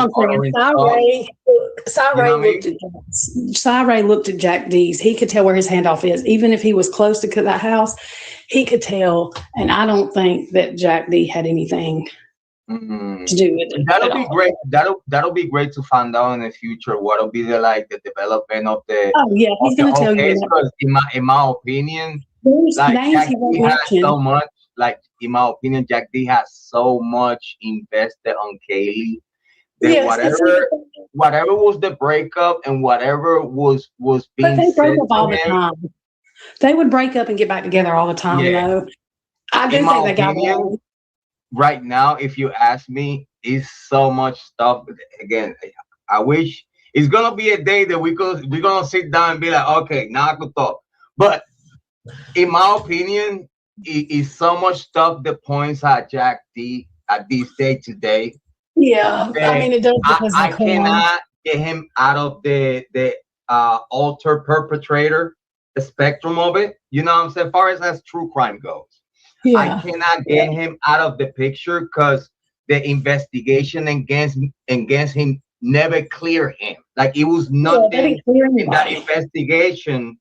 Cy looked at Jack D's. He could tell where his handoff is. Even if he was close to that house, he could tell. And I don't think that Jack D had anything to do with it. That'll be great. That'll be great to find out in the future. What'll be the development of the? Oh yeah, he's going to tell you. Because in my opinion, Jack D has so much. Like, in my opinion, Jack D has so much invested on Kiely that whatever was the breakup and whatever was being they said break up all the time. They would break up and get back together all the time. Yeah. Though I do think they got one. Right now, if you ask me, is so much stuff. Again, I wish it's gonna be a day that we're gonna sit down and be like, okay, now I could talk. But in my opinion, it is so much stuff that points at Jack D at this day today. Yeah, I mean, it does. I cannot get him out of the alter perpetrator, the spectrum of it. You know what I'm saying? As far as true crime goes, I cannot get him out of the picture because the investigation against him never cleared him. Like, it was nothing in that investigation.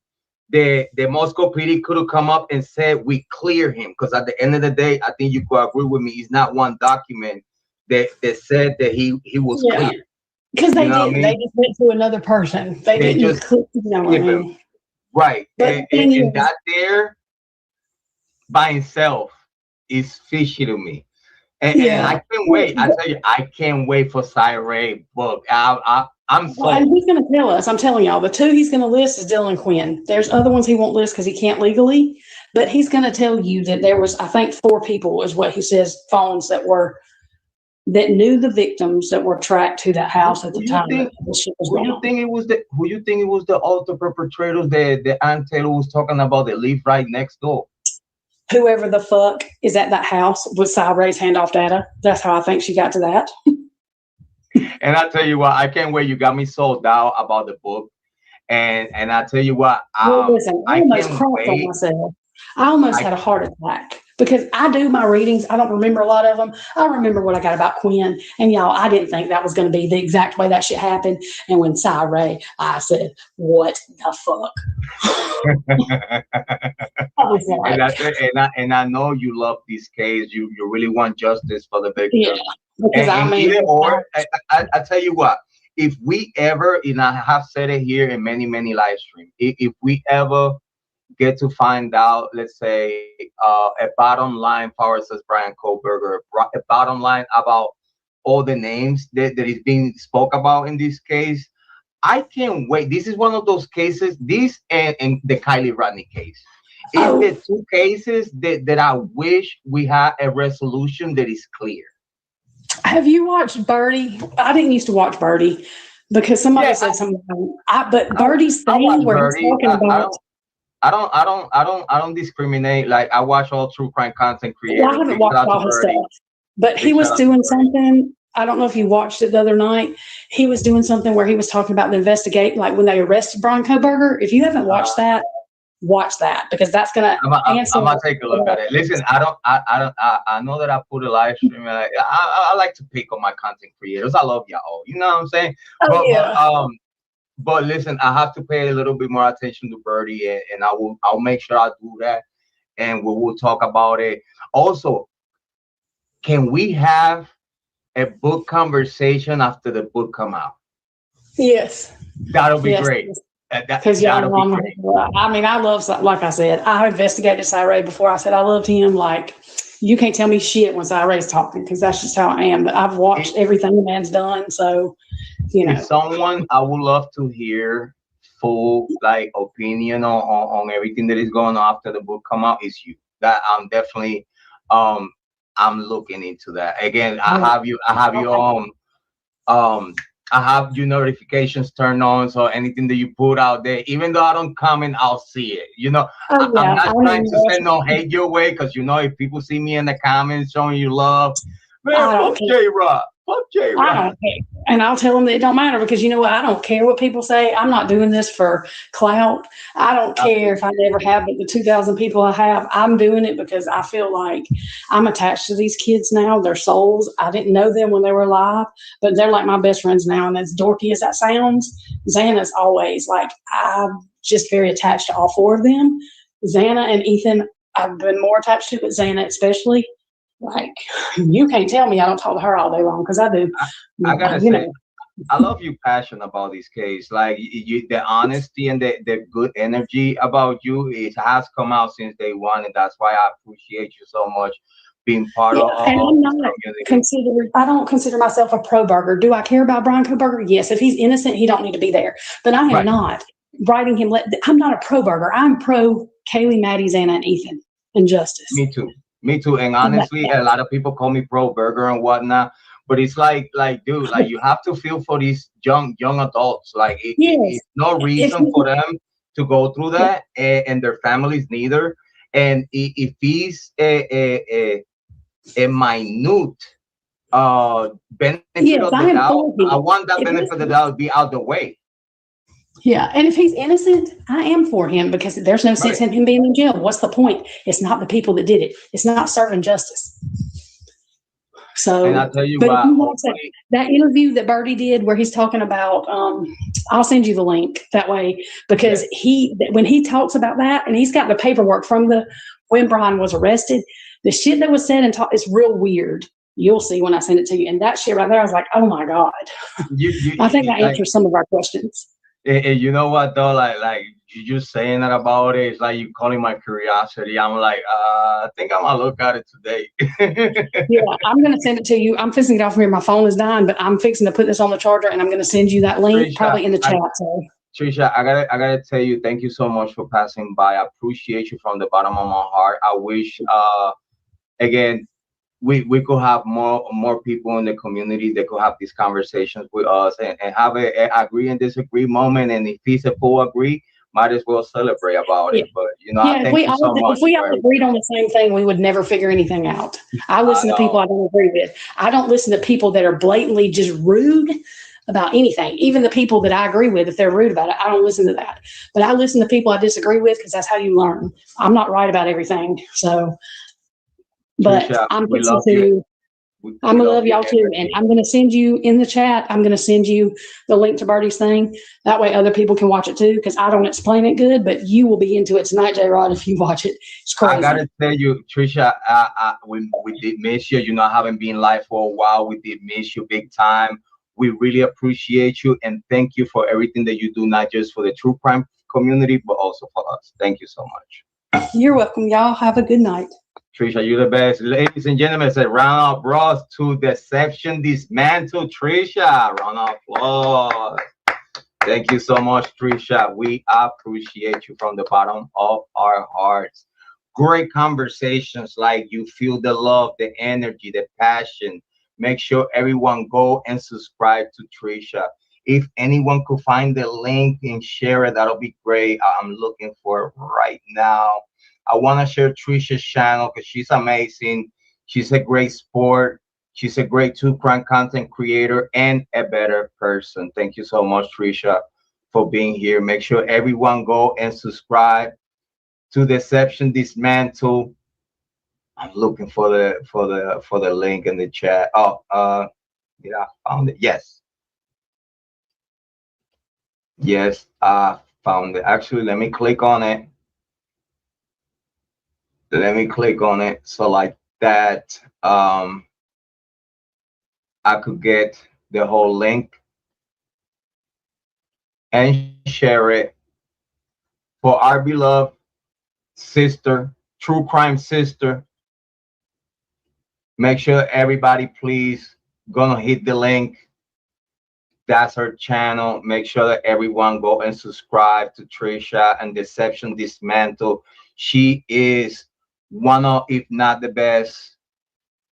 The Moscow PD could have come up and said we clear him, because at the end of the day, I think you could agree with me, it's not one document that said that he was clear. Because they didn't. They just went to another person. They didn't just skip him. Right. And that there by itself is fishy to me. And I can't wait. I tell you, I can't wait for Cy book. I'm so. And he's going to tell us. I'm telling y'all, the two he's going to list is Dylan Quinn. There's other ones he won't list because he can't legally, but he's going to tell you that there was, I think, 4 people is what he says, phones that knew the victims that were tracked to that house at the time. Who you think it was the alter perpetrators that Aunt Taylor was talking about that live right next door? Whoever the fuck is at that house with Cy Ray's handoff data. That's how I think she got to that. And I tell you what, I can't wait. You got me sold out about the book. And I tell you what, listen, I almost crossed on myself. I almost had a heart attack because I do my readings. I don't remember a lot of them. I remember what I got about Quinn. And y'all, I didn't think that was going to be the exact way that shit happened. And when Cy Ray, I said, what the fuck? And I know you love this case. You really want justice for the victim. Yeah, because I tell you what, if we ever, and I have said it here in many live streams, if we ever get to find out, let's say, a bottom line for us as Bryan Kohberger, a bottom line about all the names that is being spoke about in this case, I can't wait. This is one of those cases, this and the Kiely Rodni case. It's the two cases that I wish we had a resolution that is clear. Have you watched Birdie? I didn't used to watch Birdie because somebody said something. But Birdie's thing where he's talking about. I don't discriminate. Like, I watch all true crime content creators. Well, I haven't watched all his stuff, but he was doing something. I don't know if you watched it the other night. He was doing something where he was talking about the investigate, like when they arrested Bryan Kohberger. If you haven't watched that, watch that, because that's gonna answer. I'm gonna take a look at it. Listen, I know that I put a live stream. I like to pick on my content creators. I love y'all. You know what I'm saying? But listen, I have to pay a little bit more attention to Birdie, and I'll make sure I do that, and we will talk about it. Also, can we have a book conversation after the book come out? Yes, that'll be great. Because I mean, I love, like I said, I investigated Cyree before I said I loved him. Like, you can't tell me shit when Cyree's talking, because that's just how I am. But I've watched everything the man's done, so you know. Someone I would love to hear full opinion on everything that is going on after the book come out is you. That I'm definitely I'm looking into that. Again, I have you I have your notifications turned on, so anything that you put out there, even though I don't comment, I'll see it. You know, I'm not trying to send no hate your way, because you know, if people see me in the comments showing you love, man, fuck Jrod. Fuck Jrod. I don't care. And I'll tell them that it don't matter, because you know what? I don't care what people say. I'm not doing this for clout. I don't care if I never have but the 2,000 people I have. I'm doing it because I feel like I'm attached to these kids now, their souls. I didn't know them when they were alive, but they're like my best friends now. And as dorky as that sounds, Xana's always I'm just very attached to all four of them. Xana and Ethan, I've been more attached to, but Xana especially. Like, you can't tell me I don't talk to her all day long, because I do. I gotta say, I love your passion about this case. Like, the honesty and the good energy about you, it has come out since day one, and that's why I appreciate you so much being part of. And I'm not I don't consider myself a pro burger. Do I care about Bryan Kohberger? Yes. If he's innocent, he don't need to be there. But I am not writing him. I'm not a pro burger. I'm pro Kiely, Maddie, Xana, and Ethan, and justice. Me too. And honestly, a lot of people call me pro burger and whatnot, but it's like, dude, you have to feel for these young adults. Like, it's no reason for them to go through that, and their families neither. And if he's a minute benefit of the doubt, I want that benefit of the doubt to be out the way. Yeah, and if he's innocent, I am for him, because there's no sense in him being in jail. What's the point? It's not the people that did it. It's not serving justice. So, and I'll tell you but if you watch that interview that Birdie did, where he's talking about, I'll send you the link that way, because when he talks about that, and he's got the paperwork from when Bryan was arrested, the shit that was said and taught is real weird. You'll see when I send it to you. And that shit right there, I was like, oh my God. I think I answered some of our questions. And you know what though, like you just saying that about it, it's like you calling my curiosity. I'm like, I think I'm gonna look at it today. Yeah, I'm gonna send it to you. I'm fixing it off here. My phone is dying, but I'm fixing to put this on the charger, and I'm gonna send you that link, Trisha, probably in the chat. Trisha, I gotta tell you, thank you so much for passing by. I appreciate you from the bottom of my heart. I wish, again, we could have more people in the community that could have these conversations with us and have a agree and disagree moment. And if it's a full agree, might as well celebrate about it. But you know, I thank you so much. If we all agreed on the same thing, we would never figure anything out. I listen to people I don't agree with. I don't listen to people that are blatantly just rude about anything. Even the people that I agree with, if they're rude about it, I don't listen to that. But I listen to people I disagree with, because that's how you learn. I'm not right about everything, so. But Trisha, I'm gonna love y'all too, and I'm gonna send you in the chat. I'm gonna send you the link to Birdie's thing. That way, other people can watch it too. Because I don't explain it good, but you will be into it tonight, Jrod, if you watch it. It's crazy. I gotta tell you, Trisha, we did miss you. You know, I haven't been live for a while. We did miss you big time. We really appreciate you and thank you for everything that you do, not just for the true crime community, but also for us. Thank you so much. You're welcome. Y'all have a good night. Trisha, you're the best. Ladies and gentlemen, it's a round of applause to Deception Dismantle. Trisha, round of applause. Thank you so much, Trisha. We appreciate you from the bottom of our hearts. Great conversations, like you feel the love, the energy, the passion. Make sure everyone go and subscribe to Trisha. If anyone could find the link and share it, that'll be great. I'm looking for it right now. I want to share Trisha's channel because she's amazing. She's a great sport. She's a great true crime content creator and a better person. Thank you so much, Trisha, for being here. Make sure everyone go and subscribe to Deception Dismantle. I'm looking for the link in the chat. Oh, yeah, I found it. Yes, I found it. Actually, let me click on it. So like that, I could get the whole link and share it for our beloved sister, true crime sister. Make sure everybody please gonna hit the link. That's her channel. Make sure that everyone go and subscribe to Trisha and Deception Dismantle. She is one of, if not the best,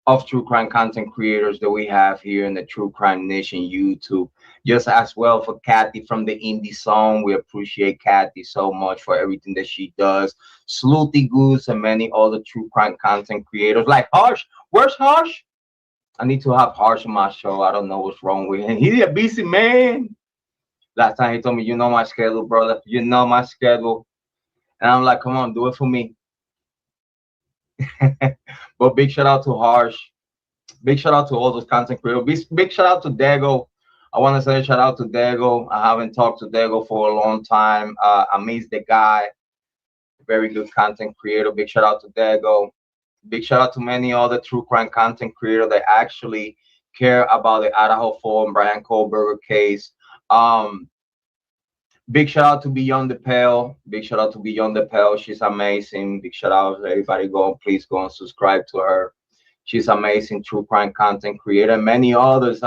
of true crime content creators that we have here in the True Crime Nation YouTube. Just as well for Kathy from the Indie Song. We appreciate Kathy so much for everything that she does. Sleuty Goose and many other true crime content creators like Harsh. Where's Harsh? I need to have Harsh on my show. I don't know what's wrong with him. He's a busy man. Last time he told me, you know my schedule, brother. You know my schedule. And I'm like, come on, do it for me. But big shout out to Harsh. Big shout out to all those content creators. Big shout out to Dago. I want to say shout out to Dago. I haven't talked to Dago for a long time. I miss the guy. Very good content creator. Big shout out to Dago. Big shout out to many other true crime content creators that actually care about the Idaho 4 and Bryan Kohberger case. Big shout out to Beyond the Pale. Big shout out to Beyond the Pale. She's amazing. Big shout out to everybody. Please go and subscribe to her. She's amazing true crime content creator. Many others.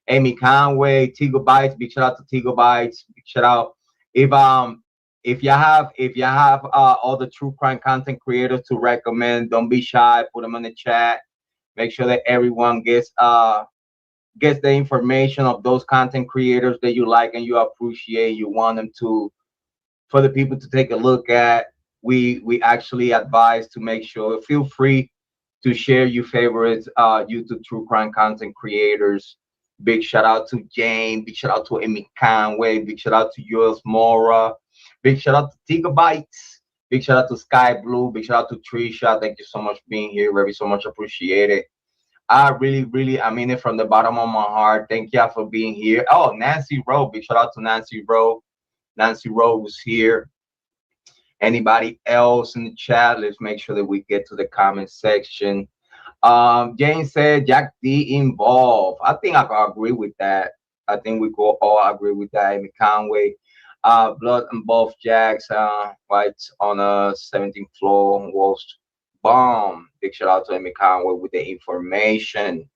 Amy Conway, Tigo Bites. Big shout out to Tigo Bites. Big shout out. If you have all the true crime content creators to recommend, don't be shy. Put them in the chat. Make sure that everyone gets the information of those content creators that you like and you appreciate. You want them to, for the people to take a look at. We actually advise to make sure. Feel free to share your favorites YouTube true crime content creators. Big shout out to Jane. Big shout out to Amy Conway. Big shout out to Yoels Mora. Big shout out to Tiga Bites. Big shout out to Sky Blue. Big shout out to Trisha. Thank you so much for being here. Very so much appreciated. I really, I mean it from the bottom of my heart. Thank you for being here. Oh, Nancy Rowe. Big shout out to Nancy Rowe. Nancy Rowe was here. Anybody else in the chat? Let's make sure that we get to the comment section. Jane said Jack D involved. I think I can agree with that. I think we go all agree with that. Amy Conway. Blood and both Jacks. Fights on a 17th floor. Wolves bomb. Big shout out to Amy Conway with the information.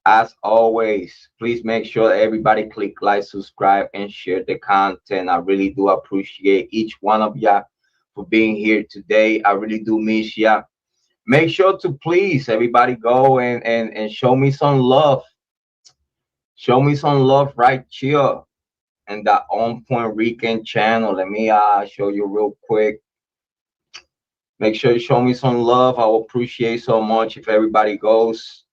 As always, please make sure everybody click like, subscribe, and share the content. I really do appreciate each one of ya for being here today. I really do miss ya. Make sure to please everybody go and show me some love. Show me some love right here and that On Point Rican channel. Let me show you real quick. Make sure you show me some love. I will appreciate so much if everybody goes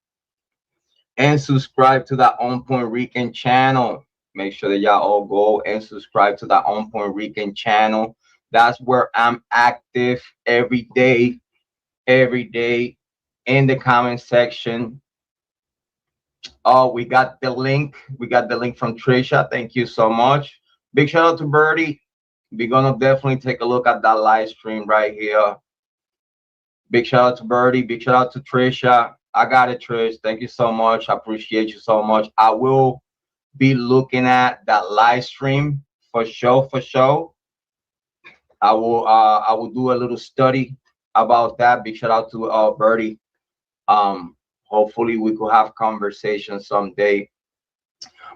and subscribe to that On Point Rican channel. Make sure that y'all all go and subscribe to that On Point Rican channel. That's where I'm active every day in the comment section. Oh, we got the link. We got the link from Trisha. Thank you so much. Big shout out to Birdie. We're gonna definitely take a look at that live stream right here. Big shout out to Birdie. Big shout out to Trisha. I got it, Trish. Thank you so much. I appreciate you so much. I will be looking at that live stream for sure, for sure. I will do a little study about that. Big shout out to Birdie. Hopefully we could have conversation someday.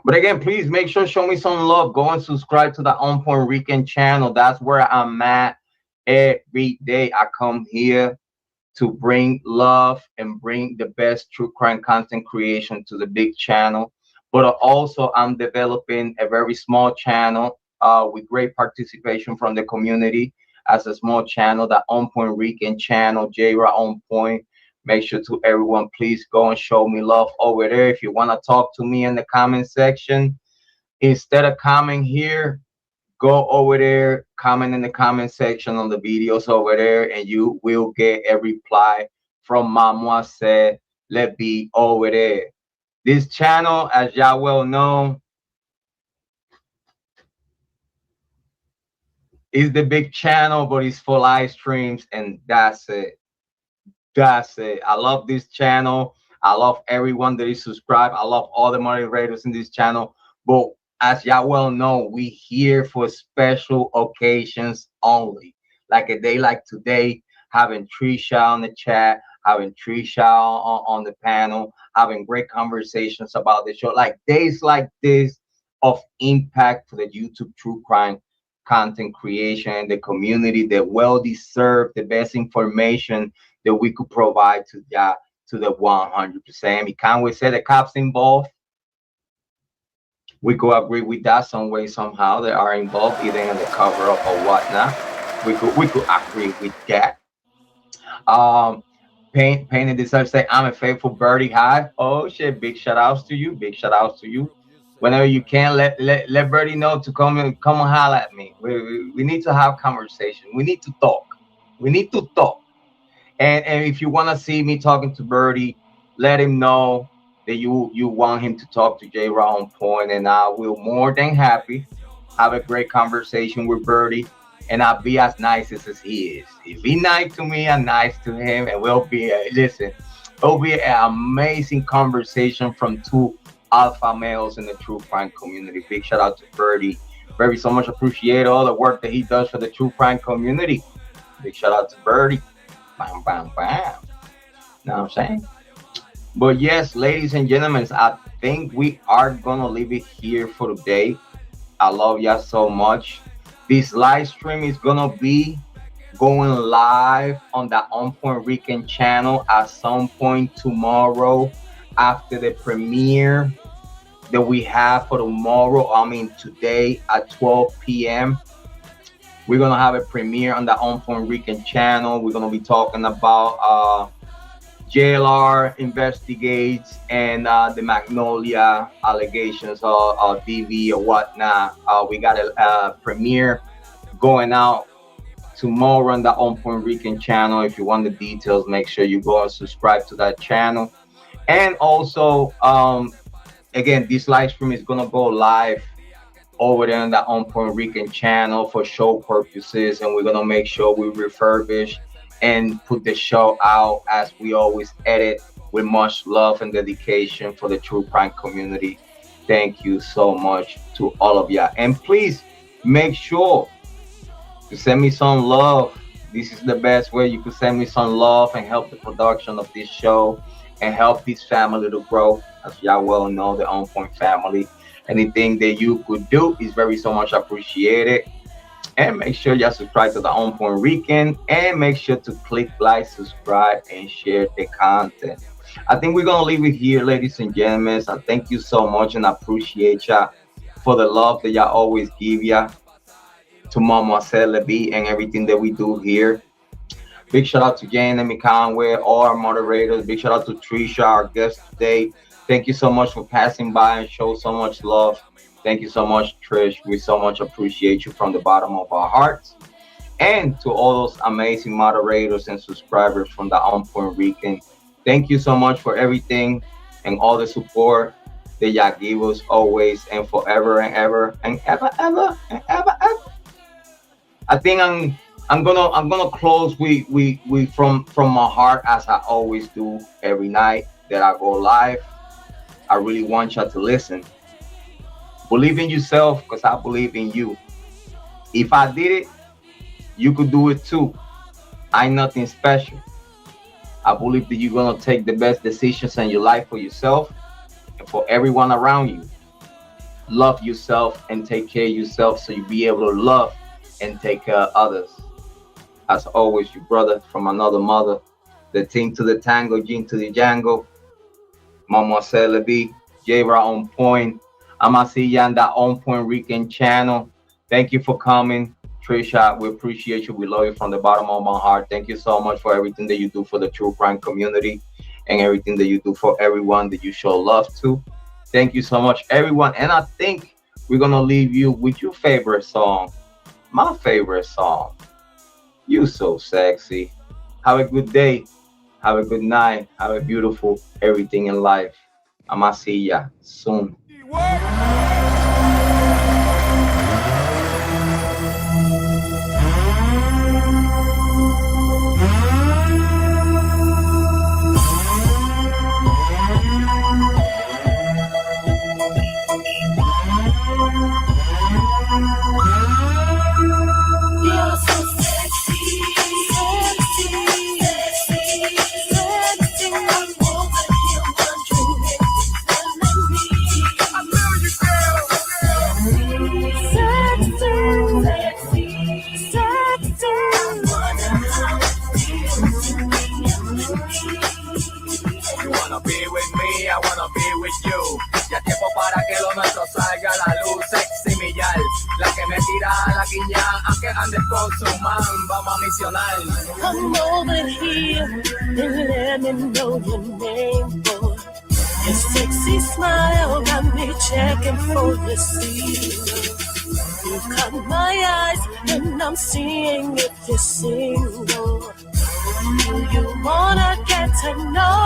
But again, please make sure show me some love. Go and subscribe to the On Point Rican channel. That's where I'm at every day. I come here to bring love and bring the best true crime content creation to the big channel. But also, I'm developing a very small channel with great participation from the community as a small channel, the On Point Rican channel, Jrod On Point. Make sure to everyone, please go and show me love over there. If you want to talk to me in the comment section, instead of commenting here, go over there, comment in the comment section on the videos over there, and you will get a reply from Mademoiselle Let Be over there. This channel, as y'all well know, is the big channel, but it's for live streams, and that's it. That's it. I love this channel. I love everyone that is subscribed. I love all the moderators in this channel. But as y'all well know, we here for special occasions only. Like a day like today, having Trisha on the chat, having Trisha on the panel, having great conversations about the show. Like days like this of impact for the YouTube true crime content creation, the community, that well deserved, the best information that we could provide to y'all to the 100%. We can't wait say the cops involved. We could agree with that some way somehow. They are involved either in the cover up or whatnot. We could agree with that. Painted deserves to say I'm a faithful birdie. Hi. Oh shit, big shout outs to you. Big shout outs to you. Whenever you can, let Birdie know to come and holler at me. We need to have conversation. We need to talk. We need to talk. And if you want to see me talking to Birdie, let him know that you want him to talk to Jrod On Point, and I will more than happy have a great conversation with Birdie, and I'll be as nice as he is. If he nice to me, I'm nice to him, and we'll be listen. It'll be an amazing conversation from two alpha males in the true crime community. Big shout out to Birdie. Birdie, so much appreciate all the work that he does for the true crime community. Big shout out to Birdie. Bam, bam, bam. Know what I'm saying? But yes, ladies and gentlemen, I think we are gonna leave it here for today. I love y'all so much. This live stream is gonna be going live on the On Point Rican channel at some point tomorrow after the premiere that we have for tomorrow. I mean today at 12 p.m. We're gonna have a premiere on the On Point Rican channel. We're gonna be talking about JLR investigates and the Magnolia allegations of DV or whatnot. We got a premiere going out tomorrow on the On Point Rican channel. If you want the details, make sure you go and subscribe to that channel. And also, again, this live stream is gonna go live over there on the On Point Rican channel for show purposes, and we're gonna make sure we refurbish and put the show out as we always edit with much love and dedication for the true crime community. Thank you so much to all of y'all, and please make sure to send me some love. This is the best way you can send me some love and help the production of this show and help this family to grow. As y'all well know, the On Point family. Anything that you could do is very so much appreciated. And make sure you subscribe to the On Point Rican, and make sure to click like, subscribe, and share the content. I think we're gonna leave it here, ladies and gentlemen. I thank you so much, and I appreciate y'all for the love that y'all always give ya to Mama Celebi and everything that we do here. Big shout out to Jane and Conway, all our moderators. Big shout out to Trisha, our guest today. Thank you so much for passing by and show so much love. Thank you so much, Trish. We so much appreciate you from the bottom of our hearts. And to all those amazing moderators and subscribers from the On Point Rican, thank you so much for everything and all the support that y'all give us always and forever and ever and ever, ever, and ever, ever. I think I'm gonna close we from my heart, as I always do every night that I go live. I really want you to listen. Believe in yourself, because I believe in you. If I did it, you could do it too. I ain't nothing special. I believe that you're gonna take the best decisions in your life for yourself and for everyone around you. Love yourself and take care of yourself so you be able to love and take care of others. As always, your brother from another mother, the team to the tango, Gene to the Django, Mama Celebi, Jrod on point. I'ma see you on that On Point Rican channel. Thank you for coming, Trisha. We appreciate you. We love you from the bottom of my heart. Thank you so much for everything that you do for the true crime community and everything that you do for everyone that you show love to. Thank you so much, everyone. And I think we're gonna leave you with your favorite song. My favorite song. You so sexy. Have a good day. Have a good night. Have a beautiful everything in life. I'ma see ya soon. I wanna be with you. Ya tiempo para que lo nuestro salga a la luz. Sexy Millal, la que me tira a la guiña, aunque andes con su man, vamos a misionar. Come over here and let me know your name, boy. Your sexy smile got me checking for the seal. You caught my eyes and I'm seeing if you're single. Do you wanna get to know